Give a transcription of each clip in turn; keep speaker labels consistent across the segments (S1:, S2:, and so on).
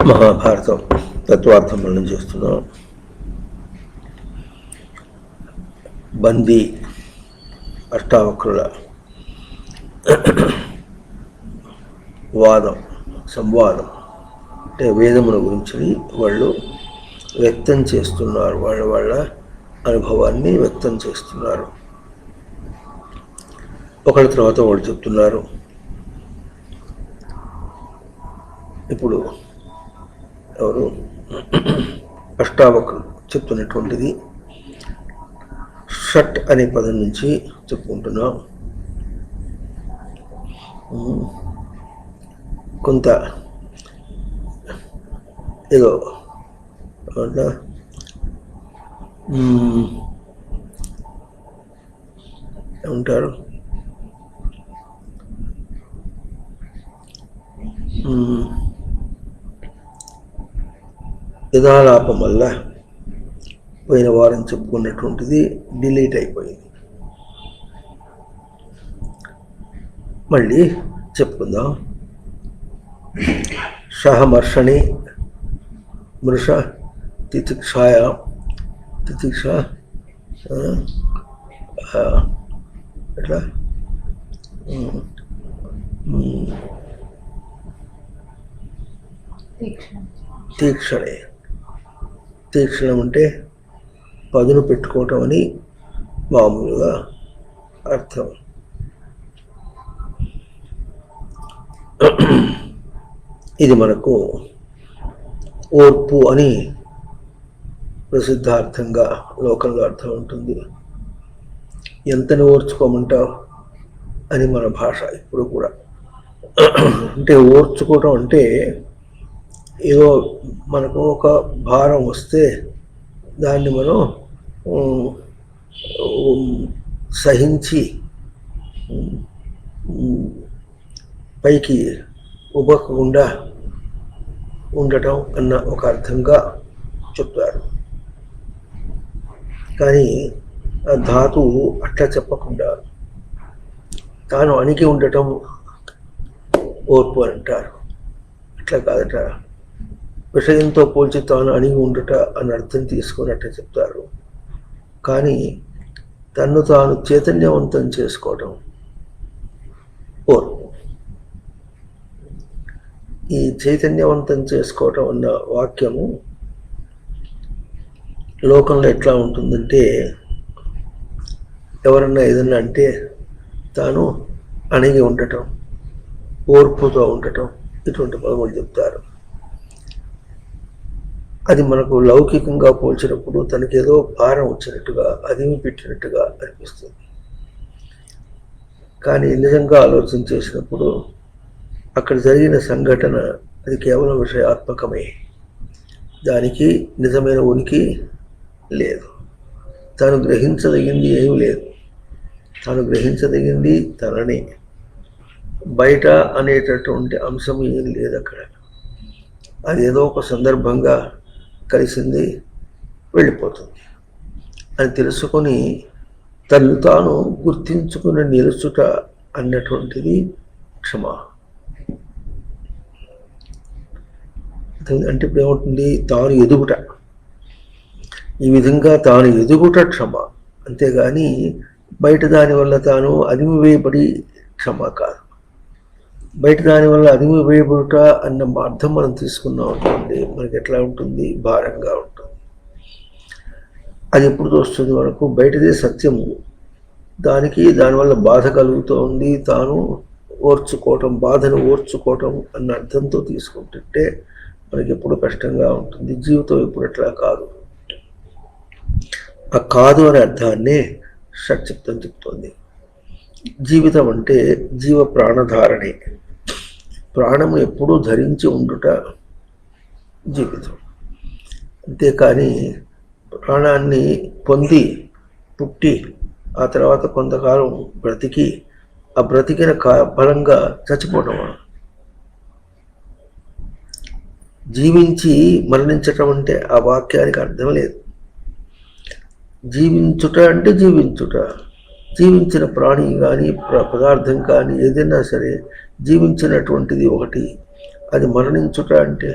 S1: మహాభారతం తత్వార్థం మనం చేస్తున్నాం. బందీ అష్టావక్రుల సంవాదం అంటే వేదముల గురించి వాళ్ళు వ్యక్తం చేస్తున్నారు. వాళ్ళ అనుభవాన్ని వ్యక్తం చేస్తున్నారు. ఒకరి తర్వాత వాళ్ళు చెప్తున్నారు. ఇప్పుడు ఎవరు అష్టావక్రులు చెప్తున్నటువంటిది షట్ అనే పదం నుంచి చెప్పుకుంటున్నాం. కొంత ఏదో ఏమంటారు, యథాలాపం వల్ల పోయిన వారం చెప్పుకున్నటువంటిది డిలీట్ అయిపోయింది. మళ్ళీ చెప్పుకుందాం. సహమర్షణి మృష తితిక్షాయ తితిక్ష ఎట్లా తీక్షణే. తీక్షణం అంటే పదును పెట్టుకోవటం అని మామూలుగా అర్థం. ఇది మనకు ఓర్పు అని ప్రసిద్ధార్థంగా లోకంలో అర్థం ఉంటుంది. ఎంతని ఓర్చుకోమంటావు అని మన భాష ఇప్పుడు కూడా. అంటే ఓర్చుకోవటం అంటే ఏదో మనకు ఒక భారం వస్తే దాన్ని మనం సహించి పైకి ఉబకకుండా ఉండటం అన్న ఒక అర్థంగా చెప్తారు. కానీ ఆ ధాతువు అట్లా చెప్పకుండా తాను అణిగి ఉండటం ఓర్పు అంటారు. అట్లా కాదట, విషయంతో పోల్చి తాను అణిగి ఉండట అని అర్థం తీసుకున్నట్టు చెప్తారు. కానీ తన్ను తాను చైతన్యవంతం చేసుకోవటం ఓర్పు. ఈ చైతన్యవంతం చేసుకోవటం అన్న వాక్యము లోకంలో ఎట్లా ఉంటుందంటే, ఎవరన్నా ఏదన్నా అంటే తాను అణిగి ఉండటం, ఓర్పుతో ఉండటం, ఇటువంటి పదములు చెప్తారు. అది మనకు లౌకికంగా పోల్చినప్పుడు తనకేదో భారం వచ్చినట్టుగా, అదిమి పెట్టినట్టుగా అనిపిస్తుంది. కానీ నిజంగా ఆలోచన చేసినప్పుడు అక్కడ జరిగిన సంఘటన అది కేవలం విషయాత్మకమే. దానికి నిజమైన ఉనికి లేదు. తాను గ్రహించదగింది ఏమీ లేదు. తాను గ్రహించదగింది తననే. బయట అనేటటువంటి అంశం ఏం లేదు అక్కడ. అదేదో ఒక సందర్భంగా కలిసింది, వెళ్ళిపోతుంది అని తెలుసుకొని తను తాను గుర్తించుకుని నిలుచుట అన్నటువంటిది క్షమ. అంటే ఇప్పుడు ఏమవుతుంది, తాను ఎదుగుట. ఈ విధంగా తాను ఎదుగుట క్షమ, అంతేగాని బయట దానివల్ల తాను అదిమివేయబడి క్షమ కాదు. బయట దానివల్ల అదిమివేయబడుట అన్న అర్థం మనం తీసుకున్నాం అనుకోండి, మనకి ఎట్లా ఉంటుంది, భారంగా ఉంటుంది. అది ఎప్పుడు వస్తుంది మనకు, బయటదే సత్యము, దానివల్ల బాధ కలుగుతోంది, తాను ఓర్చుకోవటం, బాధను ఓర్చుకోవటం అన్న అర్థంతో తీసుకుంటుంటే మనకి ఎప్పుడు కష్టంగా ఉంటుంది. జీవితం ఎప్పుడు ఎట్లా కాదు. ఆ కాదు అనే అర్థాన్నే షట్చిత్తం చెప్తోంది. జీవితం అంటే జీవ ప్రాణధారణే. ప్రాణము ఎప్పుడూ ధరించి ఉండుట జీవితం. అంతేకాని ప్రాణాన్ని పొంది పుట్టి ఆ తర్వాత కొంతకాలం బ్రతికి ఆ బ్రతికిన బలంగా చచ్చిపోవటమా? జీవించి మరణించటం అంటే ఆ వాక్యానికి అర్థం లేదు. జీవించుట అంటే జీవించుట. జీవించిన ప్రాణి కానీ పదార్థం కానీ ఏదైనా సరే జీవించినటువంటిది ఒకటి. అది మరణించుట అంటే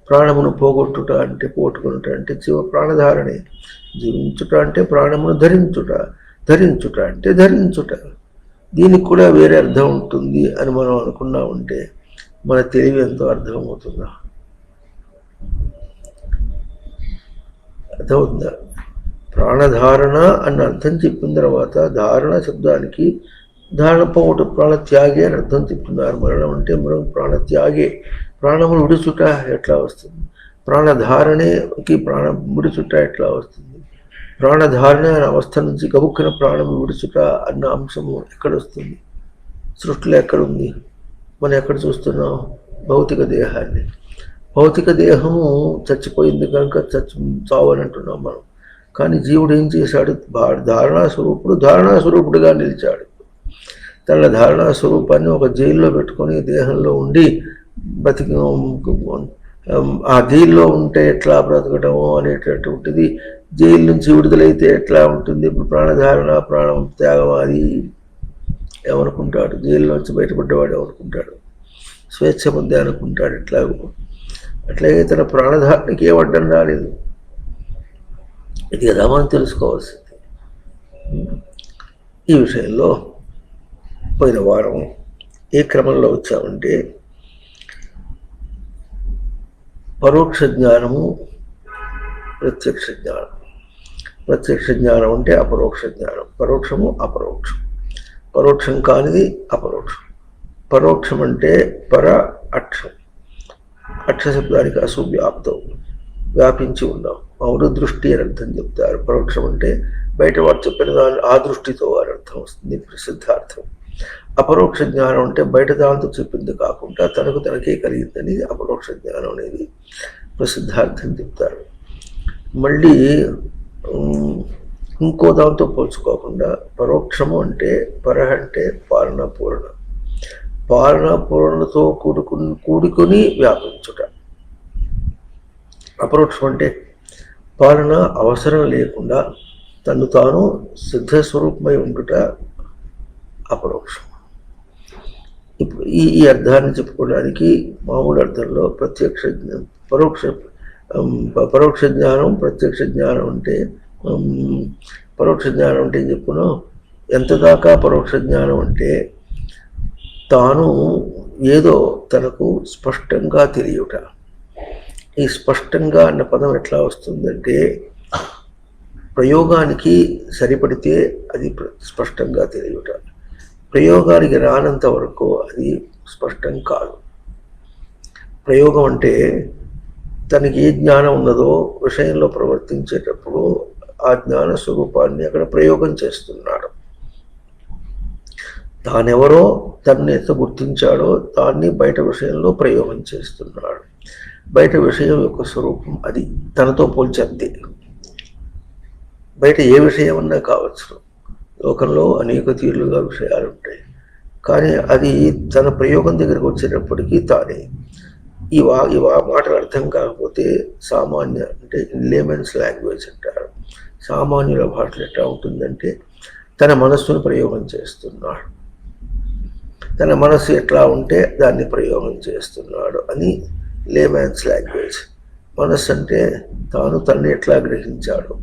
S1: ప్రాణమును పోగొట్టుట అంటే పోగొట్టుకునుట అంటే ప్రాణధారణే. జీవించుట అంటే ప్రాణమును ధరించుట, ధరించుట అంటే ధరించుట. దీనికి కూడా వేరే అర్థం ఉంటుంది అని మనం అనుకున్నామంటే మన తెలివి ఎంతో అర్థమవుతుందా? అర్థమవుతుందా? ప్రాణధారణ అన్న అర్థం చెప్పిన తర్వాత ధారణ శబ్దానికి ధారణ పోగొట్టు ప్రాణత్యాగే అని అర్థం చెప్తున్నారు. మరణం అంటే మనం ప్రాణత్యాగే. ప్రాణమును విడుచుట ఎట్లా వస్తుంది? ప్రాణధారణకి ప్రాణం విడుచుట ఎట్లా వస్తుంది? ప్రాణధారణ అనే అవస్థ నుంచి గబుక్కున ప్రాణం విడుచుట అన్న అంశము ఎక్కడొస్తుంది? సృష్టిలో ఎక్కడుంది? మనం ఎక్కడ చూస్తున్నాం? భౌతిక దేహాన్ని. భౌతిక దేహము చచ్చిపోయింది కనుక చావని అంటున్నాం మనం. కానీ జీవుడు ఏం చేశాడు? ధారణా స్వరూపుడుగా నిలిచాడు. తన ధారణా స్వరూపాన్ని ఒక జైల్లో పెట్టుకొని దేహంలో ఉండి బతికి ఆ జైల్లో ఉంటే ఎట్లా బ్రతకటము అనేటటువంటిది, జైలు నుంచి విడుదలైతే ఎట్లా ఉంటుంది? ఇప్పుడు ప్రాణధారణ ప్రాణం త్యాగం అది ఏమనుకుంటాడు? జైల్లోంచి బయటపడ్డవాడు ఏమనుకుంటాడు? స్వేచ్ఛ పొందే అనుకుంటాడు. ఎట్లాగో అట్లాగే తన ప్రాణధారణకి ఏమడ్డం రాలేదు. ఇది కదా మనం తెలుసుకోవాల్సింది. ఈ విషయంలో పోయిన వారం ఏ క్రమంలో వచ్చామంటే పరోక్ష జ్ఞానము, ప్రత్యక్ష జ్ఞానం. ప్రత్యక్ష జ్ఞానం అంటే అపరోక్ష జ్ఞానం. పరోక్షము అపరోక్షం. పరోక్షం కానిది అపరోక్షం. పరోక్షం అంటే పర అక్షం. అక్ష శబ్దానికి అసువ్యాప్తం, వ్యాపించి ఉన్నాం. మౌన దృష్టి అని అర్థం చెప్తారు. పరోక్షం అంటే బయట వాడు చెప్పిన దాని ఆ దృష్టితో అని అర్థం వస్తుంది, ప్రసిద్ధార్థం. అపరోక్ష జ్ఞానం అంటే బయట దాంతో చెప్పింది కాకుండా తనకే కలిగిందని అపరోక్ష జ్ఞానం అనేది ప్రసిద్ధార్థం చెప్తారు. మళ్ళీ ఇంకో దాంతో పోల్చుకోకుండా పరోక్షము అంటే పరహ అంటే పాలన పూర్ణ. పాలన పూర్ణతో కూడుకొని వ్యాపించుట. అపరోక్షం అంటే పాలన అవసరం లేకుండా తను తాను సిద్ధస్వరూపమై ఉండుట అపరోక్షం. ఇప్పుడు ఈ అర్థాన్ని చెప్పుకోవడానికి మామూలు అర్థంలో పరోక్ష జ్ఞానం ప్రత్యక్ష జ్ఞానం అంటే పరోక్ష జ్ఞానం అంటే చెప్పును ఎంత దాకా పరోక్ష జ్ఞానం అంటే తాను ఏదో తనకు స్పష్టంగా తెలియట. ఈ స్పష్టంగా అన్న పదం ఎట్లా వస్తుందంటే ప్రయోగానికి సరిపడితే అది స్పష్టంగా తెలియట. ప్రయోగానికి రానంత వరకు అది స్పష్టం కాదు. ప్రయోగం అంటే తనకి ఏ జ్ఞానం ఉన్నదో విషయంలో ప్రవర్తించేటప్పుడు ఆ జ్ఞాన స్వరూపాన్ని అక్కడ ప్రయోగం చేస్తున్నాడు. తానెవరో తనని ఎంత గుర్తించాడో దాన్ని బయట విషయంలో ప్రయోగం చేస్తున్నాడు. బయట విషయం యొక్క స్వరూపం అది తనతో పోల్చేంతే. బయట ఏ విషయం అన్నా కావచ్చు, లోకంలో అనేక తీరులుగా విషయాలు ఉంటాయి. కానీ అది తన ప్రయోగం దగ్గరకు వచ్చేటప్పటికీ తానే. ఈ మాటలు అర్థం కాకపోతే సామాన్య అంటే లేమన్స్ లాంగ్వేజ్ అంటారు. సామాన్యుల భాషలు ఎట్లా ఉంటుందంటే తన మనస్సును ప్రయోగం చేస్తున్నాడు. తన మనస్సు ఎట్లా ఉంటే దాన్ని ప్రయోగం చేస్తున్నాడు అని లేమన్స్ లాంగ్వేజ్. మనస్సు అంటే తను ఎట్లా గ్రహించాడో,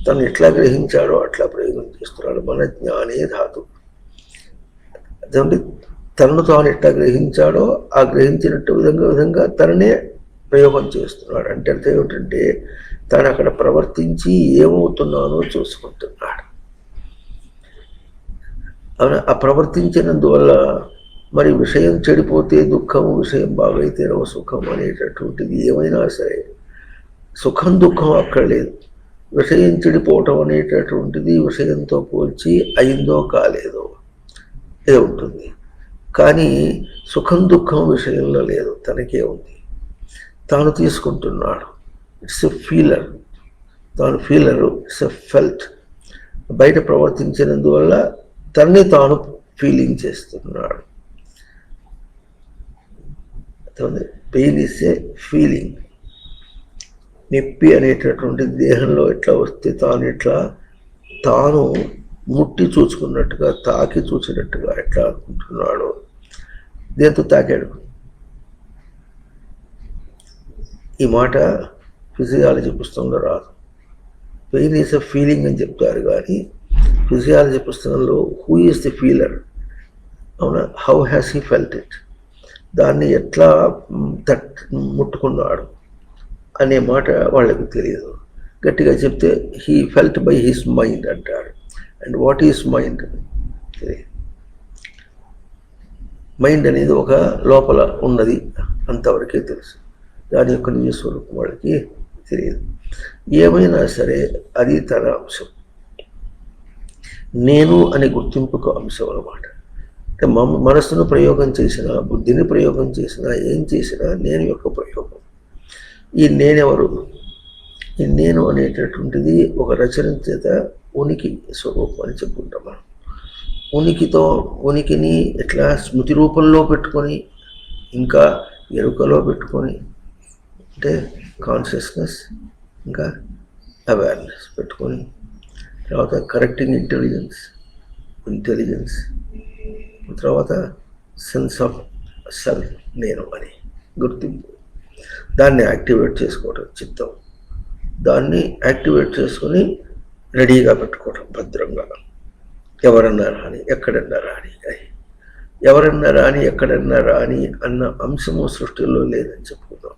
S1: తను ఎట్లా గ్రహించాడో అట్లా ప్రయోగం చేస్తున్నాడు. మన జ్ఞానే ధాతు. అదేంటి తనను తాను ఎట్లా గ్రహించాడో ఆ గ్రహించినట్టు విధంగా తననే ప్రయోగం చేస్తున్నాడు. అంటే అర్థం ఏమిటంటే తను అక్కడ ప్రవర్తించి ఏమవుతున్నానో చూసుకుంటున్నాడు. ఆ ప్రవర్తించినందువల్ల మరి విషయం చెడిపోతే దుఃఖము, విషయం బాగైతేనో సుఖం అనేటటువంటిది ఏమైనా సరే సుఖం దుఃఖం అక్కడ లేదు. విషయం చెడిపోవటం అనేటటువంటిది విషయంతో పోల్చి అయిందో కాలేదో ఏ ఉంటుంది. కానీ సుఖం దుఃఖం విషయంలో లేదు, తనకే ఉంది. తాను తీసుకుంటున్నాడు. It's a ఫీలర్. తాను ఫీలరు, ఇట్స్ ఎ ఫెల్ట్. బయట ప్రవర్తించినందువల్ల తనని తాను ఫీలింగ్ చేస్తున్నాడు. Pain is a feeling. నొప్పి అనేటటువంటి దేహంలో ఎట్లా వస్తే తాను ముట్టి చూసుకున్నట్టుగా, తాకి చూసినట్టుగా ఎట్లా అనుకుంటున్నాడు. దేంతో తాకాడు? ఈ మాట ఫిజియాలజీ పుస్తకంలో రాదు. పెయిన్ ఈజ్ అ ఫీలింగ్ అని చెప్తారు, కానీ ఫిజియాలజీ పుస్తకంలో హూ ఈజ్ ది ఫీలర్, అవునా, how has he felt it, దాన్ని ఎట్లా ముట్టుకున్నాడు అనే మాట వాళ్ళకి తెలియదు. గట్టిగా చెప్తే he felt by his mind అంటారు. అండ్ వాట్ ఈస్ మైండ్ తెలియదు. మైండ్ అనేది ఒక లోపల ఉన్నది, అంతవరకే తెలుసు. దాని యొక్క నిజ స్వరూపం వాళ్ళకి తెలియదు. ఏమైనా సరే అది తన అంశం, నేను అనే గుర్తింపుకు అంశం అన్నమాట. అంటే మనస్సును ప్రయోగం చేసినా, బుద్ధిని ప్రయోగం చేసినా, ఏం చేసినా నేను యొక్క ప్రయోగం. ఈ నేనెవరు? ఈ నేను అనేటటువంటిది ఒక రచన చేత ఉనికి స్వరూపం అని చెప్పుకుంటాం మనం. ఉనికిని ఎట్లా స్మృతి రూపంలో పెట్టుకొని, ఇంకా ఎరుకలో పెట్టుకొని, అంటే కాన్షియస్నెస్ ఇంకా అవేర్నెస్ పెట్టుకొని, తర్వాత కరెక్టింగ్ ఇంటెలిజెన్స్, తర్వాత సెన్స్ ఆఫ్ సెల్ఫ్, నేను అని గుర్తింపు, దాన్ని యాక్టివేట్ చేసుకోవటం చిత్తం, దాన్ని యాక్టివేట్ చేసుకొని రెడీగా పెట్టుకోవటం భద్రంగా. ఎవరన్నా రాని, ఎక్కడన్నా రాని, ఎవరన్నా రాని, ఎక్కడన్నా రాని అన్న అంశము సృష్టిలో లేదని చెప్పుకుందాం.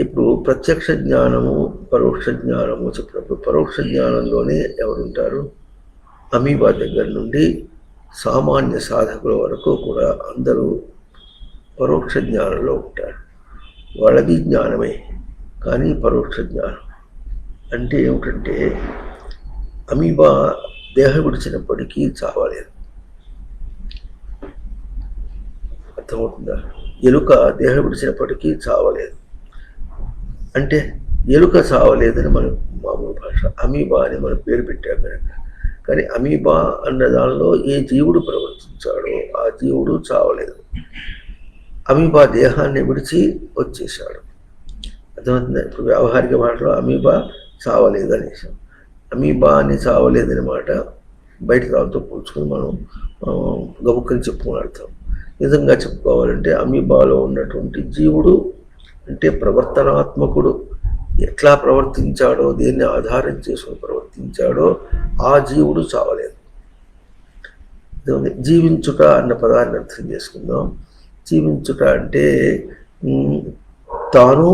S1: ఇప్పుడు ప్రత్యక్ష జ్ఞానము, పరోక్ష జ్ఞానము చెప్పినప్పుడు పరోక్ష జ్ఞానంలోనే ఎవరుంటారు? అమీబా దగ్గర నుండి సామాన్య సాధకుల వరకు కూడా అందరూ పరోక్ష జ్ఞానంలో ఉంటారు. వాళ్ళది జ్ఞానమే, కానీ పరోక్ష జ్ఞానం అంటే ఏమిటంటే, అమీబా దేహం విడిచినప్పటికీ చావలేదు. అర్థమవుతుందా? ఎలుక దేహం విడిచినప్పటికీ చావలేదు. అంటే ఎలుక చావలేదని మన మామూలు భాష, అమీబా అని మనం పేరు పెట్టాం కనుక. కానీ అమీబా అన్న దానిలో ఏ జీవుడు ప్రవర్తించాడో ఆ జీవుడు చావలేదు. అమీబా దేహాన్ని విడిచి వచ్చేసాడు. అర్థమవుతుంది. ఇప్పుడు వ్యావహారిక భాషలో అమీబా చావలేదు అనేసాం. అమీబా అని చావలేదని మాట బయట దాంతో పోల్చుకొని మనం గబుక్కని చెప్పుకొని అర్థం. నిజంగా చెప్పుకోవాలంటే అమీబాలో ఉన్నటువంటి జీవుడు అంటే ప్రవర్తనాత్మకుడు, ఎట్లా ప్రవర్తించాడో, దేన్ని ఆధారం చేసుకుని ప్రవర్తించాడో ఆ జీవుడు చావలేదు. జీవించుట అన్న పదాన్ని అర్థం చేసుకుందాం. జీవించుట అంటే తాను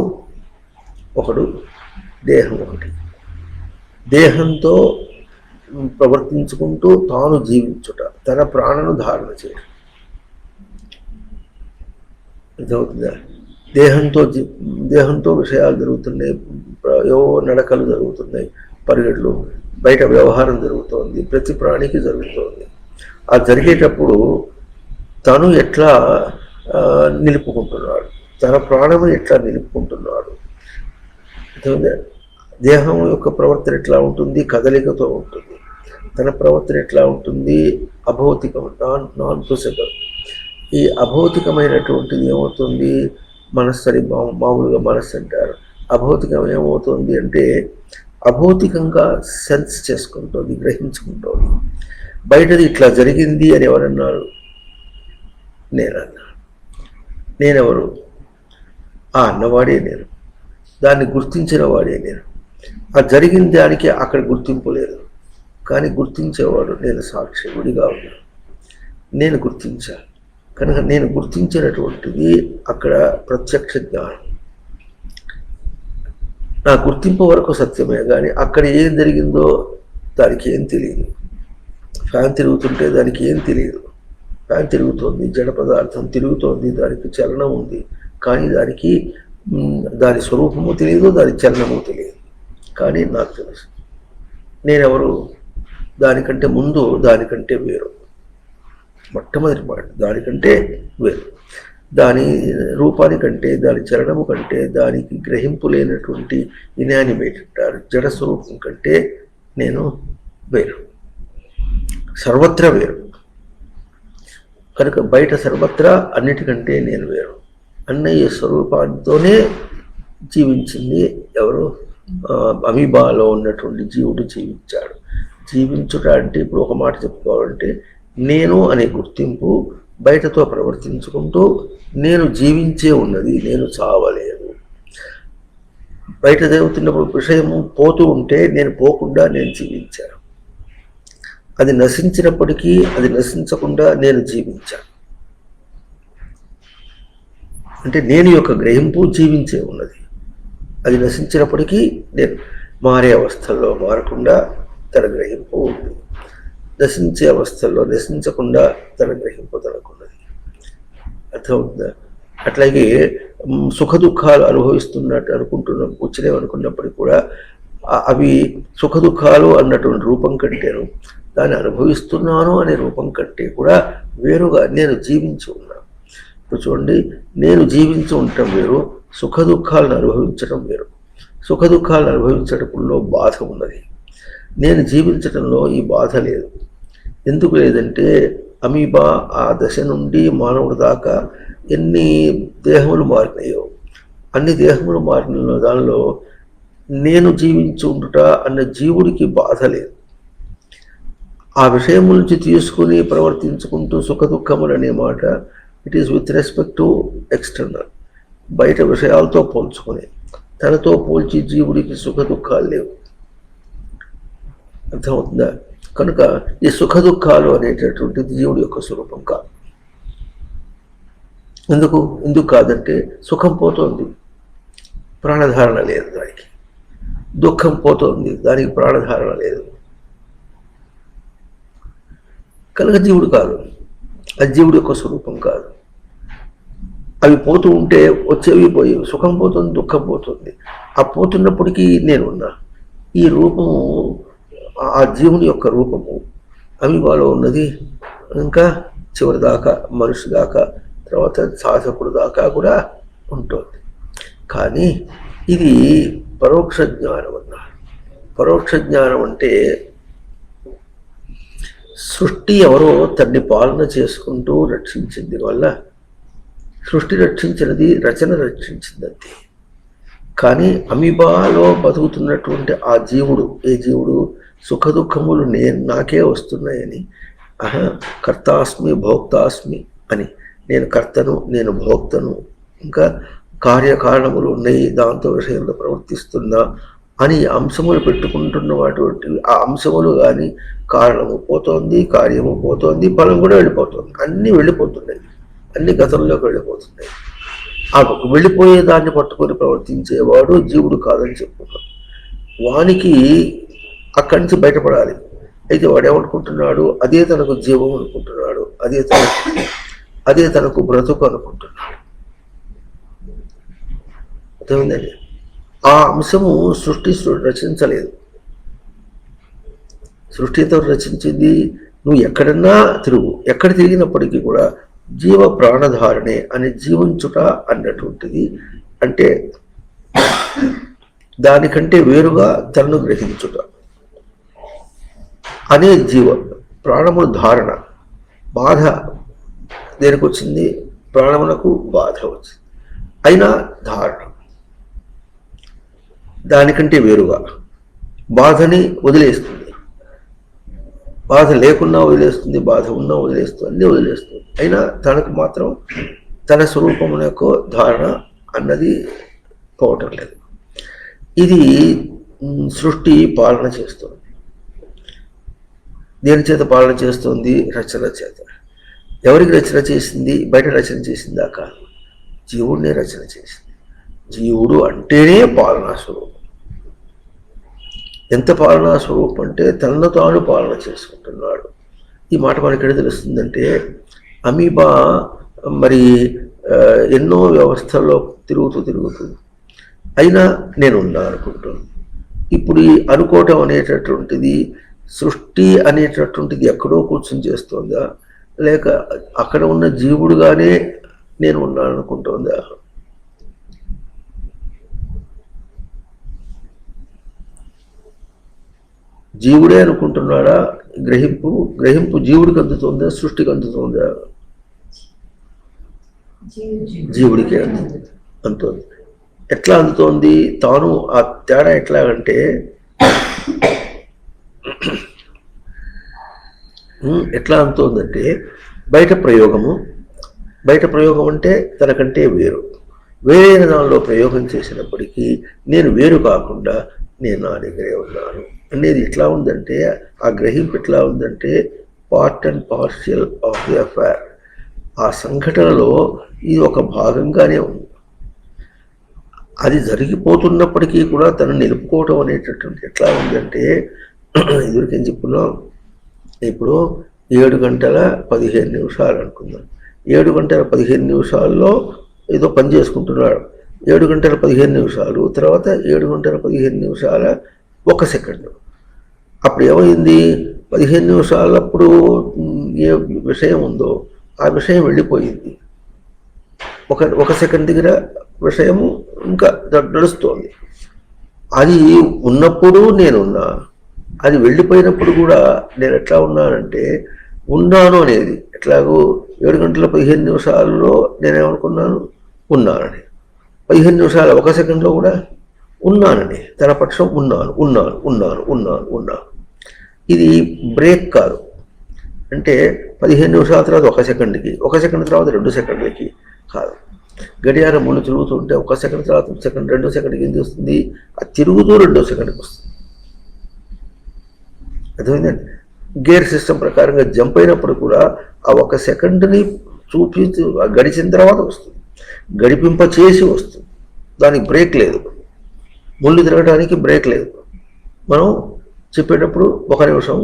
S1: ఒకడు, దేహం ఒకటి. దేహంతో ప్రవర్తించుకుంటూ తాను జీవించుట, తన ప్రాణను ధారణ చేయడం. అర్థమవుతుందా? దేహంతో విషయాలు జరుగుతున్నాయి, ఏవో నడకలు జరుగుతున్నాయి, పరిగెట్లు, బయట వ్యవహారం జరుగుతోంది, ప్రతి ప్రాణికి జరుగుతోంది. ఆ జరిగేటప్పుడు తను ఎట్లా నిలుపుకుంటున్నాడు, తన ప్రాణము ఎట్లా నిలుపుకుంటున్నాడు. దేహం యొక్క ప్రవర్తన ఎట్లా ఉంటుంది? కదలికతో ఉంటుంది. తన ప్రవర్తన ఎట్లా ఉంటుంది? అభౌతికం, నాన్ ఫిజికల్. ఈ అభౌతికమైనటువంటిది ఏమవుతుంది? మనస్సు అని మామూలుగా మనస్సు అంటారు. అభౌతికం ఏమవుతుంది అంటే అభౌతికంగా సెన్స్ చేసుకుంటుంది, గ్రహించుకుంటుంది. బయటది ఇట్లా జరిగింది అని ఎవరన్నారు? నేనన్నా. నేనెవరు? ఆ అన్నవాడే నేను, దాన్ని గుర్తించిన వాడే నేను. ఆ జరిగిన దానికి అక్కడ గుర్తింపు లేదు, కానీ గుర్తించేవాడు నేను, సాక్షిగుడిగా ఉన్నాను. నేను గుర్తించాను కనుక నేను గుర్తించినటువంటిది అక్కడ ప్రత్యక్ష జ్ఞానం. నా గుర్తింపు వరకు సత్యమే, కానీ అక్కడ ఏం జరిగిందో దానికి ఏం తెలియదు. ఫ్యాన్ తిరుగుతుంటే దానికి ఏం తెలియదు. ఫ్యాన్ తిరుగుతోంది, జడ పదార్థం తిరుగుతోంది, దానికి చలనం ఉంది, కానీ దానికి దాని స్వరూపము తెలియదు, దాని చలనము తెలియదు. కానీ నాకు తెలుసు నేనెవరు. దానికంటే ముందు, దానికంటే వేరు. మొట్టమొదటి మాట దానికంటే వేరు. దాని రూపానికంటే, దాని చలనము కంటే, దానికి గ్రహింపు లేనటువంటి ఇనానిమేట్ అంటారు జడ స్వరూపం కంటే నేను వేరు, సర్వత్రా వేరు. కనుక బయట సర్వత్రా అన్నిటికంటే నేను వేరు. అన్నయ్య స్వరూపాలతోనే జీవించింది ఎవరు? అమీబాలో ఉన్నటువంటి జీవుడు జీవించాడు. జీవించుట అంటే ఇప్పుడు ఒక మాట చెప్పుకోవాలంటే, నేను అనే గుర్తింపు బయటతో ప్రవర్తించుకుంటూ నేను జీవించే ఉన్నది, నేను చావలేదు. బయట జరుగుతున్నప్పుడు విషయము పోతూ ఉంటే నేను పోకుండా నేను జీవించాను. అది నశించినప్పటికీ అది నశించకుండా నేను జీవించాను. అంటే నేను యొక్క గ్రహింపు జీవించే ఉన్నది. అది నశించినప్పటికీ నేను మారే అవస్థల్లో మారకుండా తన గ్రహింపు ఉంది. నశించే అవస్థల్లో నశించకుండా తన గ్రహింపు తనకున్నది. అర్థమవుతుందా? అట్లాగే సుఖ దుఃఖాలు అనుభవిస్తున్నట్టు వచ్చినవి అనుకున్నప్పటికీ కూడా అవి సుఖ దుఃఖాలు అన్నటువంటి రూపం కంటేను, దాన్ని అనుభవిస్తున్నాను అనే రూపం కంటే కూడా వేరుగా నేను జీవించి ఉన్నాను. ఇప్పుడు చూడండి, నేను జీవించి ఉండటం వేరు, సుఖ దుఃఖాలను అనుభవించడం వేరు. సుఖ దుఃఖాలను అనుభవించడంలో బాధ ఉన్నది, నేను జీవించడంలో ఈ బాధ లేదు. ఎందుకు లేదంటే అమీబా ఆ దశ నుండి మానవుడి దాకా ఎన్ని దేహములు మారినాయో అన్ని దేహములు మారిన దానిలో నేను జీవించి ఉండుట అన్న జీవుడికి బాధ లేదు. ఆ విషయం నుంచి తీసుకుని ప్రవర్తించుకుంటూ సుఖ దుఃఖములు అనే మాట it is with respect to external, బయట విషయాలతో పోల్చుకొని. తనతో పోల్చి జీవుడికి సుఖ దుఃఖాలు లేవు. అర్థమవుతుందా? కనుక ఈ సుఖ దుఃఖాలు అనేటటువంటిది జీవుడి యొక్క స్వరూపం కాదు. ఎందుకు కాదంటే సుఖం పోతోంది, ప్రాణధారణ లేదు దానికి. దుఃఖం పోతోంది, దానికి ప్రాణధారణ లేదు. కనుక జీవుడు కాదు, అది జీవుడి యొక్క స్వరూపం కాదు. అవి పోతూ ఉంటే వచ్చేవి పోయి, సుఖం పోతుంది, దుఃఖం పోతుంది. ఆ పోతున్నప్పటికీ నేనున్నా. ఈ రూపము ఆ జీవుని యొక్క రూపము అమీబాలో ఉన్నది. ఇంకా చివరి దాకా, మనిషి దాకా, తర్వాత సాధకుడు దాకా కూడా ఉంటుంది. కానీ ఇది పరోక్ష జ్ఞానం అన్నారు. పరోక్ష జ్ఞానం అంటే సృష్టి ఎవరో తన్ని పాలన చేసుకుంటూ రక్షించింది వల్ల సృష్టి రక్షించినది, రచన రక్షించిందంతే. కానీ అమీబాలో బతుకుతున్నటువంటి ఆ జీవుడు, ఏ జీవుడు సుఖ దుఃఖములు నాకే వస్తున్నాయని, కర్తాస్మి భోక్తాస్మి అని, నేను కర్తను, నేను భోక్తను, ఇంకా కార్యకారణములు ఉన్నాయి, దాంతో విషయంలో ప్రవర్తిస్తున్నా అని అంశములు పెట్టుకుంటున్న వాటి ఆ అంశములు కానీ కారణము పోతోంది, కార్యము పోతోంది, ఫలం కూడా వెళ్ళిపోతుంది. అన్నీ వెళ్ళిపోతున్నాయి, అన్ని గతంలోకి వెళ్ళిపోతున్నాయి. ఆ వెళ్ళిపోయే దాన్ని పట్టుకొని ప్రవర్తించేవాడు జీవుడు కాదని చెప్పుకున్నాం. వానికి అక్కడి నుంచి బయటపడాలి. అయితే వాడు ఏమనుకుంటున్నాడు? అదే తనకు జీవం అనుకుంటున్నాడు, అదే తనకు బ్రతుకు అనుకుంటున్నాడు. అర్థమైందండి? ఆ అంశము సృష్టి రచించలేదు. సృష్టితో రచించింది. నువ్వు ఎక్కడన్నా తిరుగు, ఎక్కడ తిరిగినప్పటికీ కూడా జీవ ప్రాణధారణే అని జీవించుట అన్నటువంటిది, అంటే దానికంటే వేరుగా తనను గ్రహించుట అనే జీవ ప్రాణమును ధారణ. బాధ దేనికి వచ్చింది? ప్రాణమునకు బాధ వచ్చింది. అయినా ధారణ దానికంటే వేరుగా బాధని వదిలేస్తుంది. బాధ లేకున్నా వదిలేస్తుంది, బాధ ఉన్నా వదిలేస్తుంది, అన్నీ వదిలేస్తుంది. అయినా తనకు మాత్రం తన స్వరూపమునకు ధారణ అన్నది పోవటం లేదు. ఇది సృష్టి పాలన చేస్తుంది. దేని చేత పాలన చేస్తుంది? రచన చేత. ఎవరికి రచన చేసింది? బయట రచన చేసిందా? కాదు, జీవుడినే రచన చేసింది. జీవుడు అంటేనే పాలనా స్వరూపం. ఎంత పాలనా స్వరూపం అంటే తనను తాను పాలన చేసుకుంటున్నాడు. ఈ మాట మనకి ఎక్కడ తెలుస్తుందంటే, అమీబా మరి ఎన్నో వ్యవస్థల్లో తిరుగుతూ అయినా నేనున్నా అనుకుంటాను. ఇప్పుడు ఈ అనుకోవటం అనేటటువంటిది సృష్టి అనేటటువంటిది ఎక్కడో కూర్చొని చేస్తోందా, లేక అక్కడ ఉన్న జీవుడుగానే నేను ఉన్నాను అనుకుంటోందా? జీవుడే అనుకుంటున్నాడా? గ్రహింపు జీవుడికి అందుతోందా, సృష్టికి అందుతోందా? జీవుడికే అందుతోంది. ఎట్లా అందుతోంది? తాను ఆ తేడా ఎట్లాగంటే, ఎట్లా అందుతోందంటే బయట ప్రయోగం అంటే తనకంటే వేరు. వేరైన దానిలో ప్రయోగం చేసినప్పటికీ నేను వేరు కాకుండా నేను నా దగ్గరే ఉన్నాను అనేది ఎట్లా ఉందంటే, ఆ గ్రహింపు ఎట్లా ఉందంటే part and partial of the affair. ఆ సంఘటనలో ఇది ఒక భాగంగానే ఉంది. అది జరిగిపోతున్నప్పటికీ కూడా తను నిలుపుకోవటం అనేటటువంటి ఎట్లా ఉందంటే, ఎదురికేం చెప్పుకున్నాం, ఇప్పుడు 7:15 అనుకుందాం. 7:15 ఏదో పని చేసుకుంటున్నాడు. 7:15 తర్వాత 7:15 1 సెకండ్. అప్పుడు ఏమైంది, 15 నిమిషాలప్పుడు ఏ విషయం ఉందో ఆ విషయం వెళ్ళిపోయింది. ఒక సెకండ్ దగ్గర విషయము ఇంకా నడుస్తోంది. అది ఉన్నప్పుడు నేనున్నా, అది వెళ్ళిపోయినప్పుడు కూడా నేను ఎట్లా ఉన్నానంటే ఉన్నాను అనేది. ఎట్లాగో 7:15 నేనేమనుకున్నాను, ఉన్నానని. 15 నిమిషాల 1 సెకండ్లో కూడా ఉన్నానని, తన పక్షం ఉన్నాను ఉన్నాను ఉన్నాను ఉన్నాను ఉన్నాను. ఇది బ్రేక్ కాదు. అంటే 15 నిమిషాల తర్వాత 1 సెకండ్కి, 1 సెకండ్ తర్వాత 2 సెకండ్లకి కాదు. గడియారం ముందు తిరుగుతుంటే 1 సెకండ్ తర్వాత 1 సెకండ్, 2 సెకండ్కి ఏం చేస్తుంది, అది తిరుగుతూ 2వ సెకండ్కి వస్తుంది. అర్థమైందండి. గేర్ సిస్టమ్ ప్రకారంగా జంప్ అయినప్పుడు కూడా ఆ 1 సెకండ్ని చూపించి గడిచిన తర్వాత వస్తుంది, గడిపింప చేసి వస్తుంది. దానికి బ్రేక్ లేదు, ముళ్ళు తిరగడానికి బ్రేక్ లేదు. మనం చెప్పేటప్పుడు 1 నిమిషం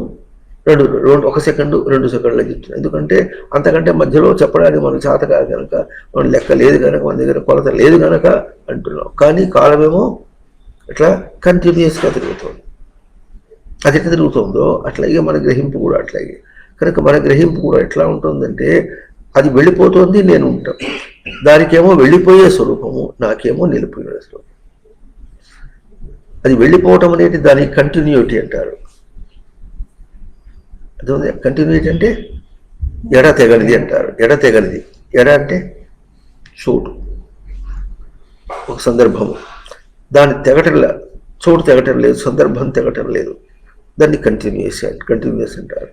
S1: 1 సెకండ్ 2 సెకండ్లు చెప్తున్నాం. ఎందుకంటే అంతకంటే మధ్యలో చెప్పడానికి మనకు చేత కాదు కనుక, మన లెక్క లేదు కనుక, మన దగ్గర కొలత లేదు కనుక అంటున్నాం. కానీ కాలమేమో ఇట్లా కంటిన్యూస్గా తిరుగుతుంది. అది ఎట్లా తిరుగుతుందో అట్లాగే మన గ్రహింపు కూడా అట్లాగే. కనుక మన గ్రహింపు కూడా ఎట్లా ఉంటుందంటే, అది వెళ్ళిపోతుంది, నేను ఉంటాను. దానికేమో వెళ్ళిపోయే స్వరూపము, నాకేమో నిలిపోయే స్వరూపం. అది వెళ్ళిపోవటం అనేది దానికి కంటిన్యూటీ అంటారు. అదే కంటిన్యూటీ అంటే ఎడ తెగనిది అంటారు. ఎడ తెగనిది, ఎడ అంటే చోటు, ఒక సందర్భము. దాన్ని తెగటంలా, చోటు తెగటం లేదు, సందర్భం తెగటం లేదు. దాన్ని కంటిన్యూస్ అంటారు.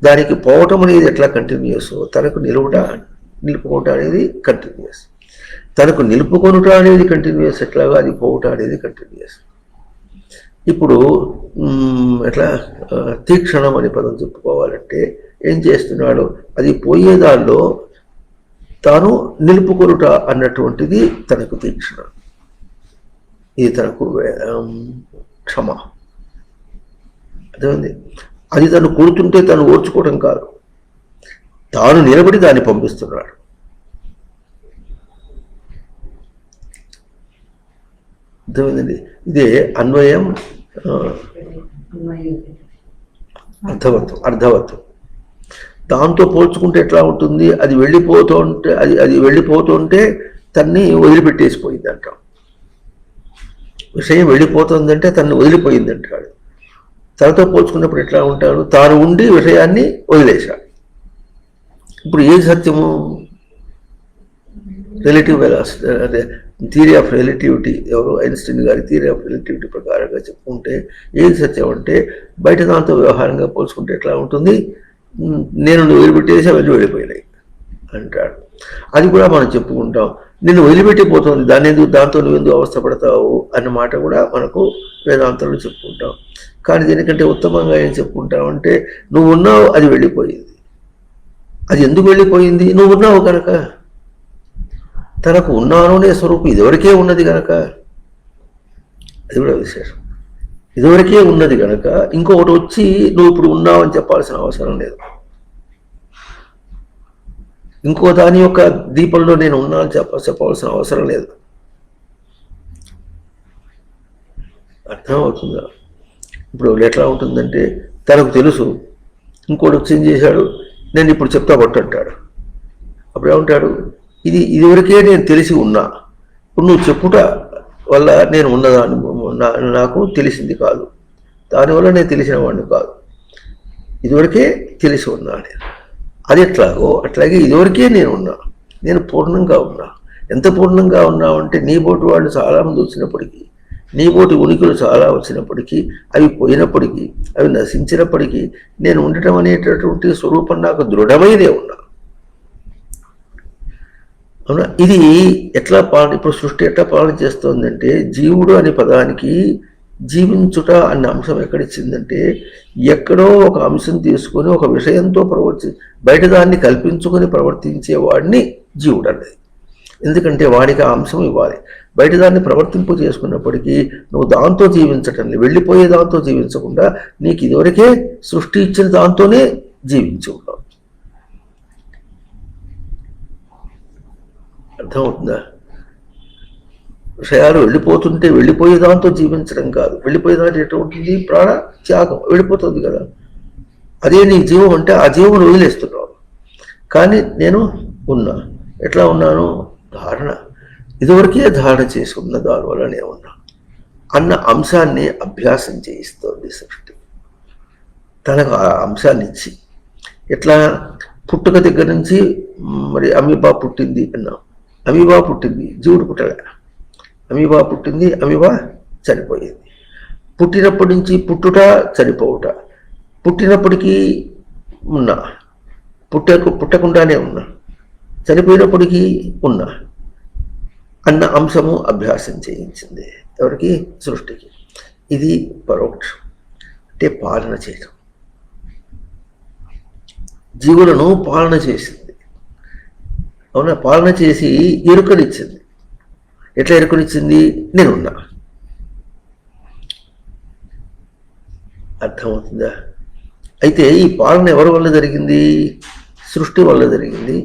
S1: దానికి పోవటం అనేది ఎట్లా కంటిన్యూస్, తనకు నిలుపుకోవట అనేది కంటిన్యూస్. తనకు నిలుపుకొనుట అనేది కంటిన్యూస్ ఎట్లాగా, అది పోవట అనేది కంటిన్యూస్. ఇప్పుడు ఎట్లా తీక్షణం అనే పదం చెప్పుకోవాలంటే ఏం చేస్తున్నాడు, అది పోయేదాల్లో తాను నిలుపుకొనుట అన్నటువంటిది తనకు తీక్షణ. ఇది తనకు క్షమ. అదేంది, అది తను కొడుతుంటే తను ఓర్చుకోవడం కాదు, తాను నిలబడి దాన్ని పంపిస్తున్నాడు. అర్థమైందండి. ఇదే అన్వయం, అర్థవత్వం. దాంతో పోల్చుకుంటే ఎట్లా ఉంటుంది, అది వెళ్ళిపోతుంటే అది వెళ్ళిపోతుంటే తన్ని వదిలిపెట్టేసిపోయింది అంటాం. విషయం వెళ్ళిపోతుందంటే తన్ని వదిలిపోయింది అంటాడు. తనతో పోల్చుకున్నప్పుడు ఎట్లా ఉంటాడు, తాను ఉండి విషయాన్ని వదిలేశాడు. ఇప్పుడు ఏది సత్యము, రిలేటివ్ వెలాసిటీ, అదే థియరీ ఆఫ్ రిలేటివిటీ, ఎవరు ఐన్స్టీన్ గారి థియరీ ఆఫ్ రిలేటివిటీ ప్రకారంగా చెప్పుకుంటే ఏది సత్యం అంటే, బయట దాంతో వ్యవహారంగా పోల్చుకుంటే ఎట్లా ఉంటుంది, నేను వదిలిపెట్టేసి అవన్నీ వెళ్ళిపోయినాయి అంటాడు. అది కూడా మనం చెప్పుకుంటాం, నిన్ను వదిలిపెట్టిపోతుంది, దాంతో నువ్వెందుకు అవస్థపడతావు అన్న మాట కూడా మనకు వేదాంతంలో చెప్పుకుంటాం. కానీ దీనికంటే ఉత్తమంగా ఏం చెప్పుకుంటామంటే, నువ్వు ఉన్నావు, అది వెళ్ళిపోయింది. అది ఎందుకు వెళ్ళిపోయింది, నువ్వు ఉన్నావు కనుక. తనకు ఉన్నాను అనే స్వరూపం ఇదివరకే ఉన్నది కనుక, అది కూడా విశేషం. ఇదివరకే ఉన్నది కనుక ఇంకొకటి వచ్చి నువ్వు ఇప్పుడు ఉన్నావు అని చెప్పాల్సిన అవసరం లేదు. ఇంకో దాని యొక్క దీపంలో నేను ఉన్నా అని చెప్పాల్సిన అవసరం లేదు. అర్థమవుతుందా? ఇప్పుడు ఎట్లా ఉంటుందంటే, తనకు తెలుసు, ఇంకోటి వచ్చి ఏం చేశాడు, నేను ఇప్పుడు చెప్తా కొట్టంటాడు. అప్పుడు ఏమంటాడు, ఇదివరకే నేను తెలిసి ఉన్నా, ఇప్పుడు నువ్వు చెప్పుట వల్ల నేను ఉన్నదాన్ని నాకు తెలిసింది కాదు, దానివల్ల నేను తెలిసిన వాడిని కాదు, ఇదివరకే తెలిసి ఉన్నా నేను. అది ఎట్లాగో అట్లాగే ఇదివరకే నేను ఉన్నా, నేను పూర్ణంగా ఉన్నా. ఎంత పూర్ణంగా ఉన్నావంటే, నీ బోటి వాళ్ళు చాలామంది వచ్చినప్పటికీ, నీ బోటి ఉనికులు చాలా వచ్చినప్పటికీ, అవి పోయినప్పటికీ, అవి నశించినప్పటికీ, నేను ఉండటం అనేటటువంటి స్వరూపం నాకు దృఢమైనే ఉన్నా. అవునా? ఇది ఎట్లా పాలన, ఇప్పుడు సృష్టి ఎట్లా పాలన చేస్తోందంటే, జీవుడు అనే పదానికి జీవించుట అన్న అంశం ఎక్కడిచ్చిందంటే, ఎక్కడో ఒక అంశం తీసుకొని ఒక విషయంతో బయట దాన్ని కల్పించుకొని ప్రవర్తించేవాడిని జీవుడు అన్నది. ఎందుకంటే వాడికి ఆ అంశం ఇవ్వాలి. బయట దాన్ని ప్రవర్తింపు చేసుకున్నప్పటికీ నువ్వు దాంతో జీవించటం లేదు, వెళ్ళిపోయే దాంతో జీవించకుండా నీకు ఇదివరకే సృష్టి ఇచ్చిన దాంతోనే జీవించి ఉన్నావు. అర్థమవుతుందా? విషయాలు వెళ్ళిపోతుంటే వెళ్ళిపోయే దాంతో జీవించడం కాదు, వెళ్ళిపోయే దాంట్లో ఎటువంటి ప్రాణ త్యాగం వెళ్ళిపోతుంది కదా. అదే నీ జీవం అంటే ఆ జీవం వదిలేస్తున్నావు. కానీ నేను ఉన్నా, ఎట్లా ఉన్నాను? ధారణ, ఇదివరకే ధారణ చేసుకున్న దానివల్లనే ఉన్నా అన్న అంశాన్ని అభ్యాసం చేయిస్తోంది సృష్టి. తనకు ఆ అంశాన్ని ఇచ్చి, ఎట్లా పుట్టుక దగ్గర నుంచి మరి అమీబా పుట్టింది అన్నాం, అమీబా పుట్టింది, జీవుడు పుట్టలే. అమీబా పుట్టింది, అమీబా చనిపోయింది. పుట్టినప్పటి నుంచి పుట్టుట చనిపోవుట, పుట్టినప్పటికీ ఉన్నా, పుట్టకుండానే ఉన్నా, చనిపోయినప్పటికీ ఉన్నా అన్న అంశము అభ్యాసం చేయించింది ఎవరికి? సృష్టికి. ఇది పరోక్షం అంటే పాలన చేయడం. జీవులను పాలన చేసింది. అవునా? పాలన చేసి ఎరుకనిచ్చింది. ఎట్లా ఎరుకనిచ్చింది? నేనున్నా. అర్థమవుతుందా? అయితే ఈ పాలన ఎవరి వల్ల జరిగింది? సృష్టి వల్ల జరిగింది.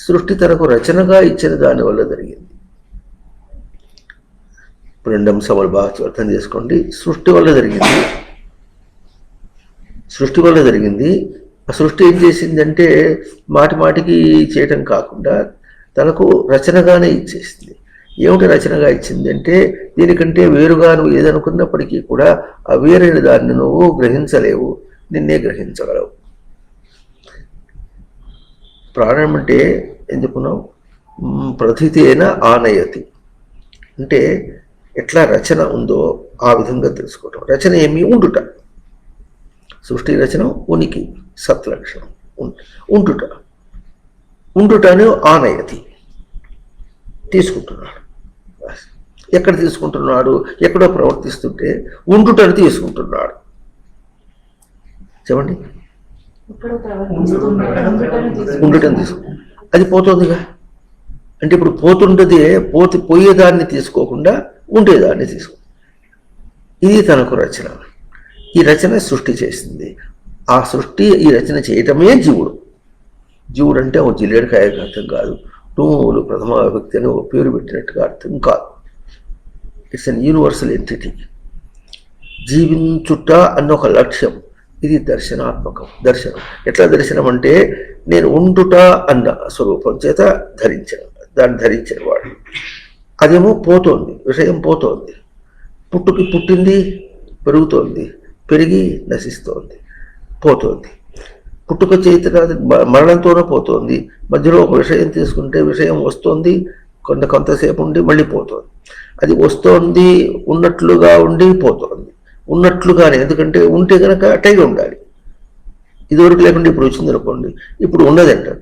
S1: సృష్టి తనకు రచనగా ఇచ్చిన దాని వల్ల జరిగింది. ఇప్పుడు రెండు అంశాలు బాగా అర్థం చేసుకోండి. సృష్టి వల్ల జరిగింది. సృష్టి వల్ల జరిగింది. ఆ సృష్టి ఏం చేసిందంటే మాటి మాటికి చేయటం కాకుండా తనకు రచనగానే ఇచ్చేసింది. ఏమిటి రచనగా ఇచ్చింది అంటే, దీనికంటే వేరుగా నువ్వు ఏదనుకున్నప్పటికీ కూడా ఆ వేరైన దాన్ని నువ్వు గ్రహించలేవు, నిన్నే గ్రహించగలవు. ప్రాణం అంటే ఏం చెప్పుకున్నావు? ప్రథితేన ఆనయతి అంటే ఎట్లా రచన ఉందో ఆ విధంగా తెలుసుకోవటం. రచన ఏమి? ఉండుట. సృష్టి రచన ఉనికి, సత్లక్షణం, ఉండుట. ఉండుటను ఆనయతి తీసుకుంటున్నాడు. ఎక్కడ తీసుకుంటున్నాడు? ఎక్కడో ప్రవర్తిస్తుంటే ఉండుటను తీసుకుంటున్నాడు. చెప్పండి. ఉండుటను తీసుకుంటున్నాడు. అది పోతుందిగా. అంటే ఇప్పుడు పోతుండదే, పోయేదాన్ని తీసుకోకుండా ఉండేదాన్ని తీసుకో. ఇది తనకు రచన. ఈ రచన సృష్టి చేసింది. ఆ సృష్టి, ఈ రచన చేయటమే జీవుడు. జీవుడు అంటే ఒక జిల్లేడికాయకు అర్థం కాదు, టూములు ప్రథమ వ్యక్తి అని ఒక పేరు పెట్టినట్టుగా అర్థం కాదు. It's an universal entity. జీవించుట అన్న ఒక లక్ష్యం. ఇది దర్శనాత్మకం. దర్శనం ఎట్లా దర్శనం అంటే, నేను ఉండుట అన్న స్వరూపం చేత దాన్ని ధరించిన వాడు. అదేమో పోతోంది, విషయం పోతోంది. పుట్టింది, పెరుగుతోంది, పెరిగి నశిస్తోంది, పోతోంది. పుట్టుక చేత మరణంతోనే పోతోంది. మధ్యలో ఒక విషయం తీసుకుంటే విషయం వస్తోంది, కొంతసేపు ఉండి మళ్ళీ పోతోంది. అది వస్తోంది, ఉన్నట్లుగా ఉండి పోతోంది. ఉన్నట్లుగానే, ఎందుకంటే ఉంటే కనుక అట్టగా ఉండాలి. ఇదివరకు లేకుండా ఇప్పుడు వచ్చింది అనుకోండి, ఇప్పుడు ఉన్నది అంటారు.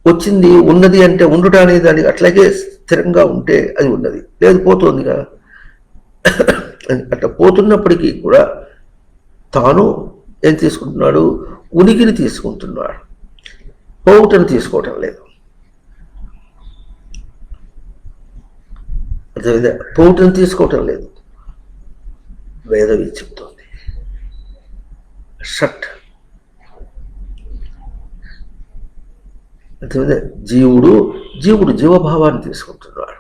S1: వచ్చింది ఉన్నది అంటే ఉండుట అనేది దానికి అట్లాగే స్థిరంగా ఉంటే అది ఉన్నది, లేదు పోతోంది కదా. అట్లా పోతున్నప్పటికీ కూడా తాను ఏం తీసుకుంటున్నాడు? ఉనికిని తీసుకుంటున్నాడు, పోవుటను తీసుకోవటం లేదు. అర్థమైందా? పోవుటను తీసుకోవటం లేదు. వేదవి చెప్తోంది. షట్. అర్థమైందా? జీవుడు జీవభావాన్ని తీసుకుంటున్నాడు.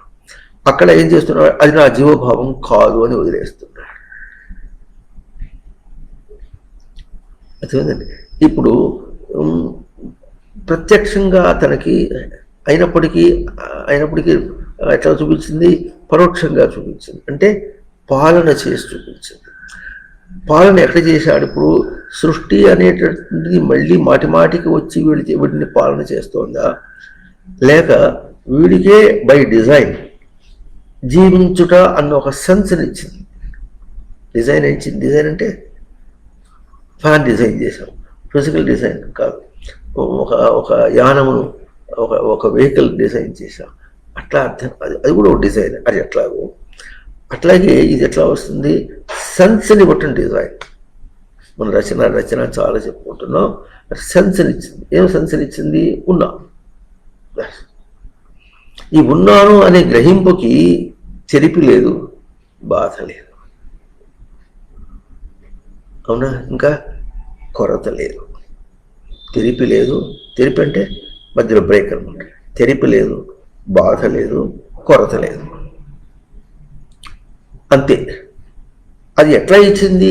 S1: అక్కడ ఏం చేస్తున్నాడు? అది నా జీవభావం కాదు అని వదిలేస్తున్నాడు. అర్థమైందండి? ఇప్పుడు ప్రత్యక్షంగా తనకి అయినప్పటికీ ఎట్లా చూపించింది? పరోక్షంగా చూపించింది. అంటే పాలన చేసి చూపించింది. పాలన ఎక్కడ చేశాడు? ఇప్పుడు సృష్టి అనేటటువంటిది మళ్ళీ మాటికి వచ్చి వీడిని పాలన చేస్తోందా, లేక వీడికే బై డిజైన్ జీవించుట అన్న ఒక సెన్స్ని ఇచ్చింది. డిజైన్ ఇచ్చింది. డిజైన్ అంటే ఫ్యాన్ డిజైన్ చేసాం, ఫిజికల్ డిజైన్ కాదు. ఒక యానమును, ఒక వెహికల్ డిజైన్ చేసాం. అట్లా అర్థం, అది కూడా ఒక డిజైన్. అది ఎట్లాగో అట్లాగే ఇది ఎట్లా వస్తుంది, సెన్స్ని బట్టి డిజైన్. మన రచన చాలా చెప్పుకుంటున్నాం. సెన్స్ని ఇచ్చింది. ఏం సెన్స్ని ఇచ్చింది? ఉన్నా. ఈ ఉన్నాను అనే గ్రహింపుకి చెరిపి లేదు, బాధ లేదు, అవునా? ఇంకా కొరత లేదు. తెరిపి లేదు. తెరిపి అంటే మధ్యలో బ్రేక్ అనమాట. తెరిపి లేదు, బాధ లేదు, కొరత లేదు, అంతే. అది ఎట్లా ఇచ్చింది?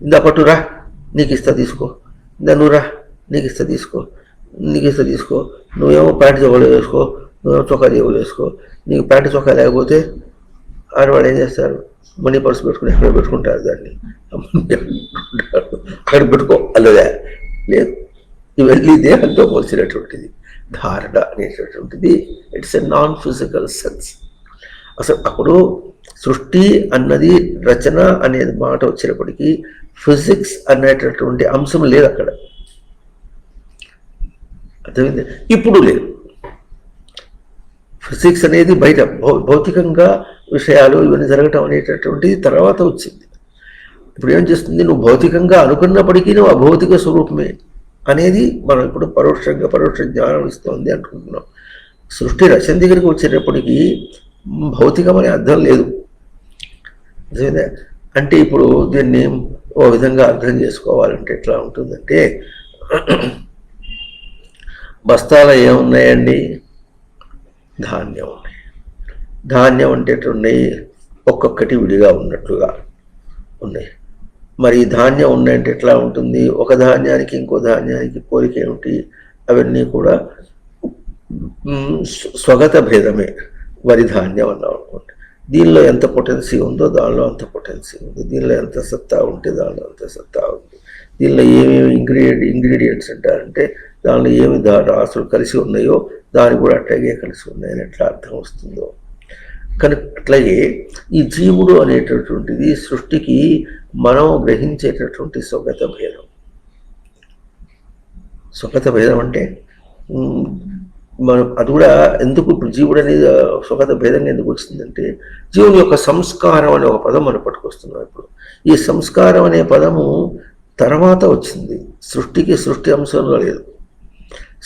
S1: ఇందా పట్టురా, నీకు ఇస్తా తీసుకో, ఇందా నువ్వురా, నీకు ఇస్తా తీసుకో, నీకు ఇస్తా తీసుకో, నువ్వేమో ప్యాంటు చొక్కాలు వేసుకో, నువ్వేమో చొక్కా జేబులు వేసుకో. నీకు ప్యాంటు చొక్కా లేకపోతే ఆడవాళ్ళు ఏం చేస్తారు? మనీ పర్సు పెట్టుకుని ఎక్కడ పెట్టుకుంటారు దాన్ని, అక్కడ పెట్టుకో అల్లదా లేదు. ఇవన్నీ దేహంతో పోల్చినటువంటిది. ధారణ అనేటటువంటిది it's a non physical sense. అసలు అప్పుడు సృష్టి అన్నది, రచన అనేది మాట వచ్చినప్పటికీ ఫిజిక్స్ అనేటటువంటి అంశం లేదు అక్కడ. అర్థమైంది? ఇప్పుడు లేదు. ఫిజిక్స్ అనేది బయట భౌతికంగా విషయాలు ఇవన్నీ జరగటం అనేటటువంటిది తర్వాత వచ్చింది. ఇప్పుడు ఏం చేస్తుంది? నువ్వు భౌతికంగా అనుకున్నప్పటికీ నువ్వు అభౌతిక స్వరూపమే అనేది మనం ఇప్పుడు పరోక్ష జ్ఞానం ఇస్తోంది అనుకుంటున్నాం. సృష్టి రచన దగ్గరికి వచ్చేటప్పటికీ భౌతికం అనే అర్థం లేదు. అంటే ఇప్పుడు దీన్ని ఓ విధంగా అర్థం చేసుకోవాలంటే ఎట్లా ఉంటుందంటే, బస్తాలో ఏమున్నాయండి? ధాన్యం ఉన్నాయి. ధాన్యం అంటే ఎట్లున్నాయి? ఒక్కొక్కటి విడిగా ఉన్నట్లుగా ఉన్నాయి. మరి ధాన్యం ఉన్నాయంటే ఎట్లా ఉంటుంది? ఒక ధాన్యానికి ఇంకో ధాన్యానికి పోలిక ఏమిటి? అవన్నీ కూడా స్వగత భేదమే. వరి ధాన్యం అన్నాం అనుకోండి, దీనిలో ఎంత పొటెన్సీ ఉందో దానిలో అంత పొటెన్సీ ఉంది, దీనిలో ఎంత సత్తా ఉంటే దానిలో అంత సత్తా ఉంది, దీనిలో ఏమేమి ఇంగ్రీడియంట్స్ అంటారంటే దానిలో ఏమి రాసులు కలిసి ఉన్నాయో దాని కూడా అట్లాగే కలిసి ఉన్నాయని ఎట్లా అర్థం వస్తుందో. కనుక అట్లాగే ఈ జీవుడు అనేటటువంటిది సృష్టికి మనం గ్రహించేటటువంటి స్వగత భేదం. స్వగత భేదం అంటే మనం అది కూడా ఎందుకు ఇప్పుడు జీవుడు అనేది స్వగత భేదంగా ఎందుకు వచ్చిందంటే, జీవుని యొక్క సంస్కారం అనే ఒక పదం మనం పట్టుకొస్తున్నాం. ఇప్పుడు ఈ సంస్కారం అనే పదము తర్వాత వచ్చింది. సృష్టి అంశంలో లేదు.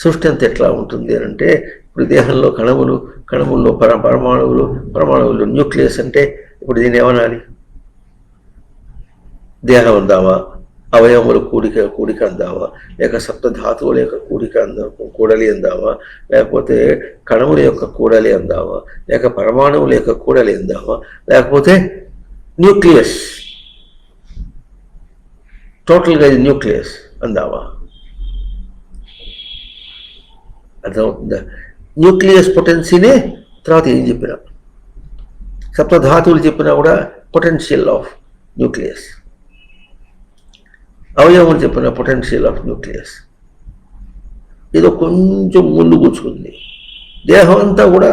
S1: సృష్టి అంత ఎట్లా ఉంటుంది అని అంటే, ఇప్పుడు దేహంలో కణముల్లో పరమాణువులు న్యూక్లియస్ అంటే ఇప్పుడు దీన్ని ఏమనాలి? దేహం అందామా, అవయవముల కూడిక అందామా, లేక సప్తధాతువుల యొక్క కూడలి అందామా, లేకపోతే కణముల యొక్క కూడలి అందామా, లేక పరమాణువుల యొక్క కూడలి అందామా, లేకపోతే న్యూక్లియస్ టోటల్గా ఇది న్యూక్లియస్ అందామా? అర్థమవుతుందా? న్యూక్లియస్ పొటెన్సీనే తర్వాత ఏం చెప్పినా, సప్తధాతువులు చెప్పినా కూడా పొటెన్షియల్ ఆఫ్ న్యూక్లియస్, అవయవం చెప్పిన పొటెన్షియల్ ఆఫ్ న్యూక్లియస్. ఏదో కొంచెం ముందు కూర్చుకుంది. దేహం అంతా కూడా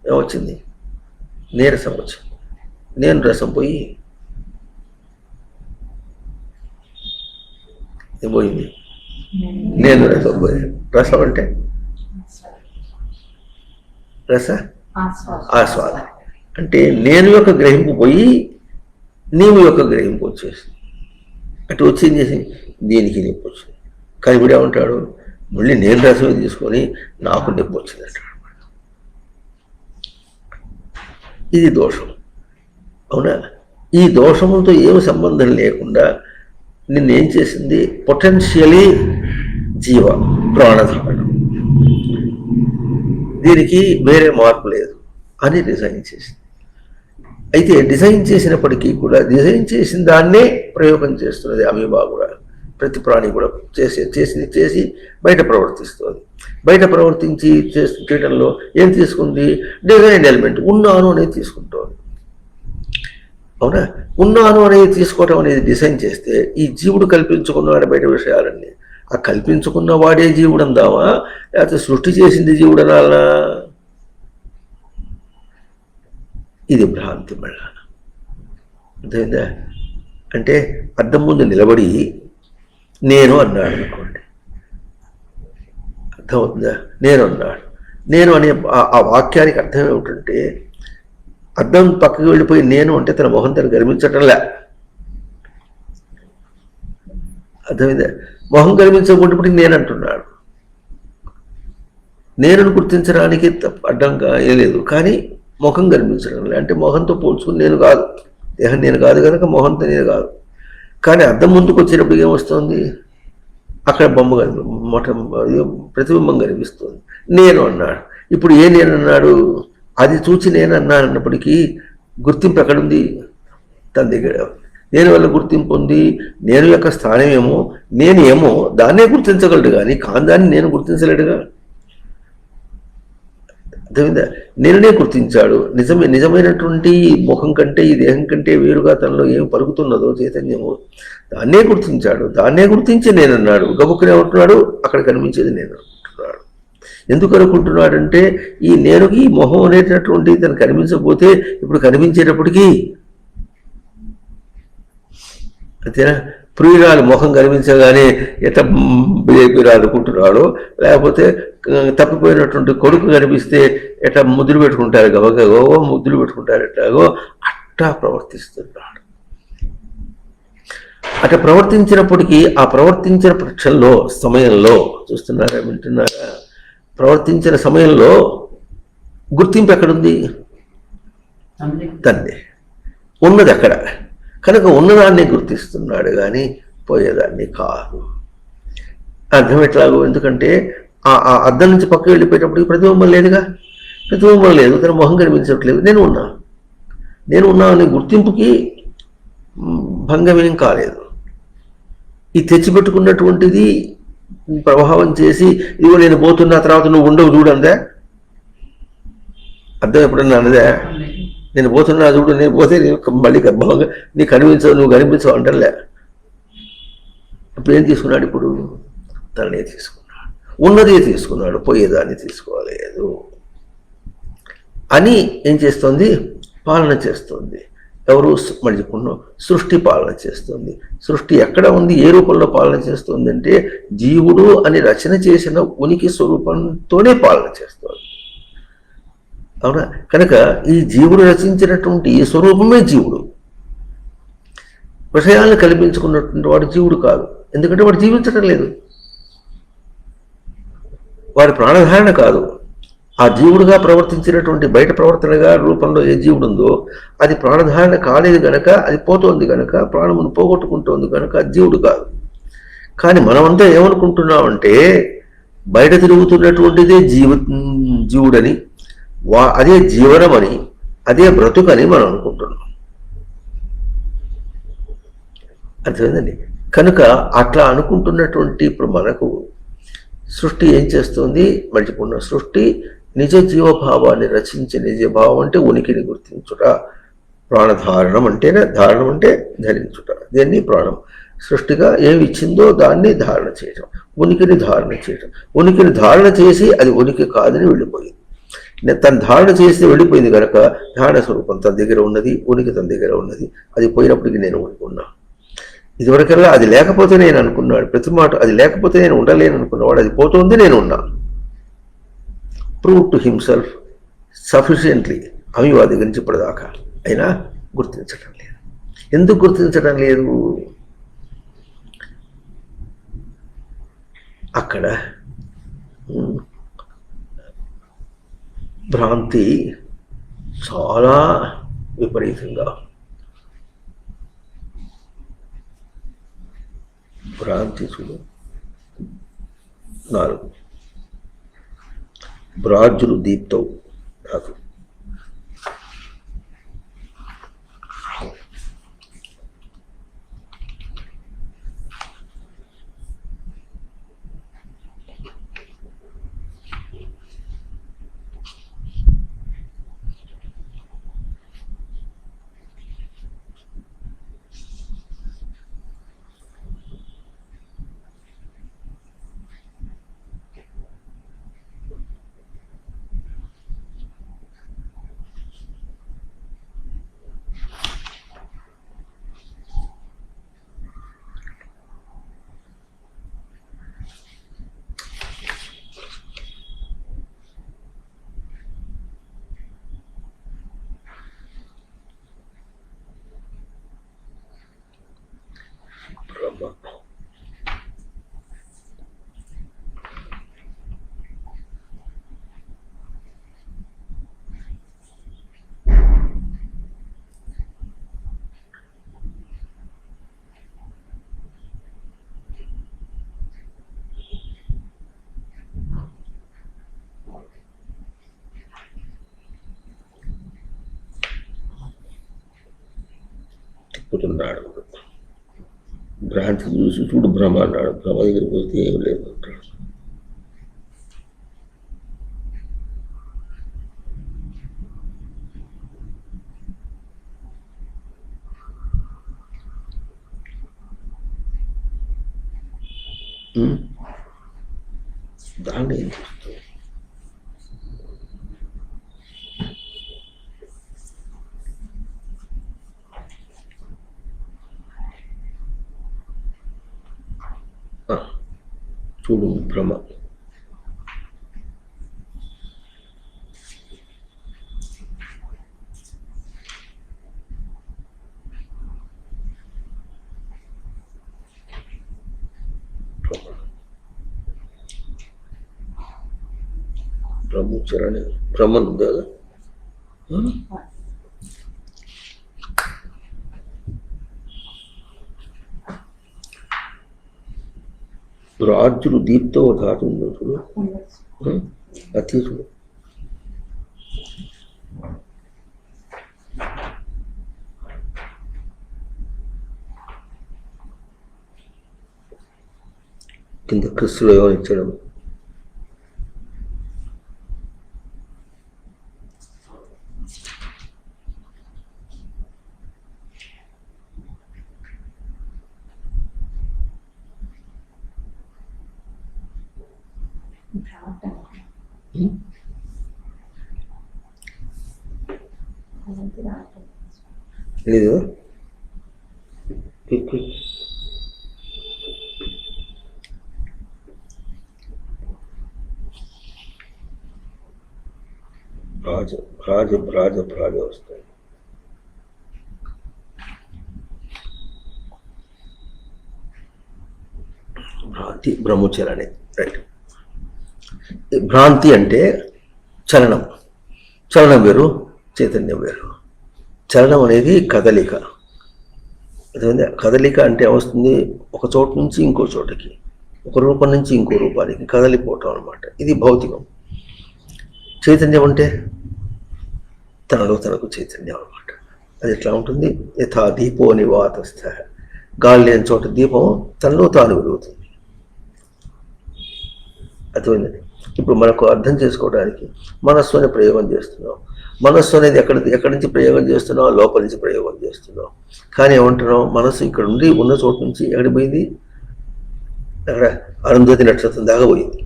S1: ఏమొచ్చింది? నీరసం వచ్చింది. నేను రసం పోయి పోయింది. నేను రసం పోయి, రసం అంటే ఆస్వాద అంటే నేను యొక్క గ్రహింపు పోయి నీవు యొక్క గ్రహింపు వచ్చేసింది. అటు వచ్చింది దీనికి నొప్పి వచ్చింది. కానీ ఇప్పుడు ఏమంటాడు? మళ్ళీ నేను రసం తీసుకొని నాకు నొప్పి వచ్చింది అంటాడు. ఇది దోషం. అవునా? ఈ దోషములతో ఏమి సంబంధం లేకుండా నిన్నేం చేసింది? పొటెన్షియలీ జీవ ప్రాణధారణం, దీనికి వేరే మార్పు లేదు అని డిజైన్ చేసింది. అయితే డిజైన్ చేసినప్పటికీ కూడా డిజైన్ చేసిన దాన్నే ప్రయోగం చేస్తున్నది అమీబా కూడా. ప్రతి ప్రాణి కూడా చేసి బయట ప్రవర్తిస్తుంది. బయట ప్రవర్తించి చేయడంలో ఏం తీసుకుంది? డిజైన్ ఎలిమెంట్ ఉన్నాను అనేది తీసుకుంటుంది. అవునా? ఉన్నాను అనేది తీసుకోవటం అనేది డిజైన్ చేస్తే ఈ జీవుడు కల్పించుకున్నాడు బయట విషయాలన్నీ. ఆ కల్పించుకున్న వాడే జీవుడు అందామా, లేకపోతే సృష్టి చేసింది జీవుడు అనాలనా? ఇది భ్రాంతి. మళ్ళా అర్థమైందా? అంటే అద్దం ముందు నిలబడి నేను అన్నాడు అనుకోండి, అర్థమవుతుందా? నేను అన్నాడు. నేను అనే ఆ వాక్యానికి అర్థం ఏమిటంటే, అద్దం పక్కకి వెళ్ళిపోయి నేను అంటే తన మొహం తను గర్వించటంలే. అర్థమైందే? మొహం గర్వించకపోతే నేను అంటున్నాడు. నేను గుర్తించడానికి అడ్డంగా ఏ లేదు, కానీ ముఖం కనిపించడం అంటే మొహంతో పోల్చుకుని నేను కాదు, దేహం నేను కాదు కనుక మొహంతో నేను కాదు. కానీ అద్దం ముందుకు వచ్చినప్పుడు ఏమొస్తుంది, అక్కడ బొమ్మ ప్రతిబింబం కనిపిస్తుంది. నేను అన్నాడు. ఇప్పుడు ఏ నేను అన్నాడు, అది చూచి నేను అన్నాను అన్నప్పటికీ గుర్తింపు ఎక్కడుంది, తన దగ్గర. నేను వల్ల గుర్తింపు ఉంది, నేను యొక్క స్థానం ఏమో, నేను ఏమో దాన్నే గుర్తించగలడు, కానీ దాన్ని నేను గుర్తించలేడుగా. అర్థమైందా? నేనునే గుర్తించాడు. నిజమైనటువంటి ముఖం కంటే ఈ దేహం కంటే వేరుగా తనలో ఏం పలుకుతున్నదో చైతన్యము, దాన్నే గుర్తించాడు. దాన్నే గుర్తించి నేనన్నాడు. గబుక్కునే ఉంటున్నాడు, అక్కడ కనిపించేది నేను అంటున్నాడు. ఎందుకు అనుకుంటున్నాడంటే, ఈ నేనుకి మొహం అనేటటువంటి తను కనిపించకపోతే ఇప్పుడు కనిపించేటప్పటికీ అంతేనా, ప్రియురాలు ముఖం కనిపించగానే ఎట్లా బిజెపిరాలు అనుకుంటున్నాడో, లేకపోతే తప్పిపోయినటువంటి కొడుకు కనిపిస్తే ఎట్లా ముద్దులు పెట్టుకుంటారు, గబగో ముద్దులు పెట్టుకుంటారు, ఎట్లాగో అట్టా ప్రవర్తిస్తున్నాడు. అట్లా ప్రవర్తించినప్పటికీ ఆ ప్రవర్తించిన పక్షంలో సమయంలో చూస్తున్నారా, వింటున్నారా, ప్రవర్తించిన సమయంలో గుర్తింపు ఎక్కడుంది, తండ్రి ఉన్నది అక్కడ కనుక ఉన్నదాన్ని గుర్తిస్తున్నాడు, కానీ పోయేదాన్ని కాదు. అర్థం ఎట్లాగో, ఎందుకంటే ఆ అద్దం నుంచి పక్కకు వెళ్ళిపోయేటప్పటికి ప్రతిబింబం లేదుగా, ప్రతిబింబం లేదు, తన మొహం కనిపించట్లేదు. నేను ఉన్నా అనే గుర్తింపుకి భంగమేం కాలేదు. ఈ తెచ్చిపెట్టుకున్నటువంటిది ప్రభావం చేసి ఇదిగో నేను పోతున్న తర్వాత నువ్వు ఉండవు చూడందే, అర్థం ఎప్పుడన్నా అన్నదే, నేను పోతున్నా చూడు, నేను పోతే మళ్ళీ గర్భంగా నీకు కనిపించవు, నువ్వు కనిపించవు అంటలే. అప్పుడు ఏం తీసుకున్నాడు, ఇప్పుడు తననే తీసుకున్నాడు, ఉన్నదే తీసుకున్నాడు, పోయేదాన్ని తీసుకోలేదు అని ఏం చేస్తుంది, పాలన చేస్తుంది. ఎవరు, మళ్ళీ చెప్పుకున్నాం, సృష్టి పాలన చేస్తుంది. సృష్టి ఎక్కడ ఉంది, ఏ రూపంలో పాలన చేస్తుంది అంటే జీవుడు అని రచన చేసిన ఉనికి స్వరూపంతోనే పాలన చేస్తుంది. అవునా? కనుక ఈ జీవుడు రచించినటువంటి ఈ స్వరూపమే జీవుడు. విషయాలను కల్పించుకున్నటువంటి వాడు జీవుడు కాదు, ఎందుకంటే వాడు జీవించడం లేదు, వాడి ప్రాణధారణ కాదు. ఆ జీవుడుగా ప్రవర్తించినటువంటి బయట ప్రవర్తనగా రూపంలో ఏ జీవుడు ఉందో అది ప్రాణధారణ కాలేదు గనక, అది పోతోంది గనక, ప్రాణమును పోగొట్టుకుంటోంది గనక అది జీవుడు కాదు. కానీ మనమంతా ఏమనుకుంటున్నామంటే బయట తిరుగుతున్నటువంటిదే జీవుడని, అదే జీవనమని, అదే బ్రతుకని మనం అనుకుంటున్నాం. అర్థమైందండి? కనుక అట్లా అనుకుంటున్నటువంటి ఇప్పుడు మనకు సృష్టి ఏం చేస్తుంది, మర్చిపోయిన సృష్టి నిజ జీవభావాన్ని రచించే, నిజభావం అంటే ఉనికిని గుర్తించుట, ప్రాణధారణం అంటేనే, ధారణం అంటే ధరించుట, దీన్ని ప్రాణం. సృష్టిగా ఏమి ఇచ్చిందో దాన్ని ధారణ చేయటం, ఉనికిని ధారణ చేయటం. ఉనికిని ధారణ చేసి అది ఉనికి కాదని వెళ్ళిపోయింది. తను ధారణ చేసి వెళ్ళిపోయింది కనుక ధారణ స్వరూపం తన దగ్గర ఉన్నది, ఉనికి తన దగ్గర ఉన్నది. అది పోయినప్పటికీ నేను ఉన్నా. ఇదివరకల్లా అది లేకపోతే నేను అనుకున్నాడు, ప్రతి మాట అది లేకపోతే నేను ఉండలేను అనుకున్నవాడు, అది పోతుంది, నేను ఉన్నా. ప్రూవ్ టు హిమ్సెల్ఫ్ సఫిషియెంట్లీ అమివాది గురించి ఇప్పటిదాకా, అయినా గుర్తించడం లేదు. ఎందుకు గుర్తించడం లేదు? అక్కడ భ్రాంతి చాలా విపరీతంగా, భ్రాంతి చూడు. 4 బ్రాజ్యులు దీప్తవు రాదు. చెప్పుతున్నాడు. భ్రాంతి చూసి చూడు భ్రమ అన్నాడు. భ్రమ దగ్గరికి పోతే ఏం లేదు అంటాడు. దాన్ని ఏం చేస్తావు? చూడు భ్రమ. బ్రహ్మచరణి భ్రమ ఉంది కదా. రాజులు దీప్తో ధాతు ఉంది చూడు, అతి చూడు. కింద క్రిస్తులో ఇచ్చడం. లేదు రాజ వస్తాయి. భ్రాంతి బ్రహ్మచరణి. రైట్. భ్రాంతి అంటే చలనం. చలనం వేరు, చైతన్యం వేరు. చలనం అనేది కదలిక. అదేవిధంగా కదలిక అంటే ఏమొస్తుంది? ఒక చోటు నుంచి ఇంకో చోటకి, ఒక రూపం నుంచి ఇంకో రూపానికి కదలిపోవటం అనమాట. ఇది భౌతికం. చైతన్యం అంటే తనలో తనకు చైతన్యం అనమాట. అది ఎట్లా ఉంటుంది? యథా దీపో నివాతస్థ. గాలి లేని చోట దీపం తనలో తాను వెలుగుతుంది. అర్థమైందండి. ఇప్పుడు మనకు అర్థం చేసుకోవడానికి మనస్సు అనే ప్రయోగం చేస్తున్నాం. మనస్సు అనేది ఎక్కడి నుంచి ప్రయోగం చేస్తున్నాం? లోపల నుంచి ప్రయోగం చేస్తున్నాం. కానీ ఏమంటున్నాం? మనస్సు ఇక్కడ నుండి ఉన్న చోటు నుంచి ఎక్కడికి పోయింది? అక్కడ అరుంధతి నక్షత్రం దాకా పోయింది.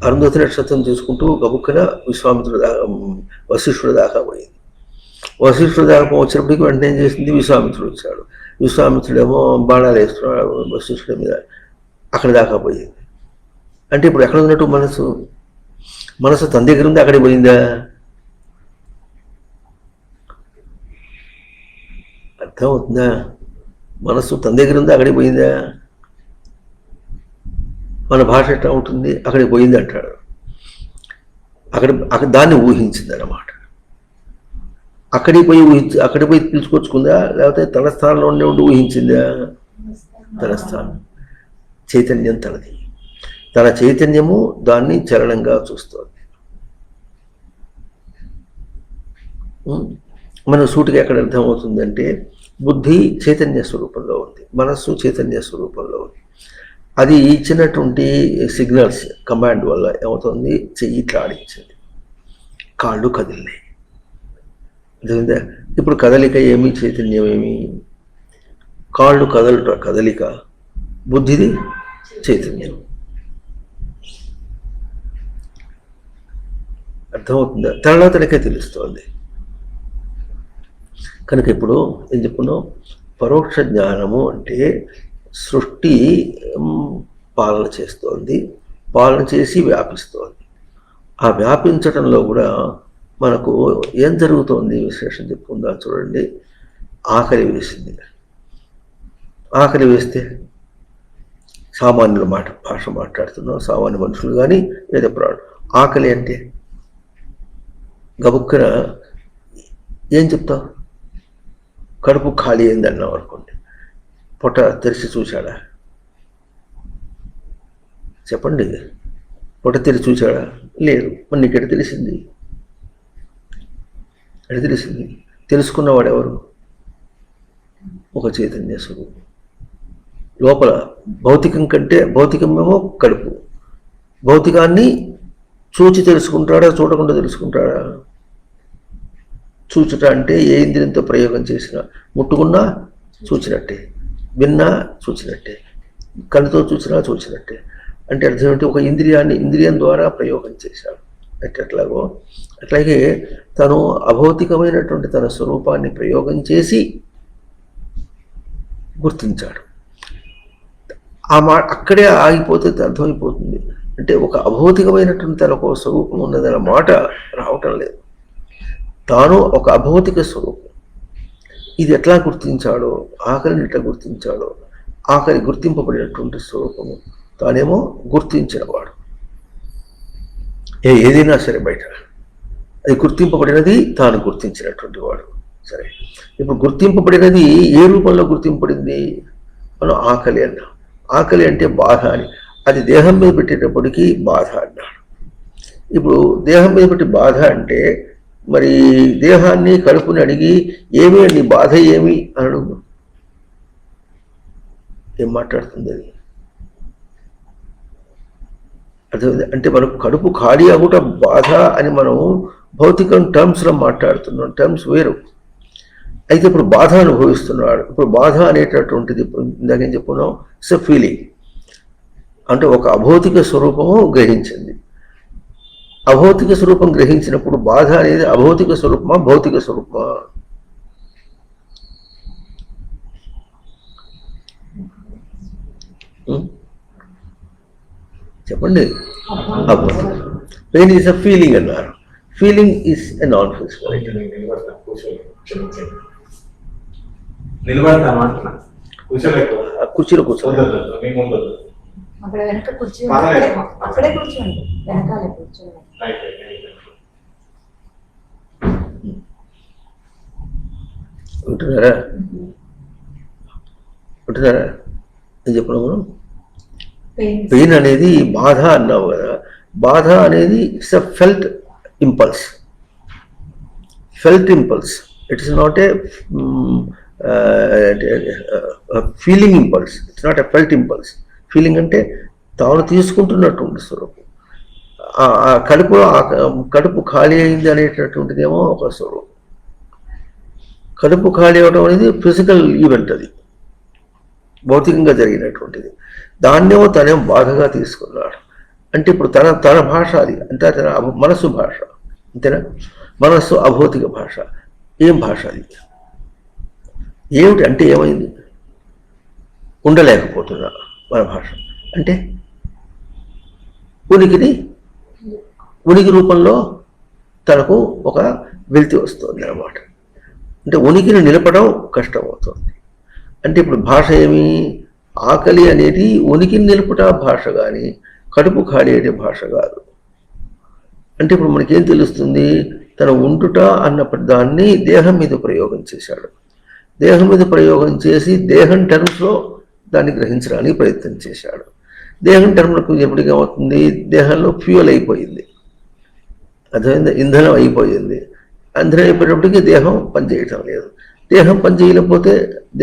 S1: అరుంధతి నక్షత్రం చూసుకుంటూ గబుక్కన విశ్వామిత్రుడు దాకా, వశిష్ఠుడు దాకా పోయింది. వశిష్ఠుడు దాకా వచ్చినప్పటికీ వెంటనే ఏం చేసింది? విశ్వామిత్రుడు వచ్చాడు. విశ్వామిత్రుడేమో బాణాలు వేస్తున్నాడు వశిష్ఠుడి మీద. అక్కడ దాకా పోయింది. అంటే ఇప్పుడు ఎక్కడ ఉన్నట్టు మనసు తన దగ్గర ఉంది, అక్కడికి పోయిందా? అర్థం అవుతుందా? మనసు తన దగ్గర ఉంది, అక్కడికి పోయిందా? మన భాష ఎట్లా ఉంటుంది? అక్కడికి పోయింది అంటాడు. అక్కడ దాన్ని ఊహించింది అన్నమాట. అక్కడికి పోయి పిలుచుకొచ్చుకుందా, లేకపోతే తన స్థానంలో ఉండి ఊహించిందా? తన స్థానం. చైతన్యం తనది. తన చైతన్యము దాన్ని చలనంగా చూస్తోంది. మన సూటిగా ఎక్కడ అర్థమవుతుందంటే, బుద్ధి చైతన్య స్వరూపంలో ఉంది, మనస్సు చైతన్య స్వరూపంలో ఉంది. అది ఇచ్చినటువంటి సిగ్నల్స్ కమాండ్ వల్ల ఏమవుతుంది? చెయ్యి ఇట్లా ఆడించింది, కాళ్ళు కదిలినాయి. అదేవిధంగా ఇప్పుడు కదలిక ఏమి? చైతన్యం ఏమి? కాళ్ళు కదలిక, బుద్ధిది చైతన్యం. అర్థమవుతుందా? తనలో తనకే తెలుస్తోంది. కనుక ఇప్పుడు ఏం చెప్పుకున్నాం? పరోక్ష జ్ఞానము అంటే సృష్టి పాలన చేస్తోంది, పాలన చేసి వ్యాపిస్తోంది. ఆ వ్యాపించడంలో కూడా మనకు ఏం జరుగుతోంది? విశేషం చెప్పుకుందాం. చూడండి, ఆకలి వేసింది. ఆకలి వేస్తే సామాన్యుల భాష మాట్లాడుతున్నాం, సామాన్య మనుషులు కానీ లేదా ప్రాణులు. ఆకలి అంటే గబుక్కన ఏం చెప్తావు? కడుపు ఖాళీ అయింది అన్నావు అనుకోండి, పొట్ట తెరిచి చూశాడా? చెప్పండి. పొట్ట తెరిచి చూశాడా? లేదు. మరి నీకు ఎక్కడ తెలిసింది? తెలుసుకున్నవాడు ఎవరు? ఒక చైతన్య స్వరూపం. లోపల భౌతికం కంటే భౌతికమేమో కడుపు. భౌతికాన్ని చూచి తెలుసుకుంటాడా, చూడకుండా తెలుసుకుంటాడా? చూచుట అంటే ఏ ఇంద్రియంతో ప్రయోగం చేసినా, ముట్టుకున్నా చూచినట్టే, విన్నా చూచినట్టే, కళ్ళతో చూసినా చూచినట్టే. అంటే అర్థం ఏంటి? ఒక ఇంద్రియం ద్వారా ప్రయోగం చేశాడు. ఎట్లాగో అట్లాగే తను అభౌతికమైనటువంటి తన స్వరూపాన్ని ప్రయోగం చేసి గుర్తించాడు. అక్కడే ఆగిపోతే అర్థమైపోతుంది. అంటే ఒక అభౌతికమైనటువంటి తనకు స్వరూపం ఉన్నదన్న మాట రావటం లేదు. తాను ఒక అభౌతిక స్వరూపం. ఇది ఎట్లా గుర్తించాడో, ఆకలిని ఎట్లా గుర్తించాడో, ఆకలి గుర్తింపబడినటువంటి స్వరూపము తానేమో గుర్తించినవాడు. ఏదైనా సరే బయట అది గుర్తింపబడినది తాను గుర్తించినటువంటి వాడు. సరే, ఇప్పుడు గుర్తింపబడినది ఏ రూపంలో గుర్తింపబడింది? మనం ఆకలి అన్నాం. ఆకలి అంటే బాధ అని. అది దేహం మీద పెట్టేటప్పటికీ బాధ అన్నాడు. ఇప్పుడు దేహం మీద పెట్టి బాధ అంటే మరి దేహాన్ని కడుపుని అడిగి ఏమి నీ బాధ ఏమి అని అడుగు. ఏం మాట్లాడుతుంది అది? అర్థమైంది? అంటే మనకు కడుపు ఖాళీ అవ్వట బాధ అని మనం భౌతికం టర్మ్స్లో మాట్లాడుతున్నాం. టర్మ్స్ వేరు. అయితే ఇప్పుడు బాధ అనుభవిస్తున్నాడు. ఇప్పుడు బాధ అనేటటువంటిది ఇప్పుడు ఇందాకేం చెప్పుకున్నాం, ఇట్స్ ఎ ఫీలింగ్. అంటే ఒక అభౌతిక స్వరూపము గ్రహించింది. అభౌతిక స్వరూపం గ్రహించినప్పుడు బాధ అనేది అభౌతిక స్వరూపమా, భౌతిక స్వరూపమా? చెప్పండి. అభౌతిక. పెయిన్ ఈజ్ అ ఫీలింగ్ అన్నారు. Feeling is a non physical. కుర్చీలో కూర్చోండి. ఉంటున్నారా? నేను చెప్పిన మనం పెయిన్ అనేది బాధ అన్నావు కదా. బాధ అనేది it's a felt impulse. It is not a feeling impulse. It's not a felt impulse. Feeling అంటే తాను తీసుకుంటున్నటువంటి స్వరూపం. కడుపు ఖాళీ అయింది అనేటటువంటిదేమో ఒక స్వరూపం. కడుపు ఖాళీ అవడం అనేది ఫిజికల్ ఈవెంట్, అది భౌతికంగా జరిగినటువంటిది. దాన్నేమో తనేమో బాధగా తీసుకున్నాడు. అంటే ఇప్పుడు తన భాష అది. అంటే తన మనస్సు భాష, అంతేనా? మనస్సు అభౌతిక భాష. ఏం భాష అది? ఏమిటి అంటే ఏమైంది? ఉండలేకపోతున్నా మన భాష అంటే ఉనికి రూపంలో తనకు ఒక వెలితి వస్తుంది అన్నమాట. అంటే ఉనికిని నిలపడం కష్టమవుతుంది. అంటే ఇప్పుడు భాష ఏమి? ఆకలి అనేది ఉనికిని నిలుపుట భాష కానీ కడుపు ఖాళీ అనే భాష కాదు. అంటే ఇప్పుడు మనకేం తెలుస్తుంది? తన ఉండుట అన్న దాన్ని దేహం మీద ప్రయోగం చేశాడు. దేహం మీద ప్రయోగం చేసి దేహం టర్మ్స్లో దాన్ని గ్రహించడానికి ప్రయత్నం చేశాడు. దేహం టర్మ్లకు ఎప్పటికీ ఏమవుతుంది? దేహంలో ఫ్యూయల్ అయిపోయింది, అర్థమైంది? ఇంధనం అయిపోయింది. ఇంధనం అయిపోయినప్పటికీ దేహం పనిచేయటం లేదు. దేహం పనిచేయలేకపోతే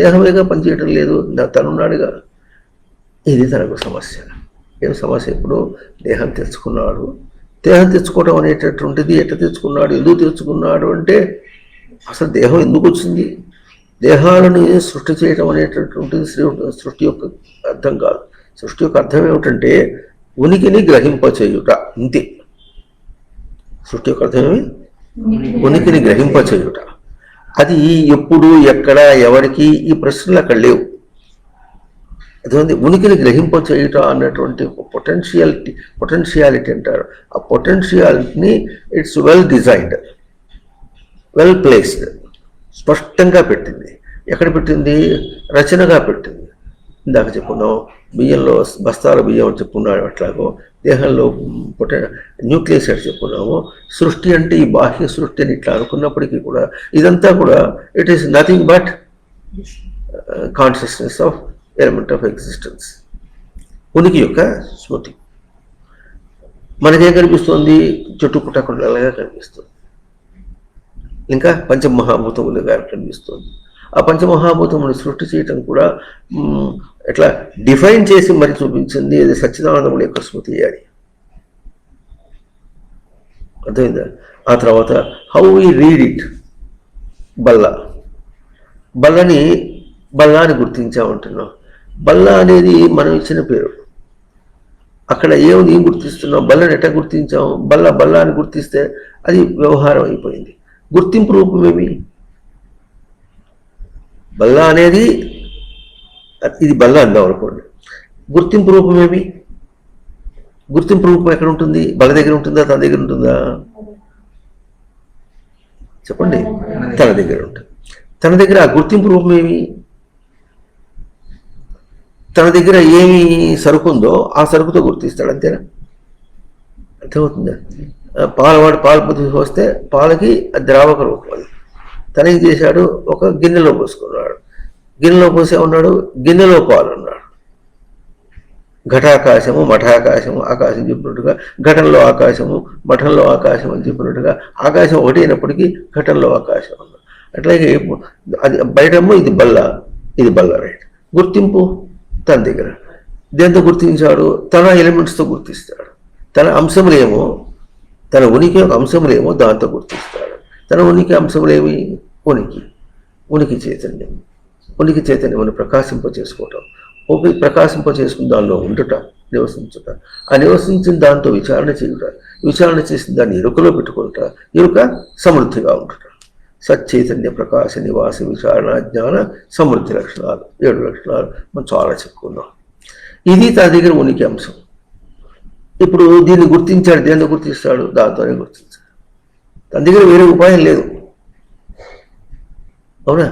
S1: దేహమేగా పనిచేయటం లేదు, తనున్నాడుగా. ఇది తనకు సమస్య. ఏం సమస్య? ఇప్పుడు దేహం తెచ్చుకున్నాడు. దేహం తెచ్చుకోవడం అనేటటువంటిది ఎట్లా తెచ్చుకున్నాడు, ఎందుకు తెచ్చుకున్నాడు అంటే అసలు దేహం ఎందుకు వచ్చింది? దేహాలను సృష్టి చేయడం అనేటటువంటిది సృష్టి యొక్క అర్థం కాదు. సృష్టి యొక్క అర్థం ఏమిటంటే ఉనికిని గ్రహింపచేయుట, ఇంతే. సృష్టి యొక్క అర్థమేమి? ఉనికిని గ్రహింపచేయుట. అది ఎప్పుడు, ఎక్కడ, ఎవరికి ఈ ప్రశ్నలు అక్కడ లేవు. అదే ఉనికిని గ్రహింపచేయుట అన్నటువంటి పొటెన్షియాలిటీ అంటారు. ఆ పొటెన్షియాలిటీని it's well designed, well placed, స్పష్టంగా పెట్టింది. ఎక్కడ పెట్టింది? రచనగా పెట్టింది. ఇందాక చెప్పుకున్నాం బియ్యంలో బస్తాల బియ్యం చెప్పుకున్నాడు. అట్లాగో దేహంలో న్యూక్లియస్ అని చెప్పుకున్నాము. సృష్టి అంటే ఈ బాహ్య సృష్టి అని ఇట్లా అనుకున్నప్పటికీ కూడా ఇదంతా కూడా it is nothing but consciousness of element of existence, ఉనికి యొక్క స్మృతి. మనకేం కనిపిస్తుంది? చుట్టుపుట్టకుండలాగా కనిపిస్తుంది. ఇంకా పంచమహాభూతములుగా కనిపిస్తుంది. ఆ పంచమహాభూతముని సృష్టి చేయటం కూడా ఎట్లా డిఫైన్ చేసి మరి చూపించింది అది సచ్చిదానందముల యొక్క స్మృతి అని. అర్థమైందా? ఆ తర్వాత హౌ వీ రీడ్ ఇట్. బల్లని అని గుర్తించామంటున్నాం. బల్ల అనేది మనం ఇచ్చిన పేరు. అక్కడ ఏం గుర్తిస్తున్నాం? బల్లని ఎట్లా గుర్తించాం? బల్ల అని గుర్తిస్తే అది వ్యవహారం అయిపోయింది. గుర్తింపు రూపమేమి? బల్ల అనేది ఇది బల్ల అందాం అనుకోండి. గుర్తింపు రూపమేమి? గుర్తింపు రూపం ఎక్కడ ఉంటుంది? బల్ల దగ్గర ఉంటుందా, తన దగ్గర ఉంటుందా? చెప్పండి. తన దగ్గర ఉంటుంది. తన దగ్గర ఆ గుర్తింపు రూపం ఏమి? తన దగ్గర ఏమి సరుకు ఉందో ఆ సరుకుతో గుర్తిస్తాడు, అంతేనా? అర్థమవుతుందా? పాలవాడు పాలు పొద్దు వస్తే పాలకి ద్రావక రూపం అది. తన ఏం చేశాడు? ఒక గిన్నెలో పోసుకున్నాడు. గిన్నెలో పోసే ఉన్నాడు, గిన్నెలో పాలు ఉన్నాడు. ఘటాకాశము మఠాకాశము, ఆకాశం చెప్పినట్టుగా ఘటంలో ఆకాశము మఠంలో ఆకాశం అని చెప్పినట్టుగా ఆకాశం ఒకటి అయినప్పటికీ ఘటంలో ఆకాశం అన్నాడు. అట్లాగే అది బయటమో ఇది బల్ల రైట్. గుర్తింపు తన దగ్గర. దేంతో గుర్తించాడు? తన ఎలిమెంట్స్తో గుర్తిస్తాడు. తన అంశములేమో, తన ఉనికి యొక్క అంశములేమో దాంతో గుర్తిస్తాడు. తన ఉనికి అంశములేమి? ఉనికి చైతన్యం. ఉనికి చైతన్యమును ప్రకాశింప చేసుకోవటం, ప్రకాశింప చేసుకుని దానిలో ఉండుట, నివసించుట. ఆ నివసించిన దాంతో విచారణ చేయుట, విచారణ చేసిన దాన్ని ఎరుకలో పెట్టుకుంట, ఎరుక సమృద్ధిగా ఉండుట. సచ్చైతన్య ప్రకాశ నివాస విచారణ జ్ఞాన సమృద్ధి లక్షణాలు, 7 లక్షణాలు మనం చాలా చెప్పుకున్నాం. ఇది తన దగ్గర ఉనికి అంశం. ఇప్పుడు దీన్ని గుర్తించాడు. దేన్ని గుర్తిస్తాడు? దాంతోనే గుర్తించాడు. తన దగ్గర వేరే ఉపాయం లేదు, అవునా?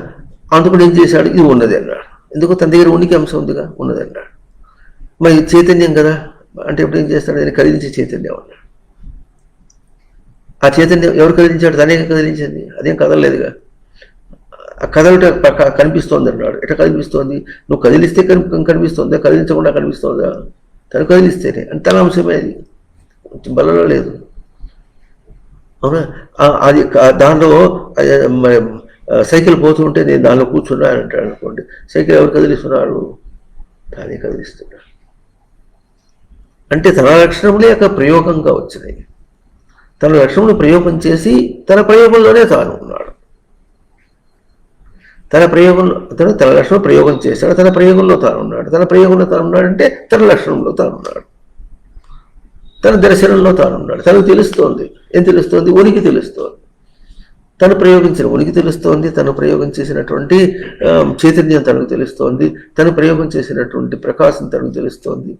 S1: అందుకని ఏం చేశాడు? ఇది ఉన్నది అన్నాడు. ఎందుకు? తన దగ్గర ఉనికి అంశం ఉందిగా, ఉన్నది అన్నాడు. మరి చైతన్యం కదా అంటే ఎప్పుడు ఏం చేస్తాడు? దాన్ని కదిలించే చైతన్యం అన్నాడు. ఆ చైతన్యం ఎవరు కదిలించాడు? తనే కదిలించింది. అదేం కదలలేదుగా. ఆ కదలట కనిపిస్తోంది అన్నాడు. ఎట్లా కనిపిస్తోంది? నువ్వు కదిలిస్తే కనిపిస్తోందా, కదిలించకుండా కనిపిస్తోందా? తను కదిలిస్తేనే. అంటే తన అంశమే అది, బలలో లేదు, అవునా? అది దానిలో సైకిల్ పోతుంటే నేను దానిలో కూర్చున్నాను అంటాడు అనుకోండి. సైకిల్ ఎవరు కదిలిస్తున్నారు? తానే కదిలిస్తున్నాడు. అంటే తన లక్షణములే ఒక ప్రయోగంగా వచ్చినాయి. తన లక్షణములు ప్రయోగం చేసి తన ప్రయోగంలోనే తాను ఉన్నాడు. తన లక్షణం ప్రయోగం చేశాడు, తన ప్రయోగంలో తాను ఉన్నాడు. తన ప్రయోగంలో తాను ఉన్నాడంటే తన లక్షణంలో తాను ఉన్నాడు, తన దర్శనంలో తాను ఉన్నాడు. తనకు తెలుస్తోంది. ఏం తెలుస్తోంది? ఉనికి తెలుస్తోంది. తను ప్రయోగించిన ఉనికి తెలుస్తోంది. తను ప్రయోగం చేసినటువంటి చైతన్యం తనకు తెలుస్తోంది. తను ప్రయోగం చేసినటువంటి ప్రకాశం తనకు తెలుస్తోంది.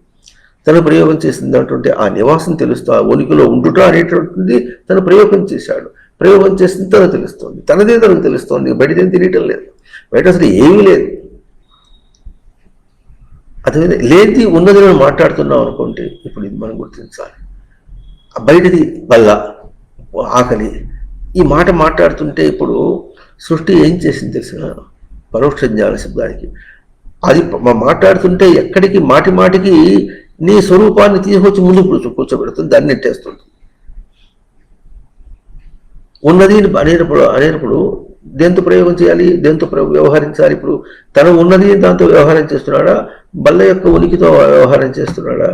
S1: తను ప్రయోగం చేసినటువంటి ఆ నివాసం తెలుస్తూ ఆ ఉనికిలో ఉండుట అనేటువంటిది తను ప్రయోగం చేశాడు. ప్రయోగం చేసిన తనకు తెలుస్తోంది. తనదే తనకు తెలుస్తోంది. బయటదేం తెలియటం లేదు. బయట అసలు ఏమీ లేదు. అదే లేది ఉన్నది మనం మాట్లాడుతున్నాం అనుకోండి. ఇప్పుడు ఇది మనం గుర్తించాలి. బయటది వల్ల ఆకలి, ఈ మాట మాట్లాడుతుంటే ఇప్పుడు సృష్టి ఏం చేసింది తెలిసిన? పరోక్ష జ్ఞాన శబ్దానికి అది మాట్లాడుతుంటే ఎక్కడికి మాటికి నీ స్వరూపాన్ని తీసుకొచ్చి ముందు కూర్చోబెడుతుంది, దాన్ని నెట్టేస్తుంది. ఉన్నది అనేటప్పుడు దేంతో ప్రయోగం చేయాలి? దేంతో వ్యవహరించాలి? ఇప్పుడు తను ఉన్నది దాంతో వ్యవహారం చేస్తున్నాడా? బల్ల యొక్క ఉనికితో వ్యవహారం చేస్తున్నాడా?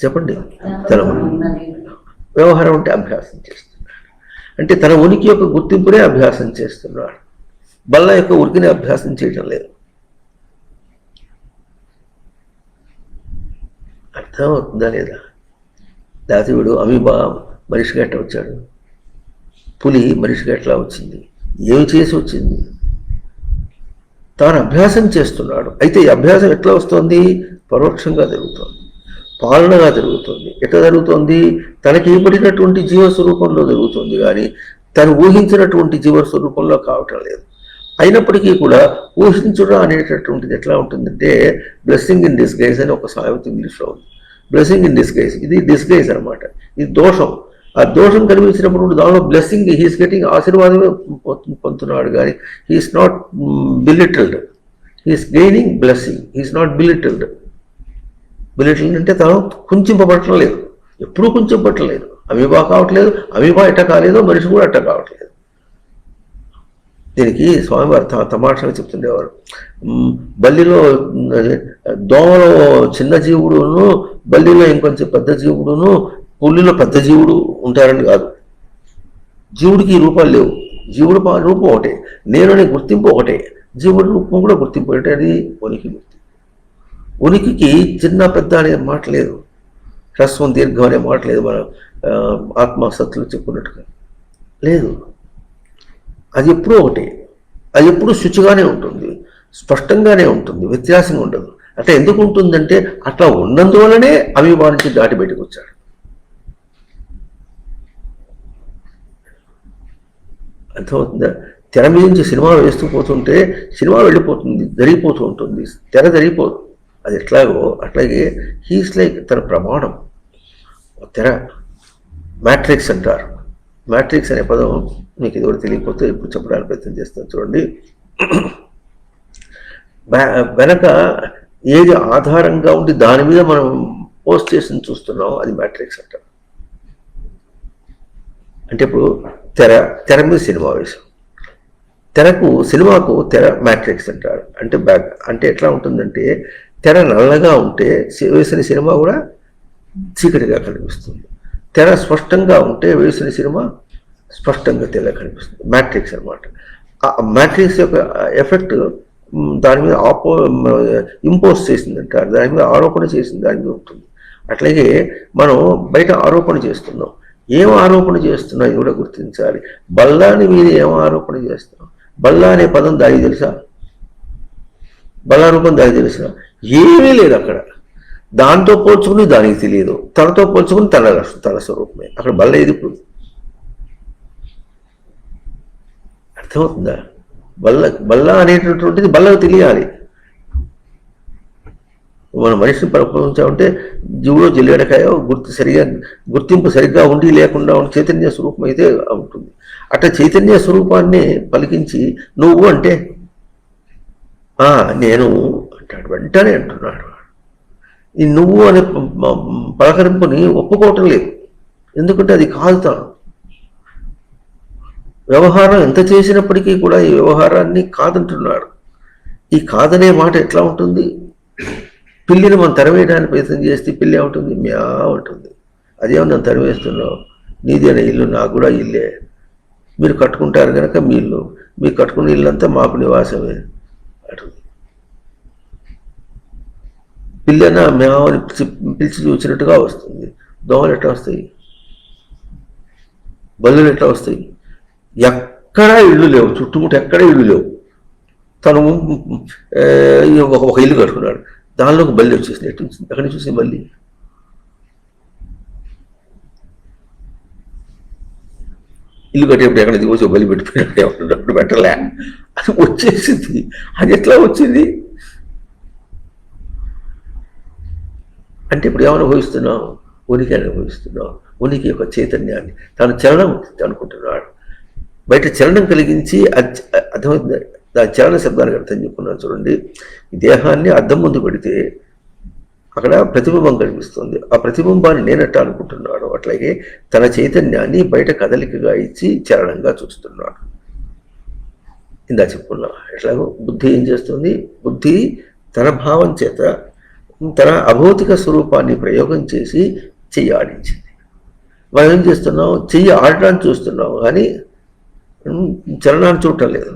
S1: చెప్పండి. తన వ్యవహారం అంటే అభ్యాసం చేస్తున్నాడు. అంటే తన ఉనికి యొక్క గుర్తింపునే అభ్యాసం చేస్తున్నాడు. బల్ల యొక్క ఉనికిని అభ్యాసం చేయటం లేదు. అర్థం అవుతుందా లేదా? లేకపోతే వీడు అమీబా మనిషిగా ఎట్లా వచ్చాడు? పులి మనిషిగా ఎట్లా వచ్చింది? ఏమి చేసి వచ్చింది? తాను అభ్యాసం చేస్తున్నాడు. అయితే ఈ అభ్యాసం ఎట్లా వస్తుంది? పరోక్షంగా జరుగుతోంది, పాలనగా జరుగుతుంది. ఎట్లా జరుగుతోంది? తనకి ఇవ్వబడినటువంటి జీవస్వరూపంలో జరుగుతుంది, కానీ తను ఊహించినటువంటి జీవస్వరూపంలో కావటం లేదు. అయినప్పటికీ కూడా ఊహించడం అనేటటువంటిది ఎట్లా ఉంటుందంటే బ్లెస్సింగ్ ఇన్ డిస్గైజ్ అని ఒక సామెత ఇంగ్లీష్లో ఉంది. బ్లెస్సింగ్ ఇన్ డిస్గైజ్, ఇది డిస్గైజ్ అనమాట. ఇది దోషం. ఆ దోషం కనిపించినప్పుడు దానిలో బ్లెస్సింగ్ హీస్ గెటింగ్, ఆశీర్వాదమే పొందుతున్నాడు, కానీ he is not belittled. He is gaining blessing, he is not belittled. Belittled అంటే తను కుంచింపబట్టడం లేదు, ఎప్పుడూ కుంచింపట్టలేదు. అమీబా కావట్లేదు, అమీబా ఎట్ట కాలేదో మనిషి కూడా అట్ట కావట్లేదు. దీనికి స్వామివారు తమాషాగా చెప్తుండేవారు. బల్లిలో దోమలో చిన్న జీవుడును, బల్లిలో ఇంకొంచెం పెద్ద జీవుడును, పుల్లిలో పెద్ద జీవుడు ఉంటారని కాదు. జీవుడికి రూపాలు లేవు. జీవుడు రూపం ఒకటే, నేను అనే గుర్తింపు ఒకటే, జీవుడి రూపం కూడా గుర్తింపు ఒకటే. అది ఉనికి గుర్తింపు. ఉనికికి చిన్న పెద్ద అనే మాట లేదు, హ్రస్వం దీర్ఘం అనే మాట లేదు. మన ఆత్మసత్తులు చెప్పుకున్నట్టుగా లేదు. అది ఎప్పుడూ ఒకటే, అది ఎప్పుడూ శుచిగానే ఉంటుంది, స్పష్టంగానే ఉంటుంది, వ్యత్యాసంగా ఉండదు. అట్లా ఎందుకు ఉంటుందంటే అట్లా ఉన్నందువలనే అభిమానించి దాటి బయటకు వచ్చాడు. అర్థమవుతుందా? తెర మీద నుంచి సినిమా వేస్తూ పోతుంటే సినిమా వెళ్ళిపోతుంది, జరిగిపోతూ ఉంటుంది, తెర జరిగిపోదు. అది ఎట్లాగో అట్లాగే హీస్ లైక్ తన ప్రమాణం. తెర మ్యాట్రిక్స్ అంటారు. మ్యాట్రిక్స్ అనే పదం మీకు ఇది కూడా తెలియకపోతే ఇప్పుడు చెప్పడానికి ప్రయత్నం చేస్తాను. చూడండి, వెనక ఏది ఆధారంగా ఉండి దాని మీద మనం పోస్ట్ చేసి చూస్తున్నాం, అది మ్యాట్రిక్స్ అంటారు. అంటే ఇప్పుడు తెర మీద సినిమా వేసాం, సినిమాకు తెర మ్యాట్రిక్స్ అంటారు. అంటే ఎట్లా ఉంటుందంటే తెర నల్లగా ఉంటే వేసిన సినిమా కూడా చీకటిగా కనిపిస్తుంది. తెర స్పష్టంగా ఉంటే వేసిన సినిమా స్పష్టంగా తెల్ల కనిపిస్తుంది. మ్యాట్రిక్స్ అనమాట. ఆ మ్యాట్రిక్స్ యొక్క ఎఫెక్ట్ దాని మీద ఇంపోజ్ చేసింది అంటారు, దాని మీద ఆరోపణ చేసింది దాని మీద ఉంటుంది. అట్లాగే మనం బయట ఆరోపణ చేస్తున్నాం, ఏం ఆరోపణ చేస్తున్నా ఇది కూడా గుర్తించాలి. బల్లాని మీద ఏం ఆరోపణ చేస్తున్నాం, బల్లా అనే పదం దానికి తెలుసా, బల్లా రూపం దానికి తెలుసా? ఏమీ లేదు అక్కడ. దాంతో పోల్చుకుని దానికి తెలియదు, తనతో పోల్చుకుని తన స్వరూపమే. అక్కడ బల్ల ఏది ఇప్పుడు? అర్థమవుతుందా? బల్ల అనేటటువంటిది బల్లకు తెలియాలి. మన మనిషిని పరిపాలించామంటే జీవులో జిల్లేడకాయో గుర్తింపు సరిగ్గా ఉండి లేకుండా ఉండి చైతన్య స్వరూపం అయితే ఉంటుంది. అట్లా చైతన్య స్వరూపాన్ని పలికించి నువ్వు అంటే నేను అంటాడు, వెంటనే అంటున్నాడు. ఈ నువ్వు అనే పలకరింపుని ఒప్పుకోవటం లేదు, ఎందుకంటే అది కాదు తాను. వ్యవహారం ఎంత చేసినప్పటికీ కూడా ఈ వ్యవహారాన్ని కాదంటున్నాడు. ఈ కాదనే మాట ఎట్లా ఉంటుంది? పిల్లిని మనం తరివేయడానికి ప్రయత్నం చేస్తే పిల్లి ఏముంటుంది? మ్యా ఉంటుంది. అదేమన్నా తరివేస్తున్నావు, నీది అనే ఇల్లు నాకు కూడా ఇల్లే, మీరు కట్టుకుంటారు కనుక మీ ఇల్లు, మీరు కట్టుకున్న ఇల్లంతా మాకు నివాసమే అటు. పిల్లన మ్యావని పిలిచి చూసినట్టుగా వస్తుంది. దోమలు ఎట్లా వస్తాయి? బల్లులు ఎట్లా వస్తాయి? ఎక్కడా ఇళ్ళు లేవు, చుట్టుముట్టు ఎక్కడా ఇళ్ళు లేవు. తను ఒక ఇల్లు కట్టుకున్నాడు, దానిలో ఒక బల్లి వచ్చేసింది. ఎటు వచ్చింది? అక్కడి నుంచి చూసింది బల్లి. ఇల్లు కట్టేప్పుడు ఎక్కడ దిగొచ్చి బలి పెట్టిపోయినప్పుడు పెట్టలే, అది వచ్చేసింది. అది ఎట్లా వచ్చింది అంటే ఇప్పుడు ఏమైనా అనుభవిస్తున్నావు? ఉనికి అనుభవిస్తున్నావు. ఉనికి యొక్క చైతన్యాన్ని తాను చలనం అనుకుంటున్నాడు. బయట చలనం కలిగించి అర్థమవుతుంది. దాని చలన శబ్దానికి అర్థం చెప్పుకున్నాను చూడండి. ఈ దేహాన్ని అద్దం ముందు పెడితే అక్కడ ప్రతిబింబం కనిపిస్తుంది. ఆ ప్రతిబింబాన్ని నేనట్ట అనుకుంటున్నాడు. అట్లాగే తన చైతన్యాన్ని బయట కదలికగా ఇచ్చి చలనంగా చూస్తున్నాడు. ఇందా చెప్పుకున్నా. ఎట్లాగో బుద్ధి ఏం చేస్తుంది? బుద్ధి తన భావం చేత తన అభౌతిక స్వరూపాన్ని ప్రయోగం చేసి చెయ్యి ఆడించింది. మనం ఏం చేస్తున్నాం? చెయ్యి ఆడటాన్ని చూస్తున్నాం కానీ చలనాన్ని చూడటం లేదు.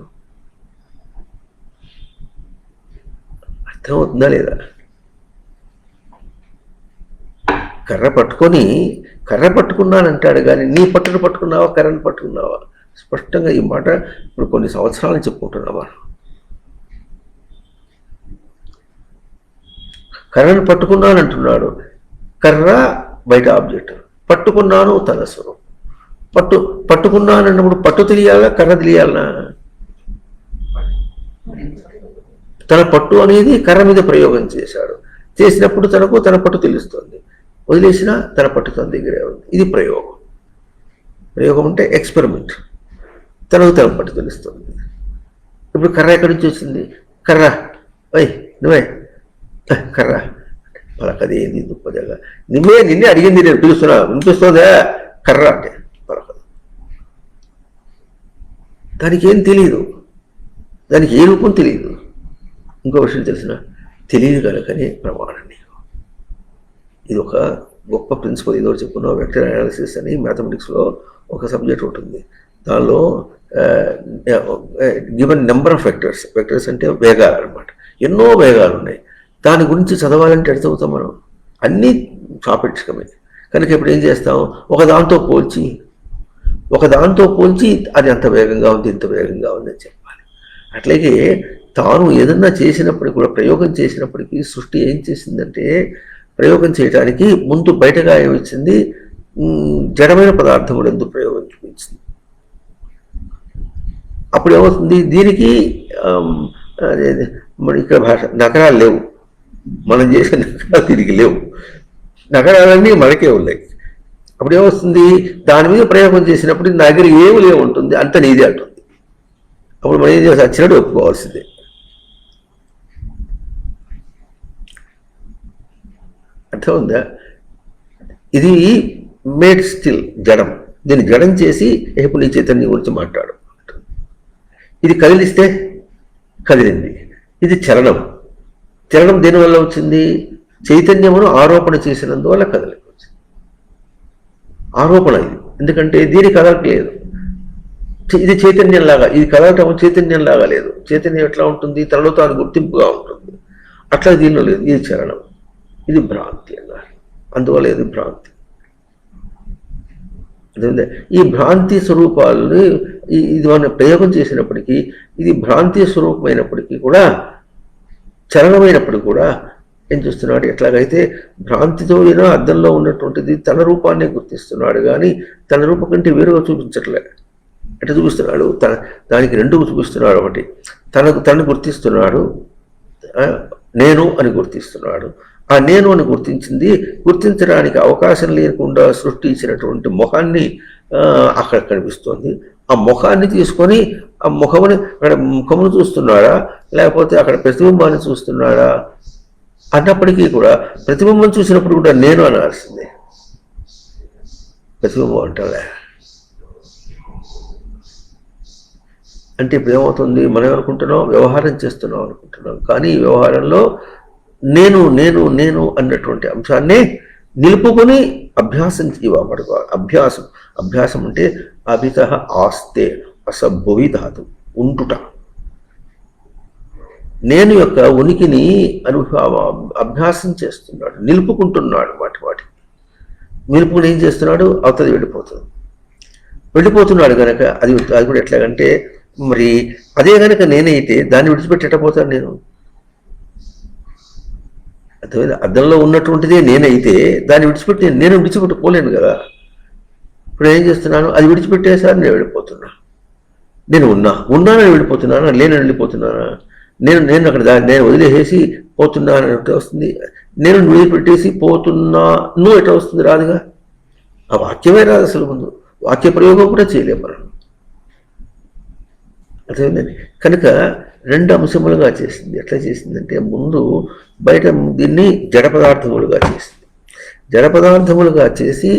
S1: అర్థమవుతుందా లేదా? కర్ర పట్టుకున్నానంటాడు కానీ నీ పట్టును పట్టుకున్నావా, కర్రను పట్టుకున్నావా? స్పష్టంగా ఈ మాట ఇప్పుడు కొన్ని సంవత్సరాలు చెప్పుకుంటున్నావా? కర్రను పట్టుకున్నానంటున్నాడు. కర్ర బయట ఆబ్జెక్ట్, పట్టుకున్నాను తన స్వరూపం. పట్టుకున్నానన్నప్పుడు పట్టు తెలియాలా, కర్ర తెలియాలనా? తన పట్టు అనేది కర్ర మీద ప్రయోగం చేశాడు. చేసినప్పుడు తనకు తన పట్టు తెలుస్తుంది. వదిలేసినా తన పట్టు తన దగ్గరే ఉంది. ఇది ప్రయోగం. ప్రయోగం అంటే ఎక్స్పెరిమెంట్. తనకు తన పట్టు తెలుస్తుంది. ఇప్పుడు కర్ర ఎక్కడి నుంచి వచ్చింది? కర్ర నువ్వే కర్ర పలకదేంది దుప్పదగా, నిన్నే అడిగింది, నేను పిలుస్తున్నా, వినిపిస్తుందా? కర్ర అంటే పలకదు. దానికి ఏం తెలియదు. దానికి ఏ రూపం తెలియదు. ఇంకో విషయం తెలిసిన తెలియదు కనుకనే ప్రమాణం నీకు. ఇది ఒక గొప్ప ప్రిన్సిపల్. ఏదో చెప్పుకున్నాం, వెక్టర్ అనాలిసిస్ అని మ్యాథమెటిక్స్లో ఒక సబ్జెక్ట్ ఉంటుంది. దానిలో given number of vectors, vectors అంటే వేగాలు అనమాట, ఎన్నో వేగాలు ఉన్నాయి. దాని గురించి చదవాలంటే ఎట్లా చదువుతాం మనం? అన్నీ సాపేక్షకమే కనుక ఇప్పుడు ఏం చేస్తాం, ఒకదాంతో పోల్చి అది అంత వేగంగా ఉంది, ఇంత వేగంగా ఉంది అని చెప్పాలి. అట్లాగే తాను ఏదన్నా చేసినప్పటికీ కూడా, ప్రయోగం చేసినప్పటికీ సృష్టి ఏం చేసిందంటే, ప్రయోగం చేయడానికి ముందు బయటగా ఏమిచ్చింది, జడమైన పదార్థములు ఎందుకు ప్రయోగం చూపించింది. అప్పుడు ఏమవుతుంది, దీనికి ఇక్కడ భాష నగరాలు లేవు, మనం చేసే నగరాలు దీనికి లేవు, నగరాలన్నీ మనకే ఉన్నాయి. అప్పుడు ఏమొస్తుంది, దాని మీద ప్రయోగం చేసినప్పుడు నగరి ఏమి లేవు ఉంటుంది, అంత నీదే అంటుంది. అప్పుడు మనం ఏం చేసి వచ్చినట్టు ఒప్పుకోవాల్సిందే. అర్థం ఉందా? ఇది మేడ్ స్టిల్ జడం, దీన్ని జడం చేసి ఇప్పుడు నీ చైతన్యం గురించి మాట్లాడు. ఇది కదిలిస్తే కదిలింది, ఇది చలనం. చలనం దేనివల్ల వచ్చింది, చైతన్యమును ఆరోపణ చేసినందువల్ల కదలిక వచ్చింది. ఆరోపణ ఇది, ఎందుకంటే దీని కదలట్లేదు, ఇది చైతన్యంలాగా, ఇది కదలటం చైతన్యంలాగా లేదు. చైతన్యం ఎట్లా ఉంటుంది, తనలో తాను గుర్తింపుగా ఉంటుంది, అట్లా దీనిలో లేదు. ఇది చలనం, ఇది భ్రాంతి అన్నారు. అందువల్ల ఇది భ్రాంతి. ఈ భ్రాంతి స్వరూపాలని ఇది మనం ప్రయోగం చేసినప్పటికీ, ఇది భ్రాంతి స్వరూపమైనప్పటికీ కూడా, చలనమైనప్పటికీ కూడా ఏం చూస్తున్నాడు, ఎట్లాగైతే భ్రాంతితో అయినా అద్దంలో ఉన్నటువంటిది తన రూపాన్ని గుర్తిస్తున్నాడు కానీ తన రూపం కంటే వేరుగా చూపించట్లే. ఎట్లా చూపిస్తున్నాడు, దానికి రెండు చూపిస్తున్నాడు. ఒకటి తను గుర్తిస్తున్నాడు, నేను అని గుర్తిస్తున్నాడు. ఆ నేను అని గుర్తించడానికి అవకాశం లేకుండా సృష్టించినటువంటి ముఖాన్ని అక్కడ కనిపిస్తోంది. ఆ ముఖాన్ని తీసుకొని ఆ ముఖమును చూస్తున్నాడా, లేకపోతే అక్కడ ప్రతిబింబాన్ని చూస్తున్నాడా అన్నప్పటికీ కూడా, ప్రతిబింబం చూసినప్పుడు కూడా నేను అనాల్సిందే. ప్రతిబింబం అంటారా అంటే ఇప్పుడు ఏమవుతుంది, మనం అనుకుంటున్నాం వ్యవహారం చేస్తున్నాం అనుకుంటున్నాం, కానీ ఈ వ్యవహారంలో నేను నేను నేను అన్నటువంటి అంశాన్ని నిలుపుకొని అభ్యాసం చేయబడుకోవాలి. అభ్యాసం అంటే అభిత ఆస్తే అసభువి ధాతు, ఉంటుట. నేను యొక్క ఉనికిని అభ్యాసం చేస్తున్నాడు, నిలుపుకుంటున్నాడు. వాటి నిలుపుకుని ఏం చేస్తున్నాడు, అవతది వెళ్ళిపోతున్నాడు కనుక అది కూడా ఎట్లాగంటే, మరి అదే కనుక నేనైతే దాన్ని విడిచిపెట్టకపోతాను నేను. అర్థమైంది, అద్దంలో ఉన్నటువంటిదే నేనైతే దాన్ని నేను విడిచిపెట్టుకోలేను కదా. ఇప్పుడు ఏం చేస్తున్నాను, అది విడిచిపెట్టేసారి నేను వెళ్ళిపోతున్నా. నేను ఉన్నానని వెళ్ళిపోతున్నానా, లేనని వెళ్ళిపోతున్నానా? నేను అక్కడ నేను వదిలేసేసి పోతున్నాను ఎట్లా వస్తుంది, నేను వదిలిపెట్టేసి పోతున్నాను ఎట్లా వస్తుంది, రాదుగా. ఆ వాక్యమే రాదు అసలు, ముందు వాక్య ప్రయోగం కూడా చేయలేము మనం. అర్థమైందండి. కనుక రెండు అంశములుగా చేసింది. ఎట్లా చేసిందంటే, ముందు బయట దీన్ని జడ పదార్థములుగా చేసింది. జడ పదార్థములుగా చేసి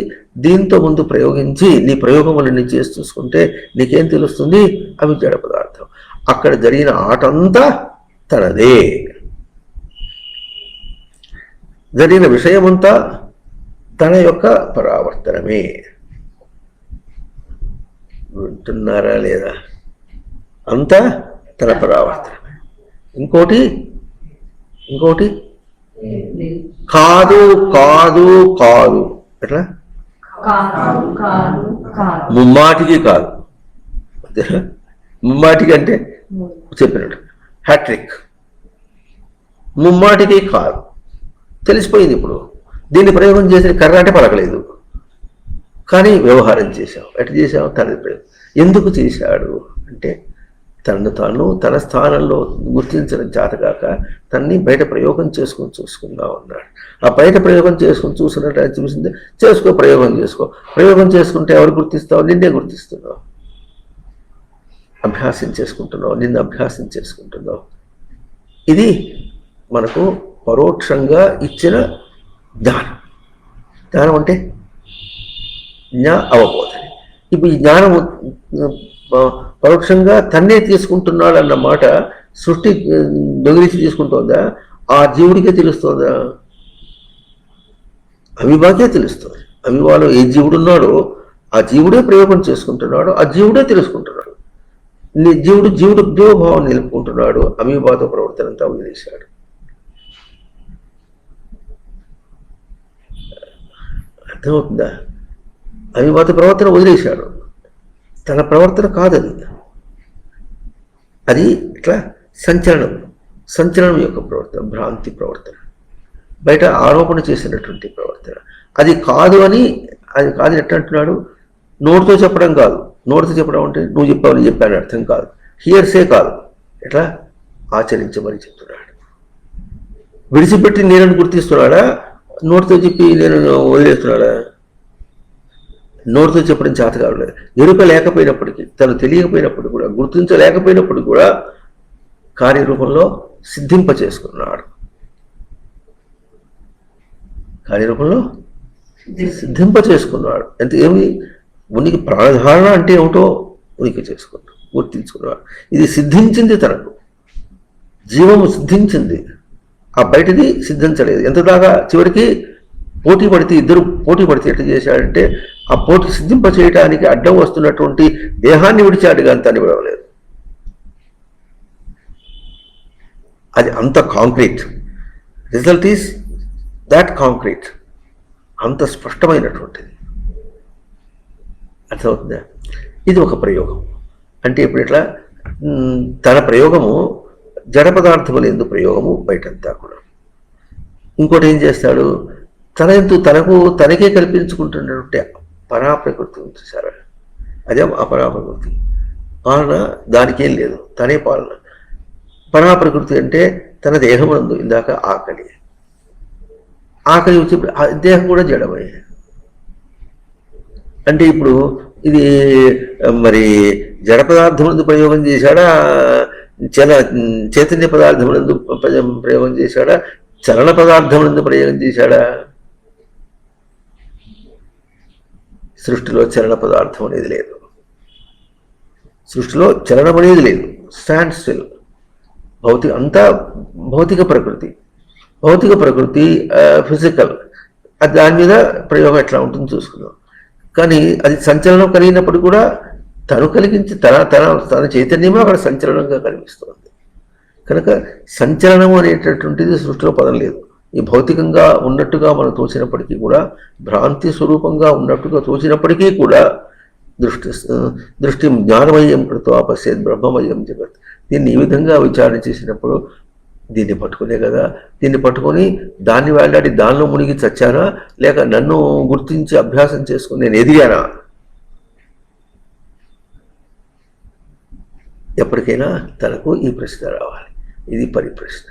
S1: దీంతో ముందు ప్రయోగించి నీ ప్రయోగములన్నీ చేసి చూసుకుంటే నీకేం తెలుస్తుంది, అవి జడ పదార్థం. అక్కడ జరిగిన ఆట అంతా తనదే, జరిగిన విషయమంతా తన యొక్క పరావర్తనమే. వింటున్నారా లేదా? అంతా తన పరావర్తనమే. ఇంకోటి కాదు కాదు కాదు, ఎట్లా ముమ్మాటికి కాదు. ముమ్మాటికి అంటే చెప్పినట్టు హ్యాట్రిక్, ముమ్మాటికి కాదు తెలిసిపోయింది. ఇప్పుడు దీన్ని ప్రయోగం చేసిన కర్రాటే పలకలేదు, కానీ వ్యవహారం చేశాం. ఎట్లా చేశాం, తన ప్రయోగం. ఎందుకు చేశాడు అంటే, తనను తాను తన స్థానంలో గుర్తించడం చేతగాక తన్ని బయట ప్రయోగం చూసుకుందా ఉన్నాడు. ఆ బయట ప్రయోగం చేసుకుని చూసినట్టు చూసింది, ప్రయోగం చేసుకుంటే ఎవరు గుర్తిస్తావు, నిన్నే గుర్తిస్తున్నావు. అభ్యాసం చేసుకుంటున్నావు, నిన్ను అభ్యాసం చేసుకుంటున్నావు. ఇది మనకు పరోక్షంగా ఇచ్చిన జ్ఞానం. జ్ఞానం అంటే అవబోధన. ఇప్పుడు ఈ జ్ఞానం పరోక్షంగా తన్నే తీసుకుంటున్నాడు అన్న మాట సృష్టి దొంగిలించి తీసుకుంటోందా? ఆ జీవుడికే తెలుస్తోందా? అమీబాకే తెలుస్తుంది. అమీబాలో ఏ జీవుడున్నాడో ఆ జీవుడే ప్రయోగం చేసుకుంటున్నాడు, ఆ జీవుడే తెలుసుకుంటున్నాడు. జీవుడు జీవభావం నిలుపుకుంటున్నాడు. అమీబాతో ప్రవర్తన అంతా వదిలేశాడు. అర్థమవుతుందా? అమీబాతో ప్రవర్తన వదిలేశాడు. తన ప్రవర్తన కాదది. అది ఇట్లా సంచలనం యొక్క ప్రవర్తన, భ్రాంతి ప్రవర్తన, బయట ఆరోపణ చేసినటువంటి ప్రవర్తన. అది కాదు అని ఎట్లా అంటున్నాడు? నోటితో చెప్పడం కాదు. నోటితో చెప్పడం అంటే నువ్వు చెప్పావు నేను చెప్పాను అర్థం కాదు. హియర్సే కాదు, ఎట్లా ఆచరించమని చెప్తున్నాడు. విడిచిపెట్టి నేను గుర్తిస్తున్నాడా? నోటితో చెప్పి నేను వదిలేస్తున్నాడా? నోటితో చెప్పడం చేత కావట్లేదు. ఎరుక లేకపోయినప్పటికీ, తను తెలియకపోయినప్పుడు కూడా, గుర్తించలేకపోయినప్పుడు కూడా కార్యరూపంలో సిద్ధింప చేసుకున్నాడు. కార్యరూపంలో సిద్ధింప చేసుకున్నాడు. ఏమి ఉనికి ప్రాణధారణ అంటే ఏమిటో ఉనికి చేసుకున్నాడు, గుర్తించుకున్నాడు. ఇది సిద్ధించింది, తనకు జీవము సిద్ధించింది, ఆ బయటది సిద్ధించలేదు. ఎంత దాకా చివరికి ఇద్దరు పోటీ పడితే ఎట్లా చేశాడంటే, ఆ పోటీ సిద్ధింప చేయడానికి అడ్డం వస్తున్నటువంటి దేహాన్ని విడిచాడు కానీ తను విడవలేదు. అది అంత concrete. Result is that concrete, అంత స్పష్టమైనటువంటిది. అర్థమవుతుందా? ఇది ఒక ప్రయోగం. అంటే ఇప్పుడు ఇట్లా తన ప్రయోగము జడ పదార్థములు ఎందు ప్రయోగము బయటంతా కూడా. ఇంకోటి ఏం చేస్తాడు? తనకే కల్పించుకుంటున్నటువంటి పరాప్రకృతి చూసారా? అదే అపరాప్రకృతి. పాలన దానికేం లేదు, తనే పాలన. పరాప్రకృతి అంటే తన దేహమందు ఇందాక ఆకలి వచ్చి దేహం కూడా జడమే. అంటే ఇప్పుడు ఇది మరి జడ పదార్థములందు ప్రయోగం చేశాడా, చైతన్య పదార్థములందు ప్రయోగం చేశాడా, చలన పదార్థములందు ప్రయోగం చేశాడా? సృష్టిలో చలన పదార్థం అనేది లేదు. సృష్టిలో చలనం అనేది లేదు. Stand still. అంతా భౌతిక ప్రకృతి. ఫిజికల్. దాని మీద ప్రయోగం ఎట్లా ఉంటుందో చూసుకుందాం. కానీ అది సంచలనం కలిగినప్పుడు కూడా తను కలిగించి తన చైతన్యమే అక్కడ సంచలనంగా కనిపిస్తుంది. కనుక సంచలనం అనేటటువంటిది సృష్టిలో పదం లేదు. ఈ భౌతికంగా ఉన్నట్టుగా మనం తోచినప్పటికీ కూడా, భ్రాంతి స్వరూపంగా ఉన్నట్టుగా తోచినప్పటికీ కూడా దృష్టి జ్ఞానమయం కృత్వా పశ్యేత్ బ్రహ్మమయం జగత్. దీన్ని ఈ విధంగా విచారణ చేసినప్పుడు దీన్ని పట్టుకునే కదా, దీన్ని పట్టుకొని దాన్ని వెళ్ళాడి దానిలో మునిగి చచ్చానా, లేక నన్ను గుర్తించి అభ్యాసం చేసుకుని నేను ఎదిగానా? ఎప్పటికైనా తనకు ఈ ప్రశ్న రావాలి. ఇది పరిప్రశ్న.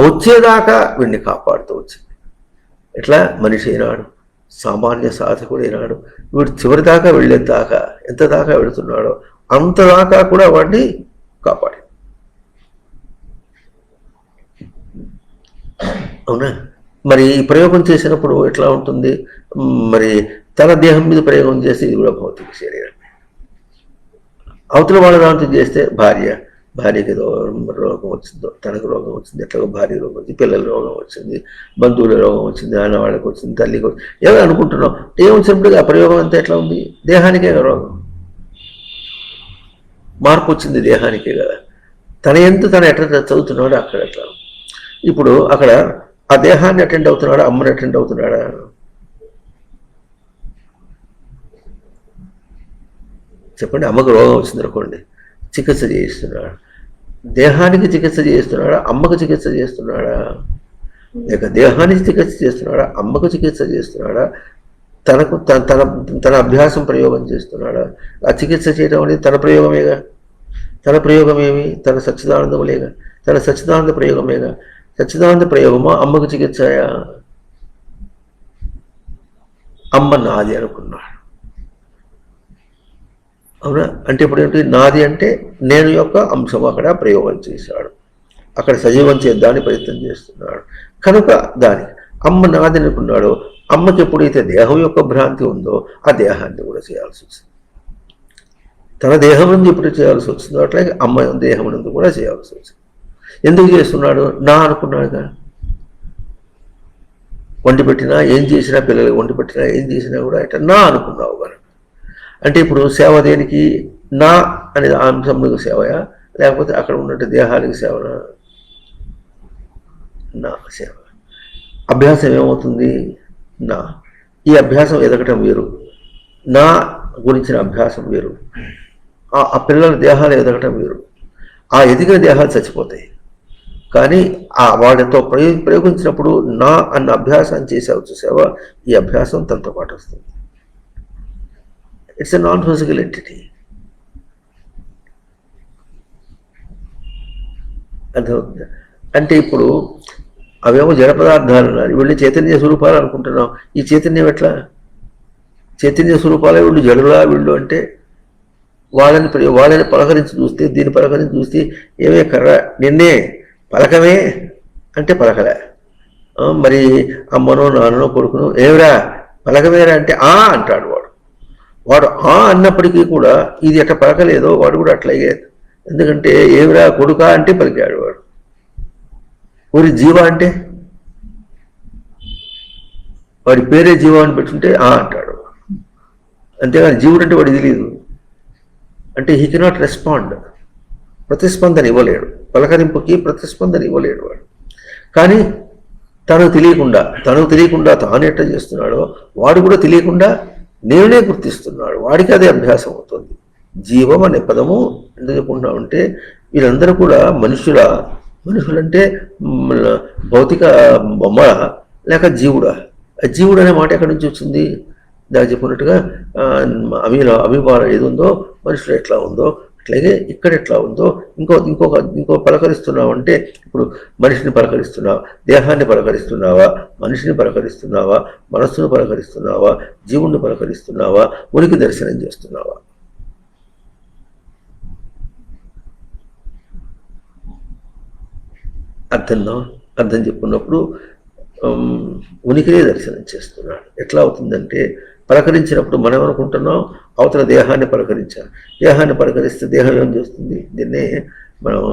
S1: వచ్చేదాకా వీడిని కాపాడుతూ వచ్చింది. ఎట్లా మనిషి అయినాడు, సామాన్య సాధకుడైనాడు. వీడు చివరి దాకా వెళ్ళేదాకా, ఎంత దాకా వెళుతున్నాడో అంతదాకా కూడా వాడిని కాపాడి. అవునా? మరి ఈ ప్రయోగం చేసినప్పుడు ఎట్లా ఉంటుంది? మరి తన దేహం మీద ప్రయోగం చేస్తే ఇది కూడా భౌతిక శరీరం. అవతల వాళ్ళ దాంతో చేస్తే భార్యకి రోగం వచ్చిందో, తనకు రోగం వచ్చింది, ఎట్లా భార్య రోగం వచ్చింది, పిల్లల రోగం వచ్చింది, బంధువుల రోగం వచ్చింది, ఆనవాళ్ళకి వచ్చింది, తల్లికి వచ్చింది, ఏదో అనుకుంటున్నాం. ఏమొచ్చినప్పుడు ఆ ప్రయోగం అంతా ఎట్లా ఉంది? దేహానికే రోగం, మార్పు వచ్చింది దేహానికే కదా. తన ఎట్లా చదువుతున్నాడో అక్కడ ఎట్లా. ఇప్పుడు అక్కడ ఆ దేహాన్ని అటెండ్ అవుతున్నాడా, అమ్మని అటెండ్ అవుతున్నాడా? చెప్పండి. అమ్మకు రోగం వచ్చింది అనుకోండి, చికిత్స చేయిస్తున్నాడు. దేహానికి చికిత్స చేయిస్తున్నాడా, అమ్మకు చికిత్స చేస్తున్నాడా? లేక దేహానికి చికిత్స చేస్తున్నాడా, అమ్మకు చికిత్స చేస్తున్నాడా? తనకు తన అభ్యాసం ప్రయోగం చేస్తున్నాడా? ఆ చికిత్స చేయడం అనేది తన ప్రయోగమేగా. తన ప్రయోగమేమి? తన సచ్చిదానందములేగా. తన సచ్చిదానంద ప్రయోగమేగా. సచ్చిదానంద ప్రయోగమా, అమ్మకు చికిత్సయా? అమ్మ నాది అనుకున్నాడు. అవునా? అంటే ఇప్పుడు ఏంటి? నాది అంటే నేను యొక్క అంశం అక్కడ ప్రయోగం చేశాడు. అక్కడ సజీవం చేద్దామని ప్రయత్నం చేస్తున్నాడు. కనుక దానికి అమ్మ నాది అనుకున్నాడు. అమ్మకి ఎప్పుడైతే దేహం యొక్క భ్రాంతి ఉందో ఆ దేహాన్ని కూడా చేయాల్సి వచ్చింది. తన దేహం నుండి ఎప్పుడు చేయాల్సి వచ్చిందో అట్లాగే అమ్మ దేహం నుండి కూడా చేయాల్సి వచ్చింది. ఎందుకు చేస్తున్నాడు? నా అనుకున్నాడుగా. వండి పెట్టినా ఏం చేసినా, పిల్లలకి వండి పెట్టినా ఏం చేసినా కూడా ఇట్లా నా అనుకున్నావు కనుక. అంటే ఇప్పుడు సేవ దేనికి? నా అనే అంశంలో సేవయా, లేకపోతే అక్కడ ఉన్నట్టు దేహానికి సేవనా? నా సేవ. అభ్యాసం ఏమవుతుంది? నా. ఈ అభ్యాసం ఎదగటం వేరు, నా గురించిన అభ్యాసం వేరు. ఆ పిల్లల దేహాలు ఎదగటం వేరు. ఆ ఎదిగిన దేహాలు చచ్చిపోతాయి. కానీ ఆ వాడితో ప్రయోగించినప్పుడు నా అన్న అభ్యాసం చేసావు చూసావా, ఈ అభ్యాసం తనతో పాటు వస్తుంది. It's a non physical entity. అర్థమవుతుంది. అంటే ఇప్పుడు అవేమో జడ పదార్థాలు అన్నారు, వీళ్ళు చైతన్య స్వరూపాలు అనుకుంటున్నాం. ఈ చైతన్యం ఎట్లా? చైతన్య స్వరూపాలే వీళ్ళు జడులా వీళ్ళు అంటే వాళ్ళని పలకరించి చూస్తే, దీన్ని పలకరించి చూస్తే ఏమే కర్ర నిన్నే పలకమే అంటే పలకలే. మరి అమ్మనో నాన్ననో కొడుకును ఏమిరా పలకమేరా అంటే ఆ అంటాడు వాడు ఆ అన్నప్పటికీ కూడా ఇది ఎట్లా పలకలేదో వాడు కూడా అట్లాగే. ఎందుకంటే ఏమిరా కొడుకా అంటే పలికాడు వాడు. ఊరి జీవ అంటే వాడి పేరే జీవ అని పెట్టుకుంటే ఆ అంటాడు. అంతేగాని జీవుడు అంటే వాడికి తెలియదు. అంటే హీ కెనాట్ రెస్పాండ్, ప్రతిస్పందన ఇవ్వలేడు. పలకరింపుకి ప్రతిస్పందన ఇవ్వలేడు వాడు. కానీ తనకు తెలియకుండా తాను ఎట్లా చేస్తున్నాడో వాడు కూడా తెలియకుండా నేనే గుర్తిస్తున్నాడు. వాడికి అదే అభ్యాసం అవుతుంది. జీవం అనే పదము ఎందుకు చెప్పుకుంటా ఉంటే వీళ్ళందరూ కూడా మనుషులంటే భౌతిక బొమ్మ లేక జీవుడా? జీవుడు అనే మాట ఎక్కడి నుంచి వచ్చింది? దానికి చెప్పినట్టుగా అభిమానం ఏది ఉందో మనుషులు ఎట్లా ఉందో అట్లాగే ఇక్కడ ఎట్లా ఉందో ఇంకో పలకరిస్తున్నావు అంటే ఇప్పుడు మనిషిని పలకరిస్తున్నావా, దేహాన్ని పలకరిస్తున్నావా, మనిషిని పలకరిస్తున్నావా, మనస్సును పలకరిస్తున్నావా, జీవుణ్ణి పలకరిస్తున్నావా, ఉనికి దర్శనం చేస్తున్నావా? అర్థం చెప్పుకున్నప్పుడు ఉనికినే దర్శనం చేస్తున్నాడు. ఎట్లా అవుతుందంటే పలకరించినప్పుడు మనం అనుకుంటున్నాం అవతల దేహాన్ని పలకరించాలి. దేహాన్ని పలకరిస్తే దేహం ఏం చేస్తుంది? దీన్నే మనం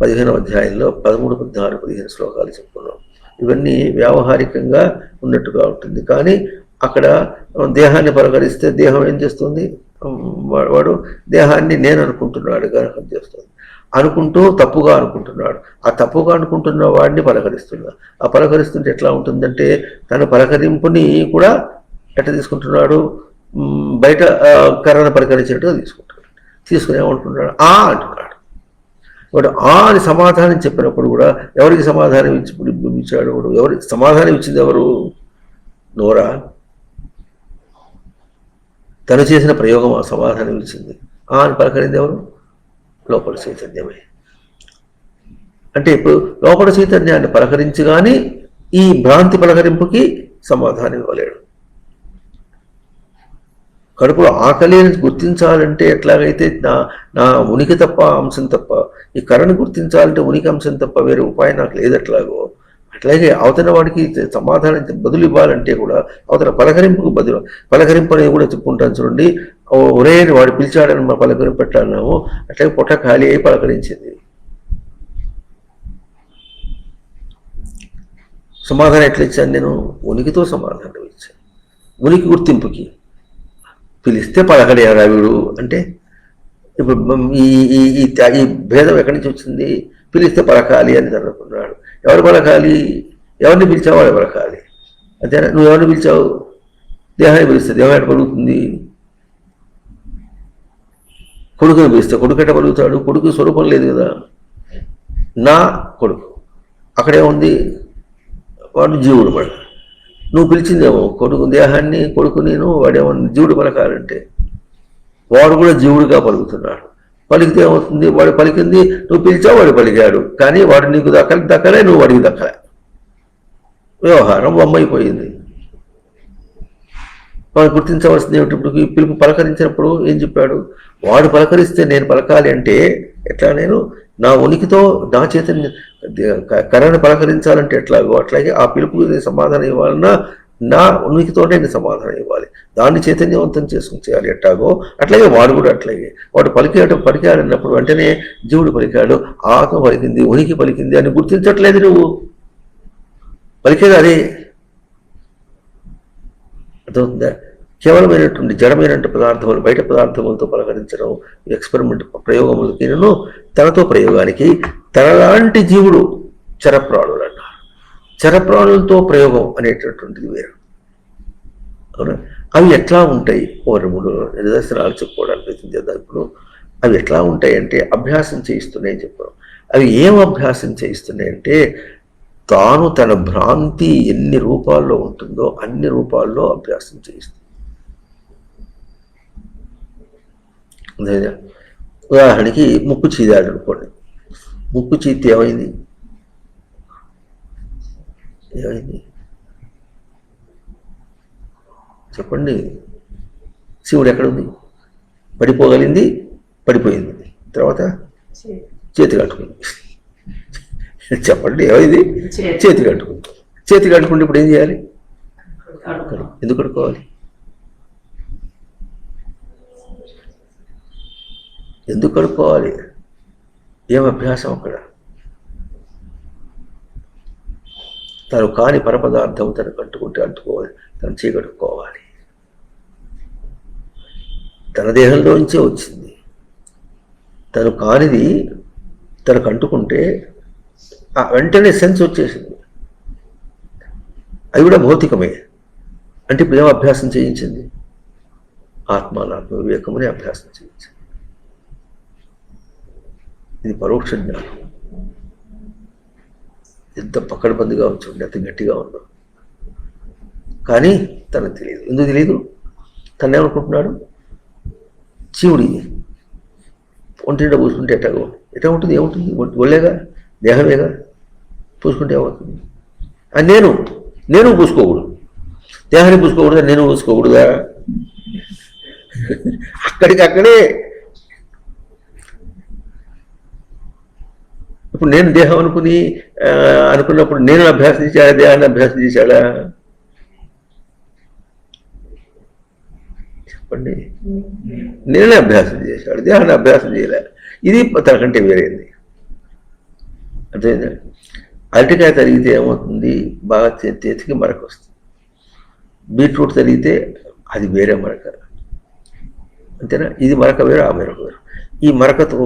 S1: 15వ అధ్యాయంలో 13, 14, 15 శ్లోకాలు చెప్పుకున్నాం. ఇవన్నీ వ్యావహారికంగా ఉన్నట్టుగా ఉంటుంది. కానీ అక్కడ దేహాన్ని పలకరిస్తే దేహం ఏం చేస్తుంది? వాడు దేహాన్ని నేను అనుకుంటున్నాడు కనుక చేస్తుంది. అనుకుంటూ తప్పుగా అనుకుంటున్నాడు. ఆ తప్పుగా అనుకుంటున్న వాడిని పలకరిస్తున్నాడు. ఆ పలకరిస్తుంటే ఎట్లా ఉంటుందంటే తన పలకరింపుని కూడా ఎట్లా తీసుకుంటున్నాడు? బయట కర్రను పలకరించినట్టుగా తీసుకుని ఏమంటున్నాడు? ఆ అంటున్నాడు. వాడు ఆ అని సమాధానం చెప్పినప్పుడు కూడా ఎవరికి సమాధానం ఇచ్చాడు? ఎవరికి సమాధానం ఇచ్చింది? ఎవరు? నోరా? తను చేసిన ప్రయోగం ఆ సమాధానం ఇచ్చింది. ఆ అని పలకరింది ఎవరు? లోపల చైతన్యమే. అంటే ఇప్పుడు లోపల చైతన్యాన్ని పలకరించి కానీ ఈ భ్రాంతి పలకరింపుకి సమాధానం ఇవ్వలేడు. కడుపులో ఆకలిని గుర్తించాలంటే ఎట్లాగైతే నా ఉనికి తప్ప అంశం తప్ప, ఈ కర్రను గుర్తించాలంటే ఉనికి అంశం తప్ప వేరే ఉపాయం నాకు లేదట్లాగో, అట్లాగే అవతల వాడికి సమాధానం బదులు ఇవ్వాలంటే కూడా అవతల పలకరింపుకు పలకరింపు అనేది కూడా చెప్పుకుంటాను చూడండి. ఒరే వాడు పిలిచాడని మా పలకరింపు పెట్టాలన్నాము, అట్లాగే పొట్ట ఖాళీ అయి పలకరించింది. సమాధానం ఎట్లా ఇచ్చాను నేను? ఉనికితో సమాధానం ఇచ్చాను. ఉనికి గుర్తింపుకి పిలిస్తే పలకడే రావిడు అంటే ఇప్పుడు ఈ భేదం ఎక్కడి నుంచి వచ్చింది? పిలిస్తే పలకాలి అని అనుకున్నాడు. ఎవరు పలకాలి? ఎవరిని పిలిచావు వాడు పలకాలి. అంతేనా? నువ్వు ఎవరిని పిలిచావు? దేహాన్ని పిలిస్తే దేహం ఎట్ట పలుకుతుంది? కొడుకుని పిలిస్తే కొడుకు ఎట్ట పలుకుతాడు? కొడుకు స్వరూపం లేదు కదా. నా కొడుకు అక్కడేముంది? వాడు జీవుడు. వాడు నువ్వు పిలిచిందేమో కొడుకు దేహాన్ని, కొడుకు నేను, వాడేమో జీవుడు పలకాలంటే వాడు కూడా జీవుడుగా పలుకుతున్నాడు. పలికితే ఏమవుతుంది? వాడు పలికింది నువ్వు పిలిచావు, వాడు పలికాడు. కానీ వాడు నీకు దక్కలే, నువ్వు వాడికి దక్కలే. వ్యవహారం బొమ్మైపోయింది. వాడు గుర్తించవలసింది ఏమిటి? ఇప్పుడు ఈ పిలుపు పలకరించినప్పుడు ఏం చెప్పాడు? వాడు పలకరిస్తే నేను పలకాలి అంటే ఎట్లా? నేను నా ఉనికితో నా చైతన్య కర్రను పలకరించాలంటే ఎట్లాగో అట్లాగే ఆ పిలుపుకి సమాధానం ఇవ్వాలన్నా నా ఉనికితోనే నేను సమాధానం ఇవ్వాలి. దాన్ని చైతన్యవంతం చేసుకుని చేయాలి. ఎట్టాగో అట్లాగే వాడు కూడా అట్లాగే వాడు పలికాడన్నప్పుడు వెంటనే జీవుడు పలికాడు, ఆత్మ పలికింది, ఉనికి పలికింది అని గుర్తించట్లేదు. నువ్వు పలికేది అదే. అర్థమవుతుందా? కేవలమైనటువంటి జడమైనటువంటి పదార్థములు బయట పదార్థములతో పలకరించడం ఎక్స్పెరిమెంట్ ప్రయోగములకి తనతో ప్రయోగానికి తనలాంటి జీవుడు చరప్రాణులు అన్నారు. చరప్రాణులతో ప్రయోగం అనేటటువంటిది వేరు. అవునా? అవి ఎట్లా ఉంటాయి? ఓ 2 నిదర్శనాలు చెప్పుకోవడానికి ప్రయత్నం చేద్దాం. ఇప్పుడు అవి ఎట్లా ఉంటాయి అంటే అభ్యాసం చేయిస్తున్నాయని చెప్పాం. అవి ఏం అభ్యాసం చేయిస్తున్నాయంటే తాను తన భ్రాంతి ఎన్ని రూపాల్లో ఉంటుందో అన్ని రూపాల్లో అభ్యాసం చేయిస్తుంది. ఉదాహరణకి ముక్కు చీదాడు అనుకోండి. ముక్కు చీతి ఏమైంది? చెప్పండి. శివుడు ఎక్కడుంది? పడిపోగలింది, పడిపోయింది. తర్వాత చేతి కట్టుకుంది. చెప్పండి ఏమైంది? చేతి కట్టుకుంది. చేతి కట్టుకుంటే ఇప్పుడు ఏం చేయాలి? ఎందుకు కట్టుకోవాలి? ఎందుకు కడుక్కోవాలి? ఏం అభ్యాసం అక్కడ? తను కాని పరపదార్థం తను కట్టుకుంటే అంటుకోవాలి, తను చీకట్టుకోవాలి. తన దేహంలోంచే వచ్చింది. తను కానిది తనకు అంటుకుంటే వెంటనే సెన్స్ వచ్చేసింది. అది కూడా భౌతికమే. అంటే ఇప్పుడు ఏం అభ్యాసం చేయించింది? ఆత్మానాత్మ వివేకమునే అభ్యాసం చేయించింది. ఇది పరోక్ష జ్ఞానం. ఎంత పక్కడబందిగా ఉంచుండే, అంత గట్టిగా ఉందో. కానీ తనకు తెలియదు. ఎందుకు తెలియదు? తను ఏమనుకుంటున్నాడు? శివుడి ఒంటింట పూసుకుంటే ఎట్లా ఉంటుంది? ఏముంటుంది? ఒళ్ళేగా, దేహమేగా. పూసుకుంటే ఏమవుతుంది? అది నేను పూసుకోకూడదు, దేహాన్ని పూసుకోకూడదా, నేను పూసుకోకూడదా? అక్కడికక్కడే. ఇప్పుడు నేను దేహం అనుకున్నప్పుడు నేను అభ్యాసం చేశాడా, దేహాన్ని అభ్యాసం చేశాడా? చెప్పండి. నేనే అభ్యాసం చేశాడు, దేహాన్ని అభ్యాసం చేయలే. ఇది తనకంటే వేరేంది. అర్థమైందా? అరటికాయ తరిగితే ఏమవుతుంది? బాగా చేతికి మరక వస్తుంది. బీట్రూట్ తరిగితే అది వేరే మరక. అంతేనా? ఇది మరక వేరు, ఆ మరక వేరు. ఈ మరకతో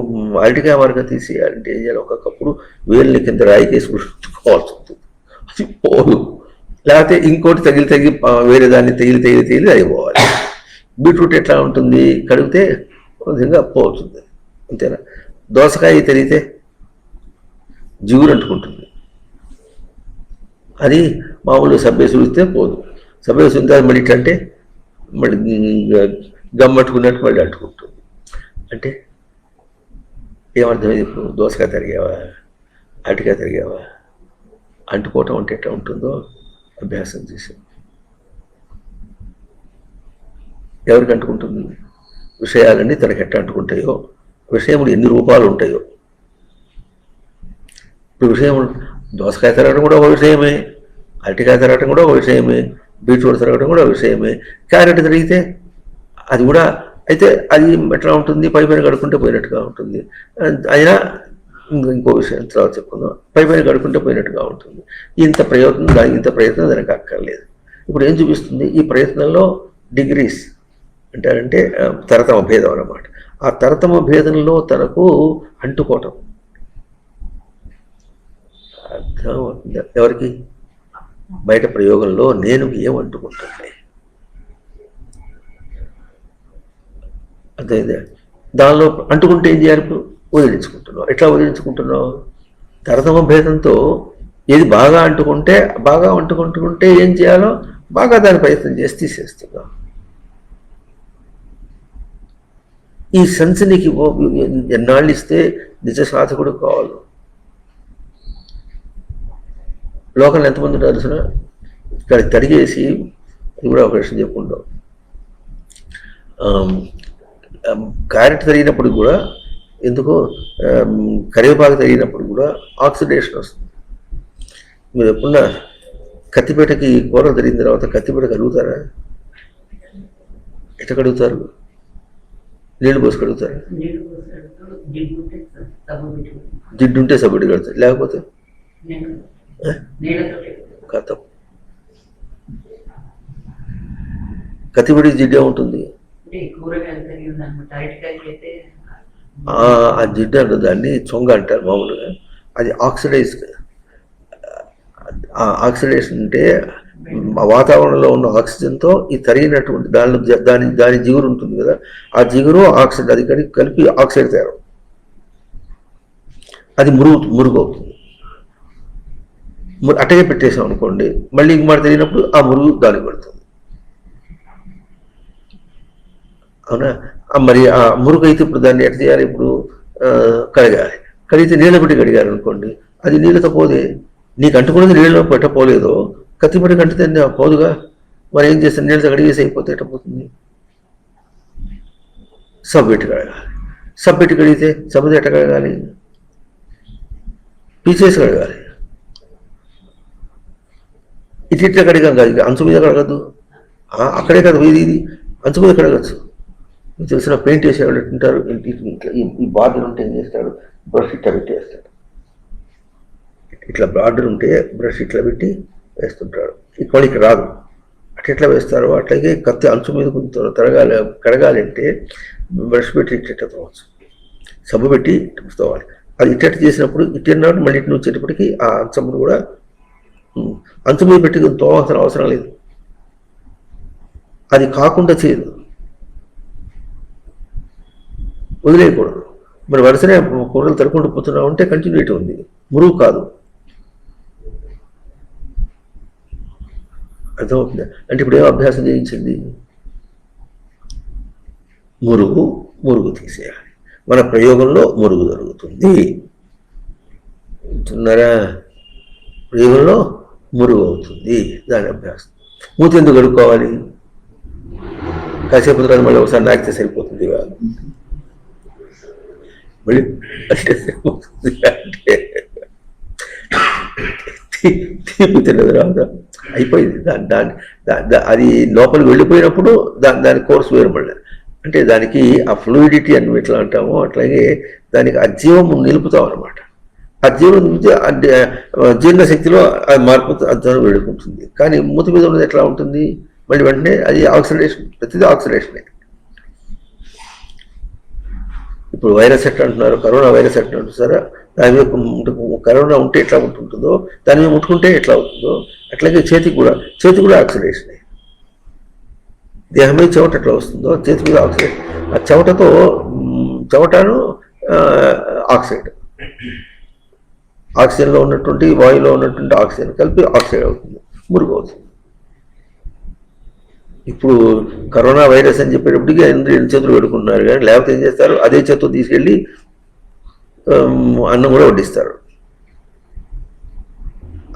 S1: అరటికాయ మరక తీసేయాలంటే ఏం చేయాలి? ఒక్కొక్కప్పుడు వేళ్ళని కింద రాయికేసి కుట్టుకోవాల్సి ఉంటుంది. అది పోదు. లేకపోతే ఇంకోటి తగిలి వేరే దాన్ని తగిలి అది పోవాలి. బీట్రూట్ ఎట్లా ఉంటుంది? కడిగితే విధంగా పోతుంది. అంతేనా? దోసకాయ తరిగితే జిగురు అంటుకుంటుంది. అది మామూలు సబ్బేసి ఉడితే పోదు. సబ్బేసి ఉంటే మళ్ళీ ఇట్లంటే మళ్ళీ గమ్మట్టుకున్నట్టు మళ్ళీ అంటుకుంటుంది. అంటే ఏమర్థమైంది? ఇప్పుడు దోసకాయ తరిగావా, అరటికాయ తరిగావా? అంటుకోవటం అంటే ఎట్లా ఉంటుందో అభ్యాసం చేసాం. ఎవరికి అంటుకుంటుంది? విషయాలన్నీ తనకి ఎట్లా అంటుకుంటాయో, విషయములు ఎన్ని రూపాలు ఉంటాయో. ఇప్పుడు విషయం దోసకాయ తరగడం కూడా ఒక విషయమే, అరటికాయ తరగడం కూడా ఒక విషయమే, బీట్రూట్ తరగడం కూడా విషయమే. క్యారెట్ తిరిగితే అది కూడా అయితే అది ఎట్లా ఉంటుంది? పైపైన కడుక్కుంటే పోయినట్టుగా ఉంటుంది. అయినా ఇంకో విషయం తర్వాత చెప్పుకుందాం. పైపైన కడుక్కుంటే పోయినట్టుగా ఉంటుంది. ఇంత ప్రయత్నం దానికి అక్కర్లేదు. ఇప్పుడు ఏం చూపిస్తుంది? ఈ ప్రయత్నంలో డిగ్రీస్ అంటే తరతమ భేదం అన్నమాట. ఆ తరతమ భేదంలో తనకు అంటుకోవటం అర్థం అవుతుంది. ఎవరికి? బయట ప్రయోగంలో నేను ఏమంటుకుంటుంది? అర్థమైందా? దానిలో అంటుకుంటే ఏం చేయాలి? వదిలించుకుంటున్నావు. ఎట్లా వదిలించుకుంటున్నావు? తరతమ భేదంతో ఏది బాగా అంటుకుంటుంటే ఏం చేయాలో బాగా దాని ప్రయత్నం చేసి తీసేస్తున్నావు. ఈ సెన్స్ నీకు ఎన్నాళ్ళు ఇస్తే నిజ సాధకుడు కావాలి. లోకంలో ఎంతమంది ఉంటారు తెలిసిన? ఇక్కడ తడిగేసి ఇది కూడా ఒక విషయం చెప్పుకుంటాం. క్యారెట్ తరిగినప్పుడు కూడా ఎందుకో కరివేపాకు తరిగినప్పుడు కూడా ఆక్సిడేషన్ వస్తుంది. మీరు ఎప్పుడన్నా కత్తిపేటకి కూర జరిగిన తర్వాత కత్తిపేట కడుగుతారా? ఎట్లా కడుగుతారు? నీళ్ళు పోసి కడుగుతారా? జిడ్డు ఉంటే సబ్బుడి కడతారు, లేకపోతే కథం. కత్తిపేట జిడ్డే ఉంటుంది. ఆ జిడ్డు అంటారు, దాన్ని చొంగ అంటారు మామూలుగా. అది ఆక్సిడేషన్ అంటే వాతావరణంలో ఉన్న ఆక్సిజన్తో ఈ తరిగినటువంటి దాని జిగురు ఉంటుంది కదా, ఆ జిగురు ఆక్సిజన్ అది కలిపి ఆక్సైడ్ తయారు, అది మురుగు అవుతుంది. అట్టగే పెట్టేసాం అనుకోండి, మళ్ళీ ఇంక మాట తెలియనప్పుడు ఆ మురుగు దానికి పడుతుంది. అవునా? మరి ఆ మురుగు అయితే ఇప్పుడు దాన్ని ఎట్లా చేయాలి? ఇప్పుడు కడగాలి. కడిగితే నీళ్ళ పెట్టి కడిగారు అనుకోండి, అది నీళ్ళతో పోదే. నీకు అంటుకున్నది నీళ్ళలో పెట్టపోలేదో కత్తిపడి కంటితే పోదుగా. మరి ఏం చేస్తాను? నీళ్ళతో కడిగేసి అయిపోతే ఎట్ట పోతుంది? సబ్బు పెట్టి కడగాలి. సబ్బు పెట్టి కడిగితే సబ్బుతో ఎట్ట కడగాలి? పీచేసి కడగాలి. ఇట్లా కడిగాం కాదు, అంచు మీద కడగద్దు. అక్కడే కదా ఇది అంచు మీద కడగచ్చు. మీకు తెలిసిన పెయింట్ వేసేవాళ్ళు ఎట్టుంటారు, ఈ బార్డర్ ఉంటే ఏం చేస్తాడు? బ్రష్ ఇట్లా పెట్టి వేస్తాడు. ఇట్లా బార్డర్ ఉంటే బ్రష్ ఇట్లా పెట్టి వేస్తుంటాడు. ఇక్కడ రాదు. అట్లా వేస్తారో అట్లాగే కత్తి అంచు మీద కొంచెం కడగాలి అంటే బ్రష్ పెట్టి ఇట్లా తోవచ్చు, సబ్బు పెట్టి తోవాలి. అది ఇట్ట చేసినప్పుడు ఇట్టినాడు మళ్ళీ ఇటు వచ్చేటప్పటికి ఆ అంచమును కూడా అంచు మీద పెట్టి తోవాల్సిన అవసరం లేదు. అది కాకుండా చేయదు, వదిలేయకూడదు. మరి వరుసనే కూరలు తరుకుంటూ పోతున్నావు అంటే కంటిన్యూటీ ఉంది, మురుగు కాదు. అర్థమవుతుంది? అంటే ఇప్పుడు ఏం అభ్యాసం చేయించింది? మురుగు తీసేయాలి. మన ప్రయోగంలో మురుగు జరుగుతుంది. వింటున్నారా? ప్రయోగంలో మురుగు అవుతుంది, దాని అభ్యాసం. మూతి ఎందుకు కడుక్కోవాలి? కాసేపు తర్వాత మళ్ళీ ఒకసారి నాకితే సరిపోతుంది, మళ్ళీ అంటే సరిపోతుంది. అంటే తీపి తిన్నది రాదా? అయిపోయింది. అది లోపలికి వెళ్ళిపోయినప్పుడు దాని కోర్సు వేరు మళ్ళీ. అంటే దానికి ఆ ఫ్లూయిడిటీ అని ఎట్లా అంటామో అట్లాగే దానికి ఆ జీవం నిలుపుతాం అనమాట. ఆ జీవం నిలిపితే జీర్ణశక్తిలో అది మార్పు అధ్వానం వెళ్ళుకుంటుంది. కానీ మూతి మీద ఉన్నది ఎట్లా ఉంటుంది? మళ్ళీ వెంటనే అది ఆక్సిడేషన్, ప్రతిదీ ఆక్సిడేషనే. ఇప్పుడు వైరస్ ఎట్లా అంటున్నారు, కరోనా వైరస్ ఎట్లా అంటున్నారా? దాని మీద కరోనా ఉంటే ఎట్లా ఉంటుందో, దాని మీద ముట్టుకుంటే ఎట్లా అవుతుందో, అట్లాగే చేతి కూడా ఆక్సిడేషనే. దేహం మీద చెమట ఎట్లా వస్తుందో చేతి మీద ఆక్సిడేషన్. ఆ చెమటను ఆక్సైడ్, ఆక్సిజన్లో ఉన్నటువంటి వాయువులో ఉన్నటువంటి ఆక్సిజన్ కలిపి ఆక్సైడ్ అవుతుంది, మురుగు అవుతుంది. ఇప్పుడు కరోనా వైరస్ అని చెప్పేటప్పటికి 2 చేతులు పెట్టుకుంటున్నారు, కానీ లేకపోతే ఏం చేస్తారు? అదే చేతులు తీసుకెళ్ళి అన్నం కూడా వడ్డిస్తారు.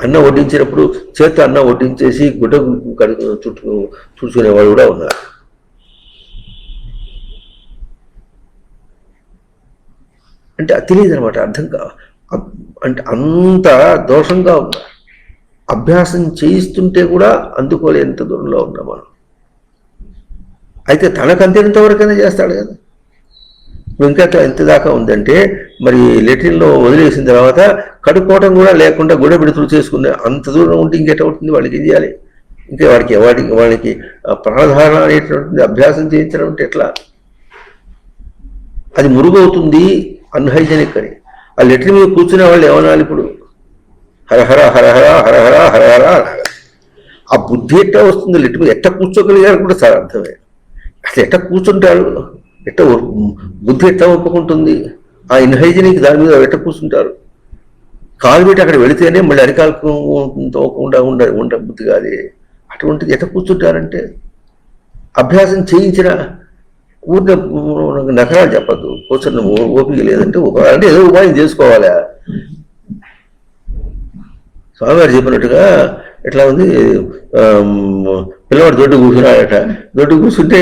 S1: అన్నం వడ్డించినప్పుడు చేత్తో అన్నం వడ్డించేసి గుడ్డ తుడుచుకునే వాళ్ళు కూడా ఉన్నారు. అంటే అది తెలియదు అనమాట, అర్థం అంటే అంత దోషంగా ఉన్నారు. అభ్యాసం చేయిస్తుంటే కూడా అందుకోలేంత దూరంలో ఉన్నాం మనం. అయితే తనకు అంతేంత వరకైనా చేస్తాడు కదా. ఇంకా ఎంత దాకా ఉందంటే మరి లెట్రిన్లో వదిలేసిన తర్వాత కడుక్కోవటం కూడా లేకుండా గుడ విడుదల చేసుకునే అంత దూరం ఉంటే ఇంకెట అవుతుంది? వాళ్ళకి ఏం చేయాలి? ఇంకా వాళ్ళకి ప్రాణధారణ అనేటువంటిది అభ్యాసం చేయించడం అంటే ఎట్లా? అది మురుగవుతుంది, అన్హైజెనిక్ అని. ఆ లెట్రిన్ మీద కూర్చునే వాళ్ళు ఏమనాలి? ఇప్పుడు హరహర హరహర హరహర హరహర అనాలి. ఆ బుద్ధి ఎట్టా వస్తుంది? లెట్రిన్ మీద ఎట్లా కూర్చోగలిగారు కూడా చాలా అర్థమే. అసలు ఎట్లా కూర్చుంటారు? బుద్ధి ఎట్లా ఒప్పుకుంటుంది? ఆ ఇన్హైజీనిక్ దాని మీద ఎట్లా కూర్చుంటారు? కాలు పెట్టి అక్కడ వెళితేనే మళ్ళీ అరికాలకు తోకుండా ఉండ బుద్ధి కాదే. అటువంటిది ఎట్లా కూర్చుంటారంటే అభ్యాసం చేయించిన ఊరిన నకరాలు చెప్పద్దు. కూర్చున్న ఓపిక లేదంటే అంటే ఏదో ఉపాయం చేసుకోవాలా. స్వామివారు చెప్పినట్టుగా ఎట్లా ఉంది, పిల్లవాడు దొడ్డు కూర్చున్నాడట. దొడ్డు కూర్చుంటే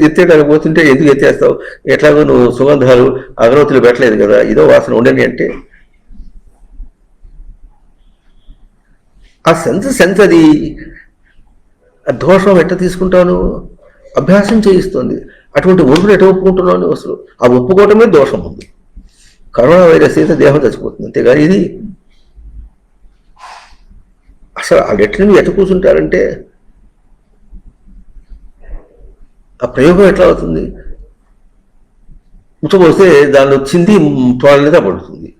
S1: ఎత్తేటానికి పోతుంటే ఎందుకు ఎత్తేస్తావు? ఎట్లాగో నువ్వు సుగంధాలు అగరవత్తులు పెట్టలేదు కదా, ఇదో వాసన ఉండని అంటే ఆ సెన్స్ అది ఆ దోషం ఎట్లా తీసుకుంటాను? అభ్యాసం చేయిస్తుంది. అటువంటి ఒడుగులు ఎట్లా ఒప్పుకుంటున్నాను? అసలు ఆ ఒప్పుకోవటమే దోషం ఉంది. కరోనా వైరస్ అయితే దేహం చచ్చిపోతుంది, అంతేగాని ఇది అసలు ఆ లెట్రిన్ ఎట్లా కూర్చుంటారంటే ఆ ప్రయోగం ఎట్లా అవుతుంది? ముచ్చపోస్తే దానిలో చింది టోయిలెట్ పడుతుంది.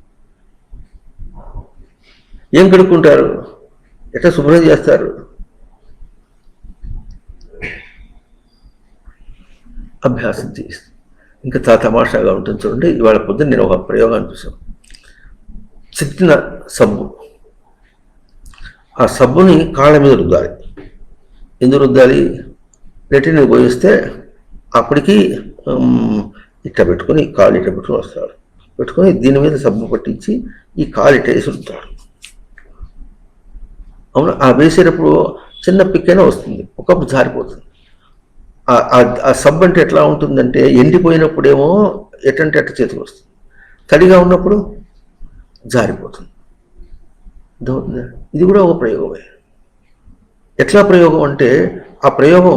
S1: ఏం కడుక్కుంటారు? ఎట్లా శుభ్రం చేస్తారు? అభ్యాసం చేసి ఇంకా తమాషాగా ఉంటుంది చూడండి. ఇవాళ పొద్దున్న నేను ఒక ప్రయోగాన్ని చూసాను. చిన్న సబ్బు, ఆ సబ్బుని కాళ్ళ మీద రుద్దాలి. ఎందుకు రుద్దాలి? లెట్రిన్ పోయిస్తే అప్పటికి ఇట్లా పెట్టుకొని కాళ్ళు ఇట్లా పెట్టుకొని వస్తాడు. పెట్టుకొని దీని మీద సబ్బు పట్టించి ఈ కాలు ఇట్లా వేసి రుద్దాడు. అవును, ఆ వేసేటప్పుడు చిన్న పిక్కైనా వస్తుంది, ఒకప్పుడు జారిపోతుంది. ఆ సబ్బు అంటే ఎట్లా ఉంటుందంటే ఎండిపోయినప్పుడేమో ఎట్టంటే అట్ట చేతికి వస్తుంది, తడిగా ఉన్నప్పుడు జారిపోతుంది. ఇది కూడా ఒక ప్రయోగమే. ఎట్లా ప్రయోగం అంటే ఆ ప్రయోగం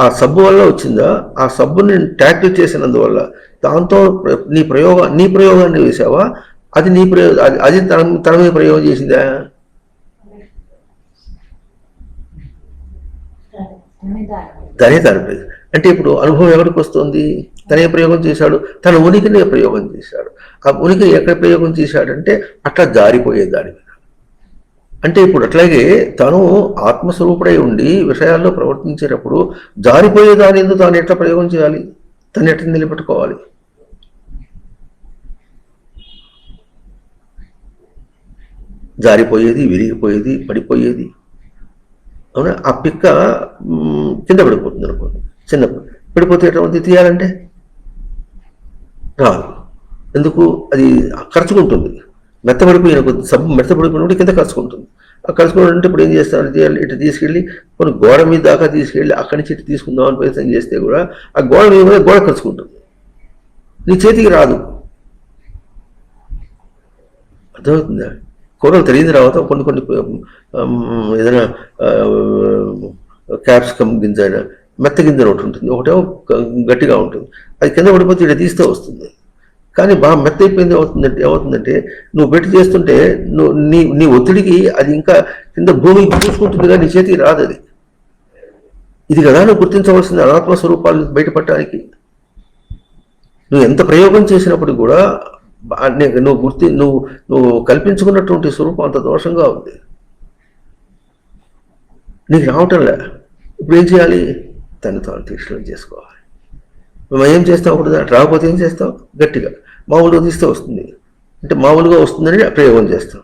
S1: ఆ సబ్బు వల్ల వచ్చిందా? ఆ సబ్బుని ట్యాకిల్ చేసినందువల్ల దాంతో నీ ప్రయోగాన్ని వేసావా? అది నీ ప్రయోగం, అది తన మీద ప్రయోగం చేసిందా? తనే దానిపై అంటే ఇప్పుడు అనుభవం ఎవరికి వస్తుంది? తనే ప్రయోగం చేశాడు, తన ఉనికినే ప్రయోగం చేశాడు. ఆ ఉనికిని ఎక్కడ ప్రయోగం చేశాడంటే అట్లా జారిపోయే దాని మీద. అంటే ఇప్పుడు అట్లాగే తను ఆత్మస్వరూపుడై ఉండి విషయాల్లో ప్రవర్తించేటప్పుడు జారిపోయే దాని ఎందుకు తాను ఎట్లా ప్రయోగం చేయాలి? తను ఎట్లా నిలబెట్టుకోవాలి? జారిపోయేది, విరిగిపోయేది, పడిపోయేది. అవునా? ఆ పిక్క కింద పడిపోతుంది అనుకోండి, చిన్నప్పుడు పడిపోతే ఎటువంటి తీయాలంటే రాదు. ఎందుకు? అది ఖర్చుకుంటుంది. మెత్తబడిపోయిన కొద్ది సబ్బు మెత్తబడిపోయినప్పుడు కింద ఖర్చుకుంటుంది. ఆ ఖర్చుకోవాలంటే ఇప్పుడు ఏం చేస్తారు? ఇటు తీసుకెళ్ళి కొన్ని గోడ మీద దాకా తీసుకెళ్ళి అక్కడి నుంచి ఇటు తీసుకుందామని ప్రయత్నం చేస్తే కూడా ఆ గోడ మీద గోడ ఖర్చుకుంటుంది, నీ చేతికి రాదు. అర్థమవుతుందా? కూరలు తెలియని తర్వాత కొన్ని ఏదైనా క్యాప్సికమ్ గింజ అయినా మెత్త గింజ ఒకటి ఉంటుంది, ఒకటేమో గట్టిగా ఉంటుంది. అది కింద పడిపోతే ఇక్కడ తీస్తే వస్తుంది. కానీ బాగా మెత్త అయిపోయింది ఏమవుతుందంటే నువ్వు పెట్టి చేస్తుంటే నీ ఒత్తిడికి అది ఇంకా కింద భూమికి పూసుకుంటుంది, కానీ నీ చేతికి రాదు అది. ఇది కదా నువ్వు గుర్తించవలసింది అనాత్మ స్వరూపాలను బయటపడటానికి. నువ్వు ఎంత ప్రయోగం చేసినప్పుడు కూడా నువ్వు కల్పించుకున్నటువంటి స్వరూపం అంత దోషంగా ఉంది, నీకు రావటంలే. ఇప్పుడు ఏం చేయాలి? తను తాను తీర్చడం చేసుకోవాలి. మేము ఏం చేస్తాం? అప్పుడు రాకపోతే ఏం చేస్తాం? గట్టిగా మామూలుగా తీస్తే వస్తుంది అంటే మామూలుగా వస్తుందని ప్రయోగం చేస్తాం,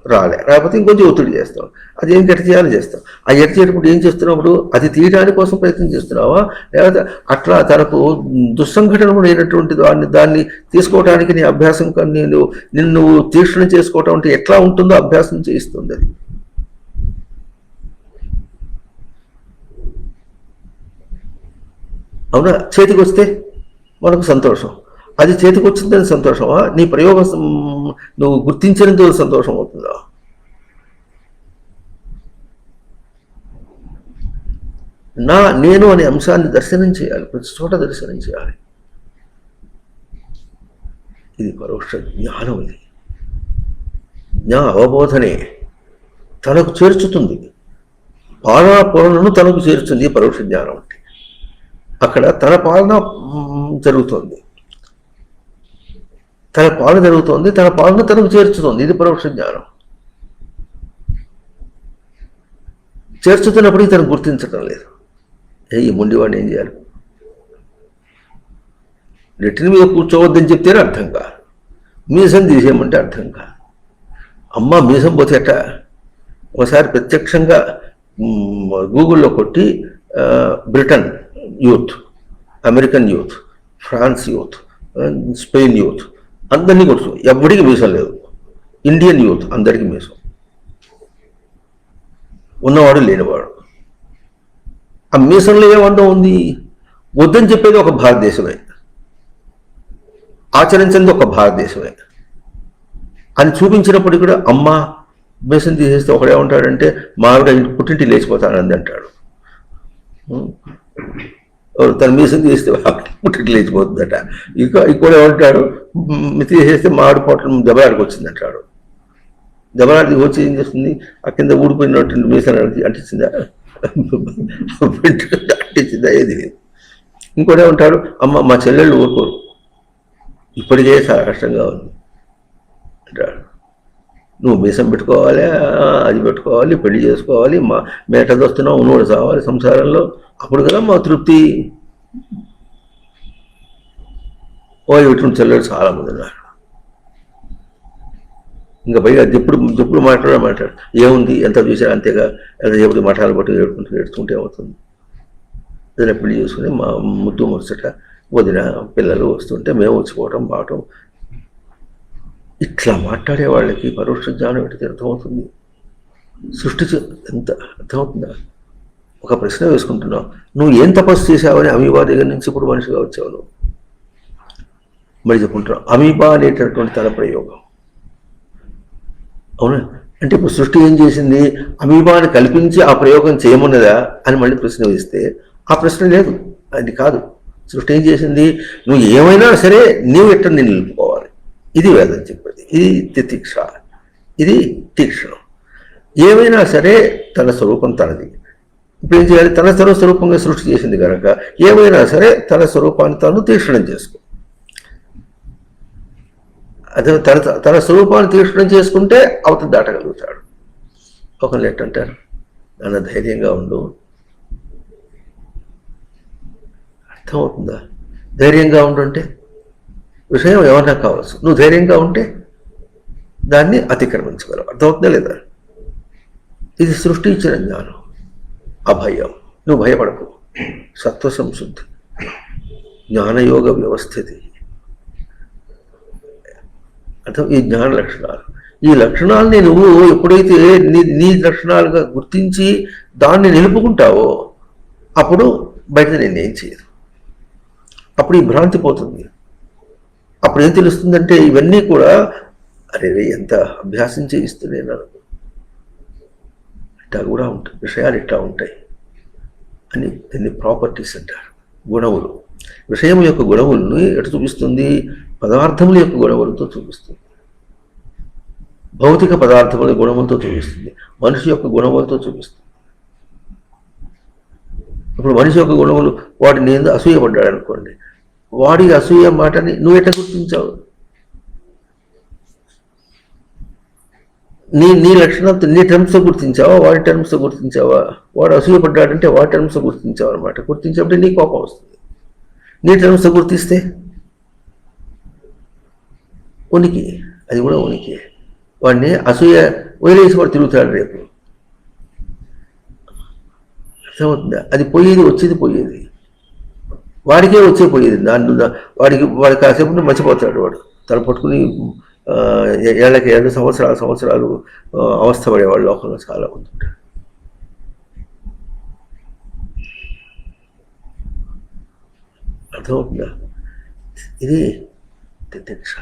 S1: రాకపోతే ఇంకొంచెం ఒత్తిడి చేస్తాం. అది ఏం గట్టి చేయాలని చేస్తాం. ఆ ఎట్టి చేసేటప్పుడు ఏం చేస్తున్నప్పుడు అది తీయడానికి కోసం ప్రయత్నం చేస్తున్నావా, లేకపోతే అట్లా తనకు దుస్సంఘటనమైనటువంటి దాన్ని తీసుకోవడానికి నీ అభ్యాసం నిన్ను తీక్షణ చేసుకోవటం అంటే ఎట్లా ఉంటుందో అభ్యాసం చేయిస్తుంది అది. అవునా? చేతికి వస్తే మనకు సంతోషం, అది చేతికి వచ్చిందని సంతోషమా? నీ ప్రయోగం నువ్వు గుర్తించినందుకు సంతోషం అవుతుందా? నేను అనే అంశాన్ని దర్శనం చేయాలి, ప్రతి చోట దర్శనం చేయాలి. ఇది పరోక్ష జ్ఞానం. ఇది అవబోధనే తనకు చేర్చుతుంది, పాలనను తనకు చేర్చుతుంది పరోక్ష జ్ఞానం అంటే. అక్కడ తన పాలన జరుగుతుంది, తన పాలన తనకు చేర్చుతుంది. ఇది పరోక్ష జ్ఞానం. చేర్చుతున్నప్పటికీ తను గుర్తించడం లేదు. ఈ మొండివాడిని ఏం చేయాలి? నెట్టిన మీద కూర్చోవద్దని చెప్తేనే అర్థం కాదు, మీసం తీసేయమంటే అర్థం కాదు. అమ్మ మీసం పోతేట ఒకసారి ప్రత్యక్షంగా గూగుల్లో కొట్టి Britain youth, American youth, France youth, Spain youth అందరినీ కొట్టు, ఎవరికి మీసం లేదు. ఇండియన్ యూత్ అందరికీ మీసం, ఉన్నవాడు లేనివాడు. ఆ మీసంలో ఏమందం ఉంది? వద్దని చెప్పేది ఒక భారతదేశమే, ఆచరించింది ఒక భారతదేశమే అని చూపించినప్పుడు కూడా అమ్మ మీసం తీసేస్తే ఒకడేమంటాడంటే మామూలుగా పుట్టింటి లేచిపోతానంది అంటాడు. తన మీసం తీస్తే పుట్టింటి లేచిపోతుందట. ఇక్కడ ఏమంటాడు, తీసేస్తే మామిడి పొట్ల దెబ్బలాడికి వచ్చింది అంటాడు. దెబ్బలాడికి వచ్చి ఏం చేస్తుంది, ఆ కింద ఊడిపోయినటువంటి మీసానికి అంటించిందా, అంటించిందా, ఏది లేదు. ఇంకోటి ఏమంటాడు, అమ్మ మా చెల్లెళ్ళు ఊరుకోరు, ఇప్పటికే చాలా కష్టంగా ఉంది అంటాడు. నువ్వు మీసం పెట్టుకోవాలి, అది పెట్టుకోవాలి, పెళ్లి చేసుకోవాలి, మేటది వస్తున్నావు, ఉన్నోడు సావాలి సంసారంలో, అప్పుడు కదా మా తృప్తి. ఇటువంటి చెల్లెలు చాలా మంది ఉన్నారు. ఇంకా పైగా ఎప్పుడు మాట్లాడు ఏముంది, ఎంత చూసా అంతేగా, ఎంత చెప్పుడు మఠాలు బట్టి ఏడుకుంటే ఏమవుతుంది. ఏదైనా పెళ్లి చేసుకుని మా ముద్దు ముచ్చట వదిన పిల్లలు వస్తుంటే మేము వచ్చిపోవటం బావటం, ఇట్లా మాట్లాడే వాళ్ళకి పరోక్ష జ్ఞానం ఎట్టితే అర్థమవుతుంది, సృష్టి ఎంత అర్థమవుతుందా? ఒక ప్రశ్న వేసుకుంటున్నావు, నువ్వు ఏం తపస్సు చేశావని అమీబా దగ్గర నుంచి ఇప్పుడు మనిషిగా వచ్చావు నువ్వు. మరి చెప్పుకుంటున్నావు అమీబా అనేటటువంటి తన ప్రయోగం, అవునా? అంటే ఇప్పుడు సృష్టి ఏం చేసింది, అమీబాని కల్పించి ఆ ప్రయోగం చేయమన్నదా అని మళ్ళీ ప్రశ్న వేస్తే ఆ ప్రశ్న లేదు, అది కాదు. సృష్టి ఏం చేసింది, నువ్వు ఏమైనా సరే నీవు ఎట్ట నేను నిలుపుకోవాలి, ఇది వేదం చెప్పేది, ఇది తితిక్ష, ఇది తీక్షణం. ఏమైనా సరే తన స్వరూపం తనది. ఇప్పుడు ఏం చేయాలి, తన స్వరూపంగా సృష్టి చేసింది కనుక ఏమైనా సరే తన స్వరూపాన్ని తాను తీక్షణం చేసుకో. అదే తన స్వరూపాన్ని తీక్షణం చేసుకుంటే అవతల దాటగలుగుతాడు. ఒకళ్ళు ఎట్టంటారు, నాన్న ధైర్యంగా ఉండు, అర్థమవుతుందా? ధైర్యంగా ఉండుంటే విషయం ఏమన్నా కావచ్చు, నువ్వు ధైర్యంగా ఉంటే దాన్ని అతిక్రమించగలవు. అర్థమవుతుందా లేదా? ఇది సృష్టి ఇచ్చిన జ్ఞానం, అభయం. నువ్వు భయపడకు, సత్వ సంశుద్ధి, జ్ఞానయోగ వ్యవస్థితి. అర్థం, ఈ జ్ఞాన లక్షణాలు. ఈ లక్షణాలని నువ్వు ఎప్పుడైతే నీ లక్షణాలుగా గుర్తించి దాన్ని నిలుపుకుంటావో అప్పుడు బయట నేనేం చేయదు. అప్పుడు ఈ భ్రాంతి పోతుంది. అప్పుడు ఏం తెలుస్తుందంటే ఇవన్నీ కూడా అరే ఎంత అభ్యాసం చేయిస్తూనే నాకు ఇట్లా కూడా ఉంటాయి, విషయాలు ఇట్లా ఉంటాయి అని దీన్ని ప్రాపర్టీస్ అంటారు. గుణములు, విషయం యొక్క గుణములను ఎటు చూపిస్తుంది, పదార్థముల యొక్క గుణములతో చూపిస్తుంది. భౌతిక పదార్థముల గుణములతో చూపిస్తుంది, మనిషి యొక్క గుణములతో చూపిస్తుంది. ఇప్పుడు మనిషి యొక్క గుణములు, వాడి నేను అసూయపడ్డాడు అనుకోండి, వాడి అసూయ మాటని నువ్వు ఎట్లా గుర్తించావు? నీ లక్షణంతో నీ టర్మ్స్తో గుర్తించావా, వాడి టర్మ్స్తో గుర్తించావా? వాడు అసూయపడ్డాడంటే వాడి టర్మ్స్తో గుర్తించావు అనమాట. గుర్తించినప్పుడు నీ కోపం వస్తుంది. నీ టర్మ్స్తో గుర్తిస్తే ఉనికి, అది కూడా ఉనికి. వాడిని అసూయ వదిలేసి వాడు తిరుగుతాడు రేపు. అర్థమవుతుందా? అది పోయేది, వచ్చేది పోయేది, వాడికే వచ్చే పోయేది. వాడికి కాసేపు మర్చిపోతాడు. వాడు తల పట్టుకుని ఏళ్ళకి 2 సంవత్సరాలు అవస్థ పడేవాళ్ళు లోకంలో చాలా మంది ఉంటారు. అర్థమవుతుందా? ఇది తితిక్ష.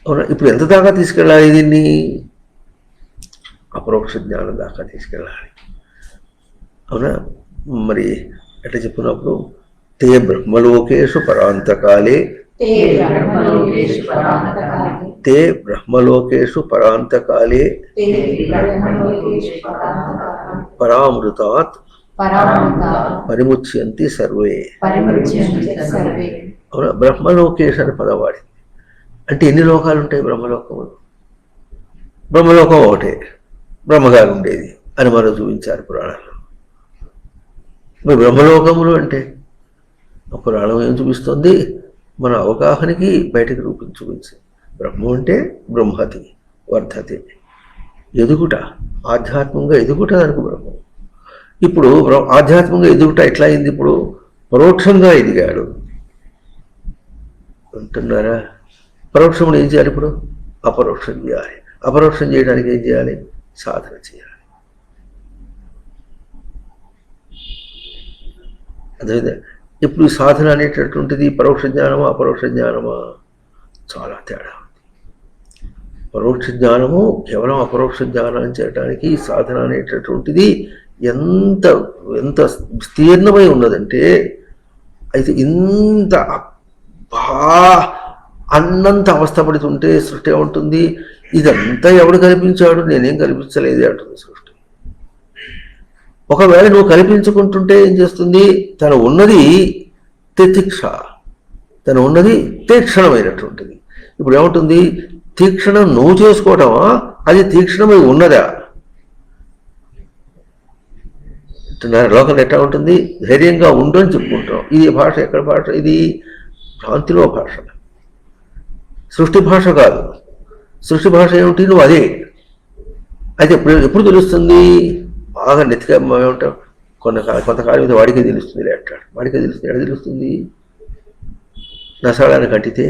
S1: అవునా? ఇప్పుడు ఎంత దాకా తీసుకెళ్ళాలి దీన్ని? అపరోక్ష జ్ఞానం దాకా తీసుకెళ్ళాలి. అవునా? మరి ఎట్లా చెప్పినప్పుడు తే బ్రహ్మలోకేషు పరాంతకాలే, తే బ్రహ్మలోకేషు పరాంతకాలే పరామృతాత్ పరిముచ్యంతి సర్వే. అవునా? బ్రహ్మలోకేష్ అని పదవాడి అంటే ఎన్ని లోకాలు ఉంటాయి బ్రహ్మలోకములు? బ్రహ్మలోకం ఒకటే, బ్రహ్మగారు ఉండేది అని మనం చూపించారు పురాణాల్లో. మరి బ్రహ్మలోకములు అంటే పురాణం ఏం చూపిస్తుంది? మన అవగాహనకి బయటకు చూపించి, బ్రహ్మం అంటే బ్రహ్మతి వర్ధతి, ఎదుగుట, ఆధ్యాత్మికంగా ఎదుగుట దానికి బ్రహ్మం. ఇప్పుడు ఆధ్యాత్మికంగా ఎదుగుట ఎట్లా అయింది? ఇప్పుడు పరోక్షంగా ఎదిగాడు అంటున్నారా? పరోక్షమును ఏం చేయాలి? ఇప్పుడు అపరోక్షం చేయాలి. అపరోక్షం చేయడానికి ఏం చేయాలి? సాధన చేయాలి. అదేవిధంగా ఇప్పుడు సాధన అనేటటువంటిది పరోక్ష జ్ఞానమా అపరోక్ష జ్ఞానమా? చాలా తేడా ఉంది. పరోక్ష జ్ఞానము కేవలం అపరోక్ష జ్ఞానం చేయడానికి సాధన అనేటటువంటిది ఎంత ఎంత విస్తీర్ణమై ఉన్నదంటే, అయితే ఇంత అన్నంత అవస్థపడుతుంటే సృష్టి ఏముంటుంది? ఇదంతా ఎవడు కల్పించాడు? నేనేం కల్పించలేదే అంటుంది సృష్టి. ఒకవేళ నువ్వు కల్పించుకుంటుంటే ఏం చేస్తుంది? తను ఉన్నది తితిక్ష, తను ఉన్నది తీక్షణమైనటువంటిది. ఇప్పుడు ఏముంటుంది? తీక్షణం నువ్వు చేసుకోవటమా, అది తీక్షణమై ఉన్నదా? లోకంలో ఎట్లా ఉంటుంది? ధైర్యంగా ఉండు అని చెప్పుకుంటాం. ఇది భాష ఎక్కడ భాష? ఇది భ్రాంతిలో భాష, సృష్టి భాష కాదు. సృష్టి భాష ఏమిటి? నువ్వు అదే. అయితే ఎప్పుడు తెలుస్తుంది? బాగా నెత్తిగా ఏమంటాం, కొంతకాలం మీద వాడికే తెలుస్తుంది అంటాడు. వాడికే తెలుస్తుంది. ఎక్కడ తెలుస్తుంది? నసాళాన్ని కట్టితే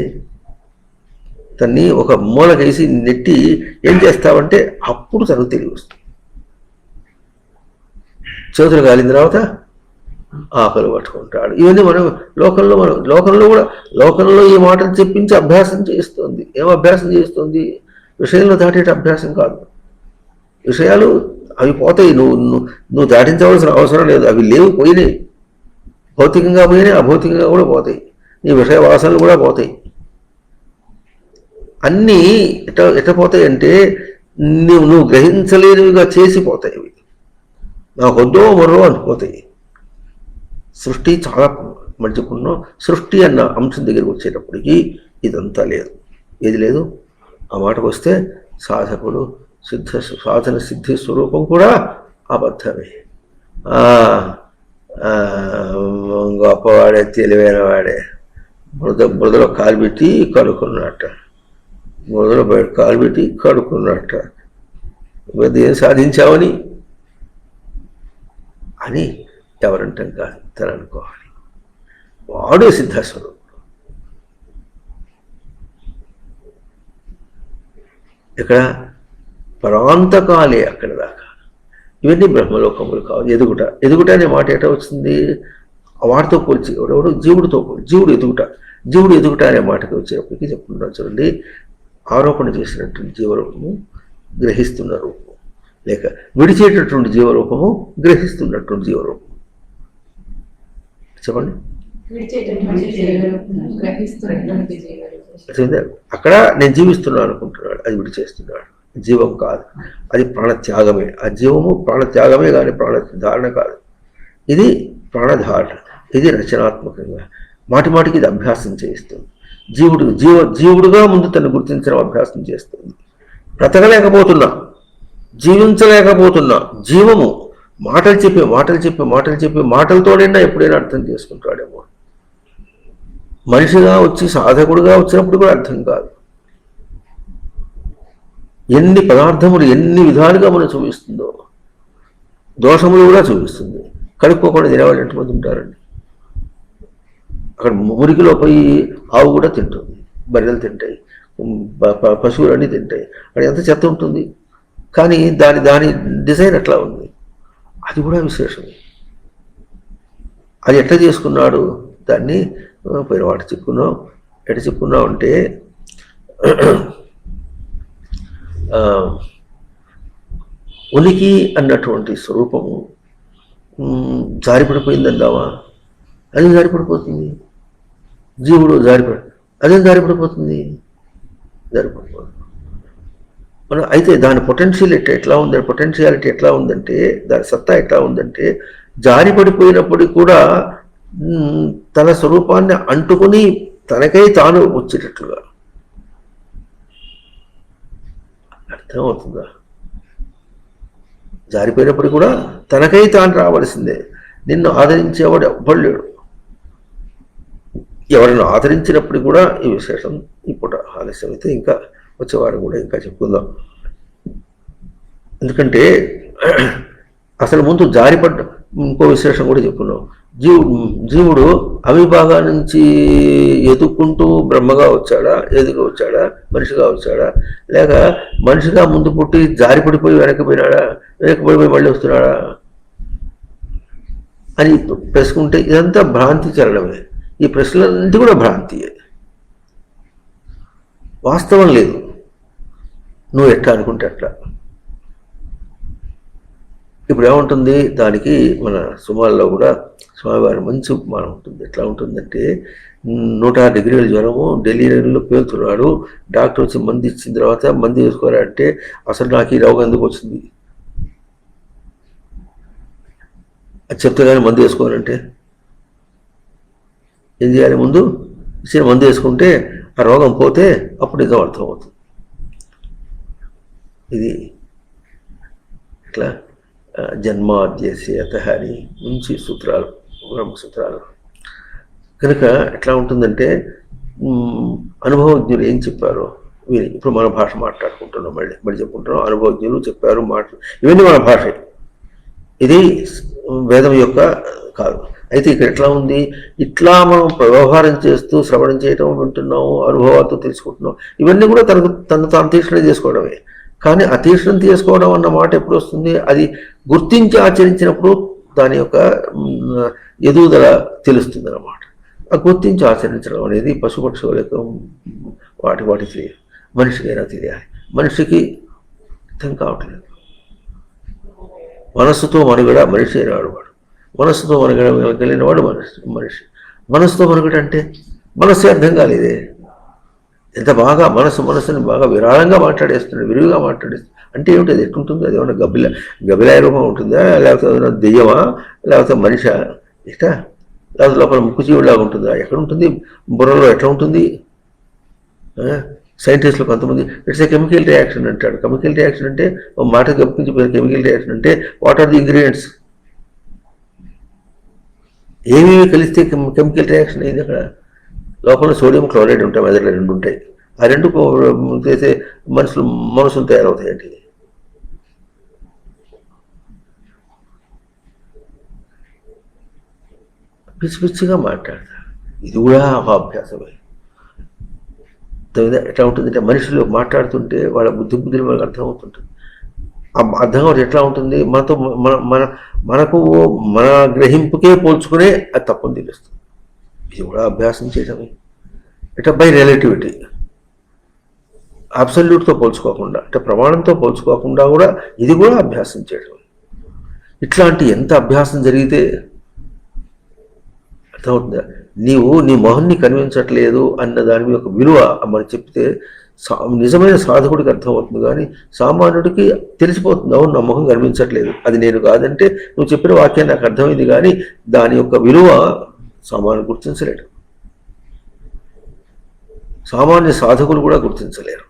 S1: తన్ని ఒక మూలకేసి నెట్టి ఏం చేస్తావంటే అప్పుడు తనకు తెలివి వస్తుంది. చేతులు కాలిన తర్వాత ఆకలి పట్టుకుంటాడు. ఇవన్నీ మనం లోకంలో ఈ మాటలు చెప్పించి అభ్యాసం చేస్తుంది. ఏం అభ్యాసం చేస్తుంది? విషయంలో దాటేట అభ్యాసం కాదు. విషయాలు అవి పోతాయి, నువ్వు దాటించవలసిన అవసరం లేదు. అవి లేవు, పోయినాయి. భౌతికంగా పోయినాయి, అభౌతికంగా కూడా పోతాయి. నీ విషయ వాసనలు కూడా పోతాయి. అన్నీ ఎట్ట పోతాయి అంటే నువ్వు గ్రహించలేనివిగా చేసిపోతాయి. అవి నాకు వద్దో మరో అనిపోతాయి. సృష్టి చాలా మంచికున్నాం. సృష్టి అన్న అంశం దగ్గరికి వచ్చేటప్పటికి ఇదంతా లేదు. ఏది లేదు? ఆ మాటకు వస్తే సాధకుడు సాధన సిద్ధి స్వరూపం కూడా అబద్ధమే. గొప్పవాడే, తెలివైన వాడే, బురదలో కాలుబెట్టి కడుక్కున్నట్ట, బురదలో బయట కాలుబెట్టి కడుక్కున్నట్ట, ఏం సాధించావని అని ఎవరంటాం కాదు, తను అనుకోవాలి. వాడు సిద్ధస్వరూపుడు. ఇక్కడ పరాంతకాలే అక్కడ దాకా. ఇవన్నీ బ్రహ్మలోకములు కావు. ఎదుగుట అనే మాట ఎట్లా వచ్చింది? వాటితో పోల్చి ఎవడెవడు జీవుడితో పోల్చి, జీవుడు ఎదుగుట అనే మాటకి వచ్చేటప్పటికి చెప్పుకుంటున్నాం చూడండి. ఆరోపణ చేసినటువంటి జీవరూపము గ్రహిస్తున్న రూపం, లేక విడిచేటటువంటి జీవరూపము గ్రహిస్తున్నటువంటి జీవరూపం. చెప్పండి. అక్కడ నేను జీవిస్తున్నాను అనుకుంటున్నాడు, అది విడిచేస్తున్నాడు. జీవం కాదు, అది ప్రాణత్యాగమే. ఆ జీవము ప్రాణత్యాగమే కానీ ప్రాణధారణ కాదు. ఇది ప్రాణధారణ, ఇది రచనాత్మకంగా మాటిమాటికి ఇది అభ్యాసం చేస్తుంది. జీవుడుగా ముందు తను గుర్తించడం అభ్యాసం చేస్తుంది. బ్రతకలేకపోతున్నా, జీవించలేకపోతున్నా, జీవము మాటలు చెప్పి మాటలతోనైనా ఎప్పుడైనా అర్థం చేసుకుంటాడేమో. మనిషిగా వచ్చి సాధకుడుగా వచ్చినప్పుడు కూడా అర్థం కాదు. ఎన్ని పదార్థములు ఎన్ని విధాలుగా మనం చూపిస్తుందో, దోషములు కూడా చూపిస్తుంది. కడుక్కోకుండా తినేవాళ్ళు ఎంతమంది ఉంటారండి? అక్కడ మురికిలో పోయి ఆవు కూడా తింటుంది, బర్రెలు తింటాయి, పశువులన్నీ తింటాయి. అక్కడ ఎంత చెత్త ఉంటుంది, కానీ దాని డిజైన్ ఎట్లా ఉంది, అది కూడా విశేషం. అది ఎట్లా చేసుకున్నాడు దాన్ని? పోయిన వాటి చెప్పుకున్నాం. ఎట్లా చెప్పుకున్నాం అంటే ఉనికి అన్నటువంటి స్వరూపము జారిపడిపోయిందందామా? అది జారిపడిపోతుంది. జీవుడు అదేం జారిపడిపోతుంది? మనం అయితే దాని పొటెన్షియాలిటీ ఎట్లా ఉందంటే దాని సత్తా ఎట్లా ఉందంటే, జారిపడిపోయినప్పటికీ కూడా తన స్వరూపాన్ని అంటుకుని తనకై తాను వచ్చేటట్లుగా. అర్థమవుతుందా? జారిపోయినప్పుడు కూడా తనకై తాను రావాల్సిందే. నిన్ను ఆదరించేవాడు ఎవ్వడు లేడు. ఎవరిని ఆదరించినప్పుడు కూడా ఈ విశేషం ఇప్పుడు ఆలస్యం అయితే ఇంకా వచ్చేవారు కూడా ఇంకా చెప్పుకుందాం. ఎందుకంటే అసలు ముందు జారిపడ్డ ఇంకో విశేషం కూడా చెప్పుకున్నాం. జీవుడు అవిభాగా నుంచి ఎదుక్కుంటూ బ్రహ్మగా వచ్చాడా, ఎదుగు వచ్చాడా, మనిషిగా వచ్చాడా, లేక మనిషిగా ముందు పుట్టి జారిపడిపోయి వెనక్కిపోయి మళ్ళీ వస్తున్నాడా అని ప్రశ్నుకుంటే ఇదంతా భ్రాంతి చలనమే. ఈ ప్రశ్నలన్నీ కూడా భ్రాంతియే, వాస్తవం లేదు. నువ్వు ఎట్లా అనుకుంటే అట్లా. ఇప్పుడు ఏముంటుంది దానికి మన సుమాల్లో కూడా స్వామివారి మంచి ఉపమానం ఉంటుంది. ఎట్లా ఉంటుందంటే 106 డిగ్రీల జ్వరము ఢిల్లీలో పేలుతున్నాడు, డాక్టర్ వచ్చి మందు ఇచ్చిన తర్వాత మందు వేసుకోవాలంటే అసలు నాకు ఈ రోగం ఎందుకు వచ్చింది అది చెప్తే కానీ మందు వేసుకోవాలంటే ఏం చేయాలి? ముందు ఇచ్చిన మందు వేసుకుంటే ఆ రోగం పోతే అప్పుడు నిజం అర్థమవుతుంది. ఇది ఇట్లా జన్మాద్యస్యత అని మంచి సూత్రాలు, బ్రహ్మసూత్రాలు. కనుక ఎట్లా ఉంటుందంటే అనుభవజ్ఞులు ఏం చెప్పారో విని, ఇప్పుడు మన భాష మాట్లాడుకుంటున్నాం, మళ్ళీ చెప్పుకుంటున్నాం. అనుభవజ్ఞులు చెప్పారు మాటలు, ఇవన్నీ మన భాష, ఇది వేదం యొక్క కాదు. అయితే ఇక్కడ ఎట్లా ఉంది? ఇట్లా మనం వ్యవహారం చేస్తూ శ్రవణం చేయటం, వింటున్నాము, అనుభవాలతో తెలుసుకుంటున్నాం, ఇవన్నీ కూడా తను తాను తీర్చడం చేసుకోవడమే. కానీ అతీర్షణం చేసుకోవడం అన్న మాట ఎప్పుడు వస్తుంది? అది గుర్తించి ఆచరించినప్పుడు దాని యొక్క ఎదుగుదల తెలుస్తుంది అన్నమాట. ఆ గుర్తించి ఆచరించడం అనేది పశుపక్షుల యొక్క వాటి తెలియదు, మనిషికైనా తెలియాలి. మనిషికి అర్థం కావట్లేదు. మనస్సుతో మనుగడ మనిషి అయినాడు వాడు, మనస్సుతో మనుగడ కలిగిన వాడు మనిషి. మనస్సుతో మనుగడ అంటే మనస్సు అర్థం కాలేదే. ఎంత బాగా మనస్సుని బాగా విరాళంగా మాట్లాడేస్తున్నాడు, విరివిగా మాట్లాడేస్తున్నాడు. అంటే ఏమిటి? అది ఎట్లుంటుంది? అది ఏమన్నా గబిలాయ రూపం ఉంటుందా, లేకపోతే దెయ్యమా, లేకపోతే మనిషా, ఇట లేకపోతే లోపల ముక్కుచీవులాగా ఉంటుందా? ఎక్కడ ఉంటుంది? బుర్రలో ఎట్లా ఉంటుంది? సైంటిస్టులు కొంతమంది ఇట్స్ ఏ కెమికల్ రియాక్షన్ అంటాడు. కెమికల్ రియాక్షన్ అంటే మాట గప్పించిపోయిన కెమికల్ రియాక్షన్ అంటే వాట్ ఆర్ ది ఇంగ్రీడియంట్స్? ఏమేమి కలిస్తే కెమికల్ రియాక్షన్ అయింది? అక్కడ లోపల సోడియం క్లోరైడ్ ఉంటాయి, మెదడులో 2 ఉంటాయి. ఆ 2 చేసే మనసులు తయారవుతాయండి. పిచ్చి పిచ్చిగా మాట్లాడతారు. ఇది కూడా అభాభ్యాసమే. ఎట్లా ఉంటుందంటే మనుషులు మాట్లాడుతుంటే వాళ్ళ బుద్ధులు మనకు అర్థమవుతుంటుంది. అర్థం కావడం ఎట్లా ఉంటుంది? మనతో మనకు మన గ్రహింపుకే పోల్చుకునే అది తప్పని తెలుస్తుంది. ఇది కూడా అభ్యాసం చేయడమే. ఇట్లా బై రిలేటివిటీ, అబ్సల్యూట్తో పోల్చుకోకుండా, అంటే ప్రమాణంతో పోల్చుకోకుండా కూడా ఇది కూడా అభ్యాసం చేయడం. ఇట్లాంటి ఎంత అభ్యాసం జరిగితే అర్థమవుతుందా? నీవు నీ మొహన్ని కనిపించట్లేదు అన్న దాని యొక్క విలువ మనం చెప్తే నిజమైన సాధకుడికి అర్థమవుతుంది. కానీ సామాన్యుడికి తెలిసిపోతుంది, అవును నా మొహం కనిపించట్లేదు, అది నేను కాదంటే నువ్వు చెప్పిన వాక్యం నాకు అర్థమైంది, కానీ దాని యొక్క విలువ సామాన్యుడు గుర్తించలేడు, సామాన్య సాధకులు కూడా గుర్తించలేరు.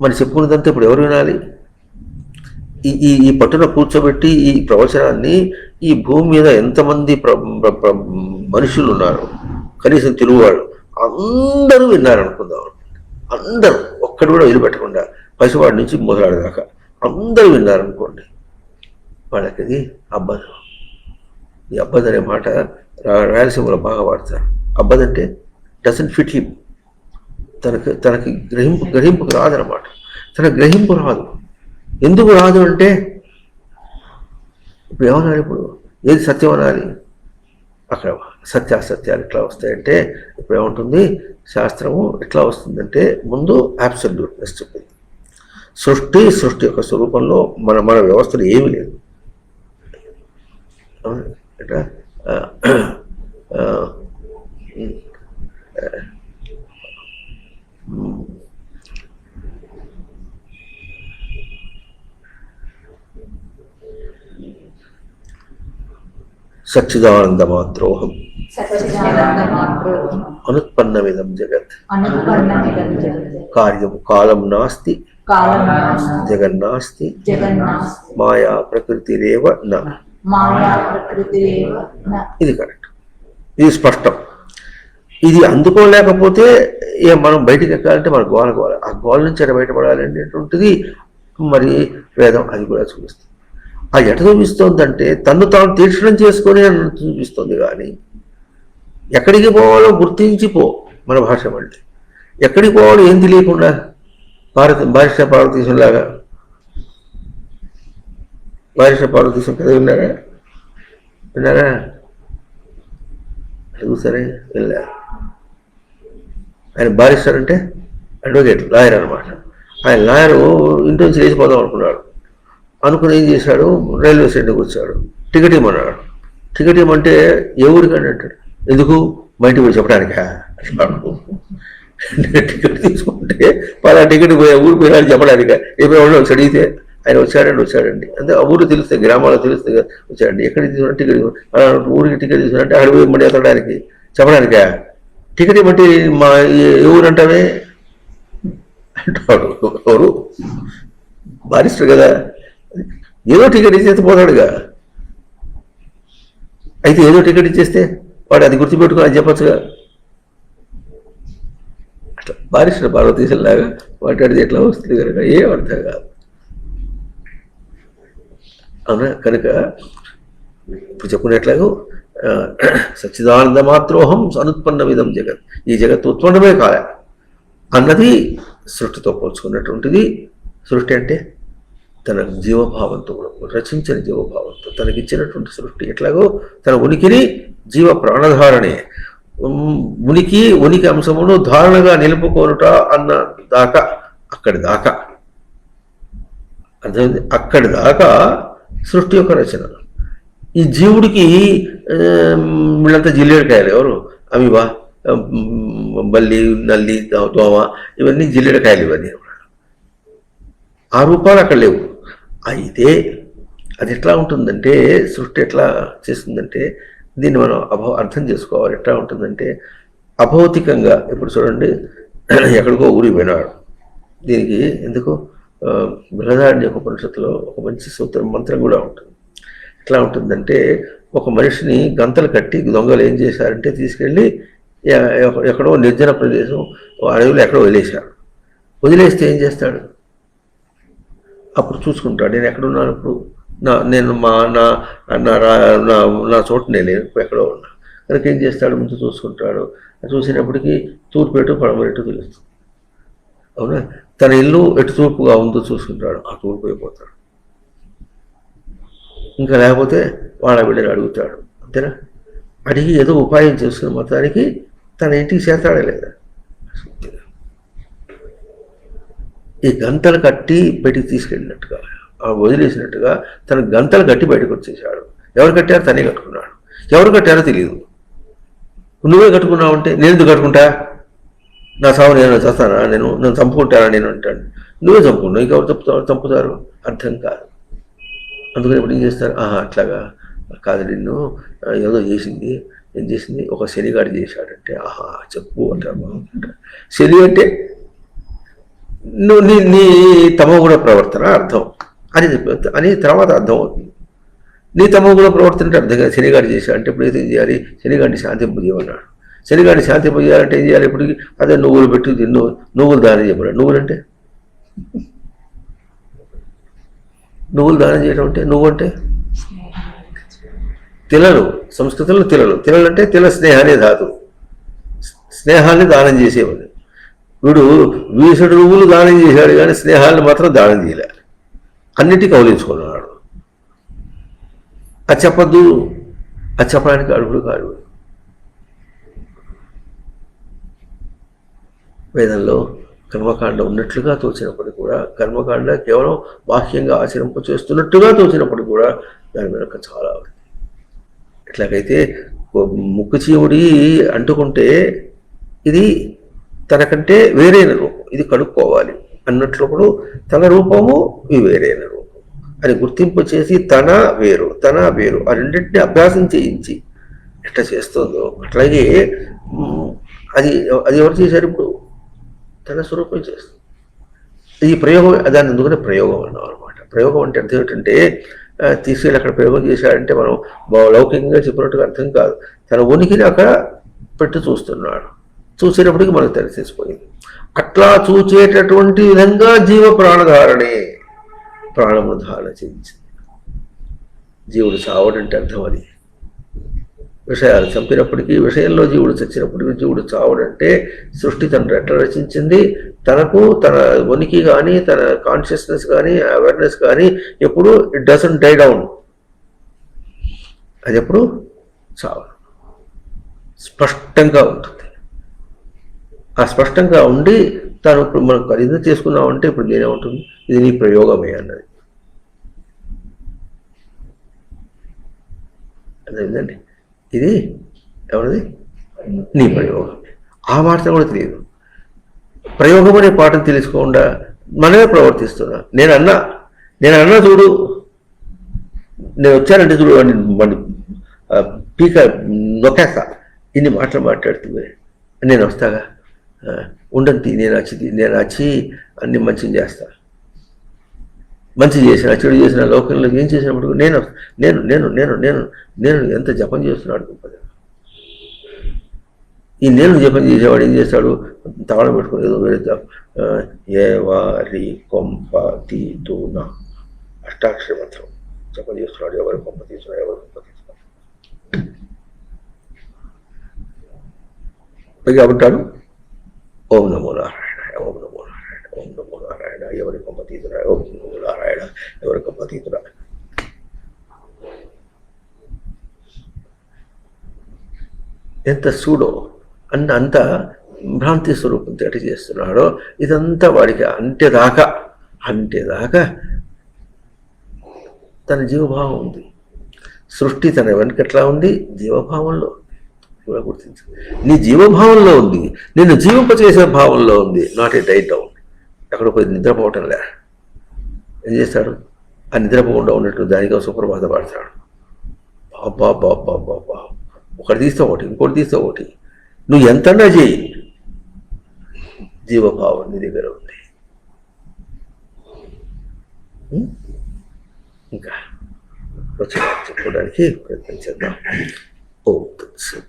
S1: మరి చెప్పుకున్నదంతా ఇప్పుడు ఎవరు వినాలి? ఈ పట్టున కూర్చోబెట్టి ఈ ప్రవచనాన్ని ఈ భూమి మీద ఎంతమంది మనుషులు ఉన్నారు, కనీసం తెలుగువాళ్ళు అందరూ విన్నారనుకుందాం. అందరూ ఒక్కడు కూడా వదిలిపెట్టకుండా, పసివాడి నుంచి మొదలాడేదాకా అందరూ విన్నారనుకోండి. వాళ్ళకి ఇది అబ్బదు. ఈ అబ్బద్ అనే మాట రాయలసీమలో బాగా వాడతారు. అబ్బద్ అంటే డజంట్ ఫిట్ హిమ్, తనకి గ్రహింపుకు రాదనమాట. తన గ్రహింపు రాదు. ఎందుకు రాదు అంటే ఇప్పుడు ఏమనాలి? ఇప్పుడు ఏది సత్యం అనాలి? అక్కడ సత్యాసత్యాలు ఎట్లా వస్తాయంటే ఇప్పుడు ఏముంటుంది? శాస్త్రము ఎట్లా వస్తుందంటే ముందు అబ్సల్యూట్నెస్ చెప్పింది. సృష్టి యొక్క స్వరూపంలో మన వ్యవస్థలు ఏమీ లేదు. ఎట్లా సచ్చిదానందమాత్రోహం అనుత్పన్నమిదం జగత్ కార్యం కాలం నాస్తి జగన్నాస్తి మాయా ప్రకృతిరేవ న. ఇది కరెక్ట్, ఇది స్పష్టం. ఇది అందుకోలేకపోతే మనం బయటికి ఎక్కాలంటే మన గోల, ఆ గోల నుంచి ఎట బయటపడాలి అనేటువంటిది మరి వేదం అది కూడా చూపిస్తుంది. ఆ ఎట చూపిస్తోందంటే తను తాను తీర్చడం చేసుకొని అని చూపిస్తుంది. కానీ ఎక్కడికి పోవాలో గుర్తించిపో. మన భాష మళ్ళీ ఎక్కడికి పోవాలో ఏం తెలియకుండా బారిస్టర్ పార్వతీశంలాగా. బారిస్టర్ పార్వతీశం కదా విన్నారా? చూసారే? వెళ్ళారు. ఆయన బారిస్టర్ అంటే అడ్వకేట్, లాయర్ అనమాట. ఆయన లాయరు ఇంటి నుంచి లేచిపోదాం అనుకున్నాడు. అనుకుని ఏం చేశాడు, రైల్వే స్టేషన్కి వచ్చాడు. టికెట్ ఇవ్వమన్నాడు. టికెట్ ఇవ్వమంటే ఏ ఊరికండి అంటాడు. ఎందుకు, మా ఇంటికి పోయి చెప్పడానికా అంటాడు. టికెట్ తీసుకుంటే వాళ్ళ టికెట్ పోయా ఊరు పోయినాడు చెప్పడానిక. ఏ వాళ్ళు వచ్చి అడిగితే ఆయన వచ్చాడండి అంటే ఆ ఊరు తెలుస్తాయి, గ్రామాల్లో తెలుస్తాయి కదా. వచ్చాడండి, ఎక్కడికి తీసుకున్నా టికెట్ ఊరికి టికెట్ తీసుకున్నారంటే అక్కడ పోయి మళ్ళీ ఎత్తడానికి చెప్పడానికా. టికెట్ ఇవ్వమంటే మా ఏ ఊరు అంటావే అంటాడు. ఎవరు, బారిస్టర్ కదా, ఏదో టికెట్ ఇచ్చేస్తే పోతాడుగా. అయితే ఏదో టికెట్ ఇచ్చేస్తే వాడు అది గుర్తుపెట్టుకుని అది చెప్పచ్చుగా. అట్లా బారిస్టర్ పార్వతీశంలాగా మాట్లాడితే ఎట్లా వస్తుంది కనుక ఏం అర్థం కాదు. అవునా, కనుక ఇప్పుడు చెప్పుకునేట్లాగో సచ్చిదానంద మాత్రోహం అనుత్పన్న విధం జగత్, ఈ జగత్తు ఉత్పన్నమే కాలే అన్నది సృష్టితో పోల్చుకున్నటువంటిది. సృష్టి అంటే తన జీవభావంతో కూడా, రచించిన జీవభావంతో తనకిచ్చినటువంటి సృష్టి ఎట్లాగో తన ఉనికిని జీవ ప్రాణధారణే, ఉనికి అంశమును ధారణగా నిలుపుకోనుట అన్న దాకా, అక్కడి దాకా అర్థమైంది. అక్కడి దాకా సృష్టి యొక్క రచన. ఈ జీవుడికి వీళ్ళంతా జిల్లేడుకాయలు, ఎవరు అమీబా, బల్లి, నల్లి, దోమ, ఇవన్నీ జిల్లేడుకాయలు. ఇవన్నీ ఆ రూపాలు అక్కడ లేవు. అయితే అది ఎట్లా ఉంటుందంటే, సృష్టి ఎట్లా చేస్తుందంటే, దీన్ని మనం అర్థం చేసుకోవాలి. ఎట్లా ఉంటుందంటే అభౌతికంగా. ఇప్పుడు చూడండి, ఎక్కడికో ఊరికి పోయినాడు. దీనికి ఎందుకు బృహదారణ్య ఉపనిషత్తులో ఒక మంచి సూత్రం, మంత్రం కూడా ఉంటుంది. ఎట్లా ఉంటుందంటే, ఒక మనిషిని గంతలు కట్టి దొంగలు ఏం చేశారంటే తీసుకెళ్ళి ఎక్కడో నిర్జన ప్రదేశం, అడవిలో ఎక్కడో వదిలేశాడు. వదిలేస్తే ఏం చేస్తాడు, అప్పుడు చూసుకుంటాడు, నేను ఎక్కడున్నాను ఇప్పుడు, నేను నా చోటు నేను ఎక్కడో ఉన్నా కనుక ఏం చేస్తాడు, ముందు చూసుకుంటాడు. చూసినప్పటికీ తూర్పు ఎటు పడమర ఎటు తెలుస్తుంది. అవునా, తన ఇల్లు ఎటు తూర్పుగా ఉందో చూసుకుంటాడు, ఆ తూర్పు అయిపోతాడు. ఇంకా లేకపోతే వాళ్ళ బిడ్డని అడుగుతాడు, అంతేనా. అడిగి ఏదో ఉపాయం చేసుకుని మొత్తానికి తన ఇంటికి చేస్తాడే లేదా. ఈ గంతలు కట్టి బయటికి తీసుకెళ్ళినట్టుగా, వదిలేసినట్టుగా తన గంతలు కట్టి బయటకు వచ్చేసాడు. ఎవరు కట్టారో తనే కట్టుకున్నాడు, ఎవరు కట్టారో తెలియదు. నువ్వే కట్టుకున్నావు అంటే నేను ఎందుకు కట్టుకుంటా, నా సాగు నేను చేస్తానా, నన్ను చంపుకుంటానా నేను అంటాడు. నువ్వే చంపుకున్నావు, ఇంకెవరు చంపుతారు, అర్థం కాదు. అందుకని ఇప్పుడు ఏం చేస్తారు, అట్లాగా కాదు, నిన్ను ఏదో చేసింది, ఏం చేసింది, ఒక శనిగాడు చేశాడంటే, చెప్పు అంటారు. శని అంటే నువ్వు నీ తమోగుణ ప్రవర్తన అర్థం అని తర్వాత అర్థం అవుతుంది. నీ తమోగుణ ప్రవర్తన అంటే అర్థం కాదు. శనిగాడు చేశాడు అంటే ఇప్పుడు ఏం చేయాలి, శనిగాడిని శాంతింపజేయమన్నాడు. శనిగాడిని శాంతింపజేయాలంటే ఏం చేయాలి, ఇప్పటికి అదే నువ్వులు పెట్టి నువ్వులు దానం చేయమన్నాడు. నువ్వులంటే నువ్వులు దానం చేయడం అంటే, నువ్వు అంటే తిలలు, సంస్కృతంలో తిలలు అంటే తిల స్నేహాన్ని ధాతు, స్నేహాన్ని దానం చేసేవాడు. వీడు వీసుడు నువ్వులు దానం చేశాడు కానీ స్నేహాన్ని మాత్రం దానం చేయలే, అన్నిటికీ కౌలించుకున్నాడు. అది చెప్పద్దు, అది చెప్పడానికి అడుగుడు కాడు. వేదంలో కర్మకాండ ఉన్నట్లుగా తోచినప్పటికీ కూడా, కర్మకాండ కేవలం బాహ్యంగా ఆచరింప చేస్తున్నట్టుగా తోచినప్పటికీ కూడా దాని వెనక చాలా ఉంది. ఎట్లాగైతే ముక్కు చీముడి అంటుకుంటే ఇది తనకంటే వేరైన రూపం, ఇది కడుక్కోవాలి అన్నట్లప్పుడు తన రూపము ఇది వేరైన రూపం అని గుర్తింపు చేసి తన వేరు ఆ రెండింటినీ అభ్యాసం చేయించి ఎట్లా చేస్తుందో అట్లాగే అది ఎవరు చేశారు, ఇప్పుడు తన స్వరూపం చేస్తుంది. ఈ ప్రయోగం, దాన్ని ఎందుకంటే ప్రయోగం అన్నాం అనమాట. ప్రయోగం అంటే అర్థం ఏంటంటే, తీసుకెళ్ళి అక్కడ ప్రయోగం చేశాడంటే మనం లౌకికంగా చెప్పినట్టుగా అర్థం కాదు. తన ఉనికిని అక్కడ పెట్టి చూస్తున్నాడు. చూసేటప్పటికి మనకు తెలిసిపోయింది. అట్లా చూచేటటువంటి విధంగా జీవ ప్రాణధారణే, ప్రాణము ధారణ చేయించింది. జీవుడు చావడంటే అర్థం అది. విషయాలు చంపినప్పటికీ, విషయంలో జీవుడు చచ్చినప్పటికీ జీవుడు చావడంటే సృష్టి తను ఎట్లా రచించింది, తనకు తన ఉనికి కానీ తన కాన్షియస్నెస్ కానీ అవేర్నెస్ కానీ ఎప్పుడు ఇట్ డజంట్ డై డౌన్, అది ఎప్పుడు చావు స్పష్టంగా ఉంటుంది. ఆ స్పష్టంగా ఉండి తాను ఇప్పుడు మనం ఖరీదు చేసుకున్నాం అంటే ఇప్పుడు నేనేమంటుంది, ఇది నీ ప్రయోగమే అన్నది. అదేంటండి, ఇది ఎవరిది? నీ ప్రయోగం. ఆ మాట కూడా తెలియదు. ప్రయోగం అనే పాఠం తెలుసుకోకుండా మనమే ప్రవర్తిస్తున్నా. నేను అన్నా చూడు, నేను వచ్చానంటే చూడు మన పీక నొక్కేస్తా, ఇన్ని మాటలు మాట్లాడుతుంది. నేను వస్తాగా, ఉండంతి, నేను వచ్చి అన్ని మంచిని చేస్తా. మంచి చేసిన చెడు చేసిన లోకంలో ఏం చేసినప్పుడు నేను నేను నేను నేను నేను నేను ఎంత జపం చేస్తున్నాడు గొప్పది. ఈ నేను జపం చేసేవాడు ఏం చేస్తాడు? తాళం పెట్టుకుని ఏదో వేరే ఏ వారి కొంప తీతున అష్టాక్షర మంత్రం జపం చేస్తున్నాడు. ఎవరి కొంప తీస్తున్నాడు, ఎవరి కొంప తీస్తున్నాడు పైగా ఉంటాడు. ఓం నమో నారాయణ, ఓం నమో నారాయణ, ఓం నమో నారాయణ, ఎవరి కొంప తీస్తున్నాడు, ఓం నమో నారాయణ, ఎవరి కొంప తీస్తున్నాడు. ఎంత సూడో అంత భ్రాంతి స్వరూపంతో ఎట చేస్తున్నాడో ఇదంతా వాడికి అంటేదాకా తన జీవభావం ఉంది. సృష్టి తన వెనకట్లా ఉంది, జీవభావంలో కూడా గుర్తించు. నీ జీవభావంలో ఉంది, నిన్ను జీవింపచేసే భావంలో ఉంది. Not a diet down. ఎక్కడ పోయి నిద్రపోవటం లే. ఏం చేస్తాడు? ఆ నిద్రపోకుండా ఉన్నట్టు దానికో సుప్రభాత పడతాడు. బాబా ఒకటి తీస్తే ఒకటి, ఇంకోటి తీస్తే ఒకటి. నువ్వు ఎంతన్నా చేయి, జీవభావం నీ దగ్గర ఉంది. ఇంకా వచ్చిన చెప్పుకోవడానికి ప్రయత్నం చేద్దాం. ఓం తత్సత్.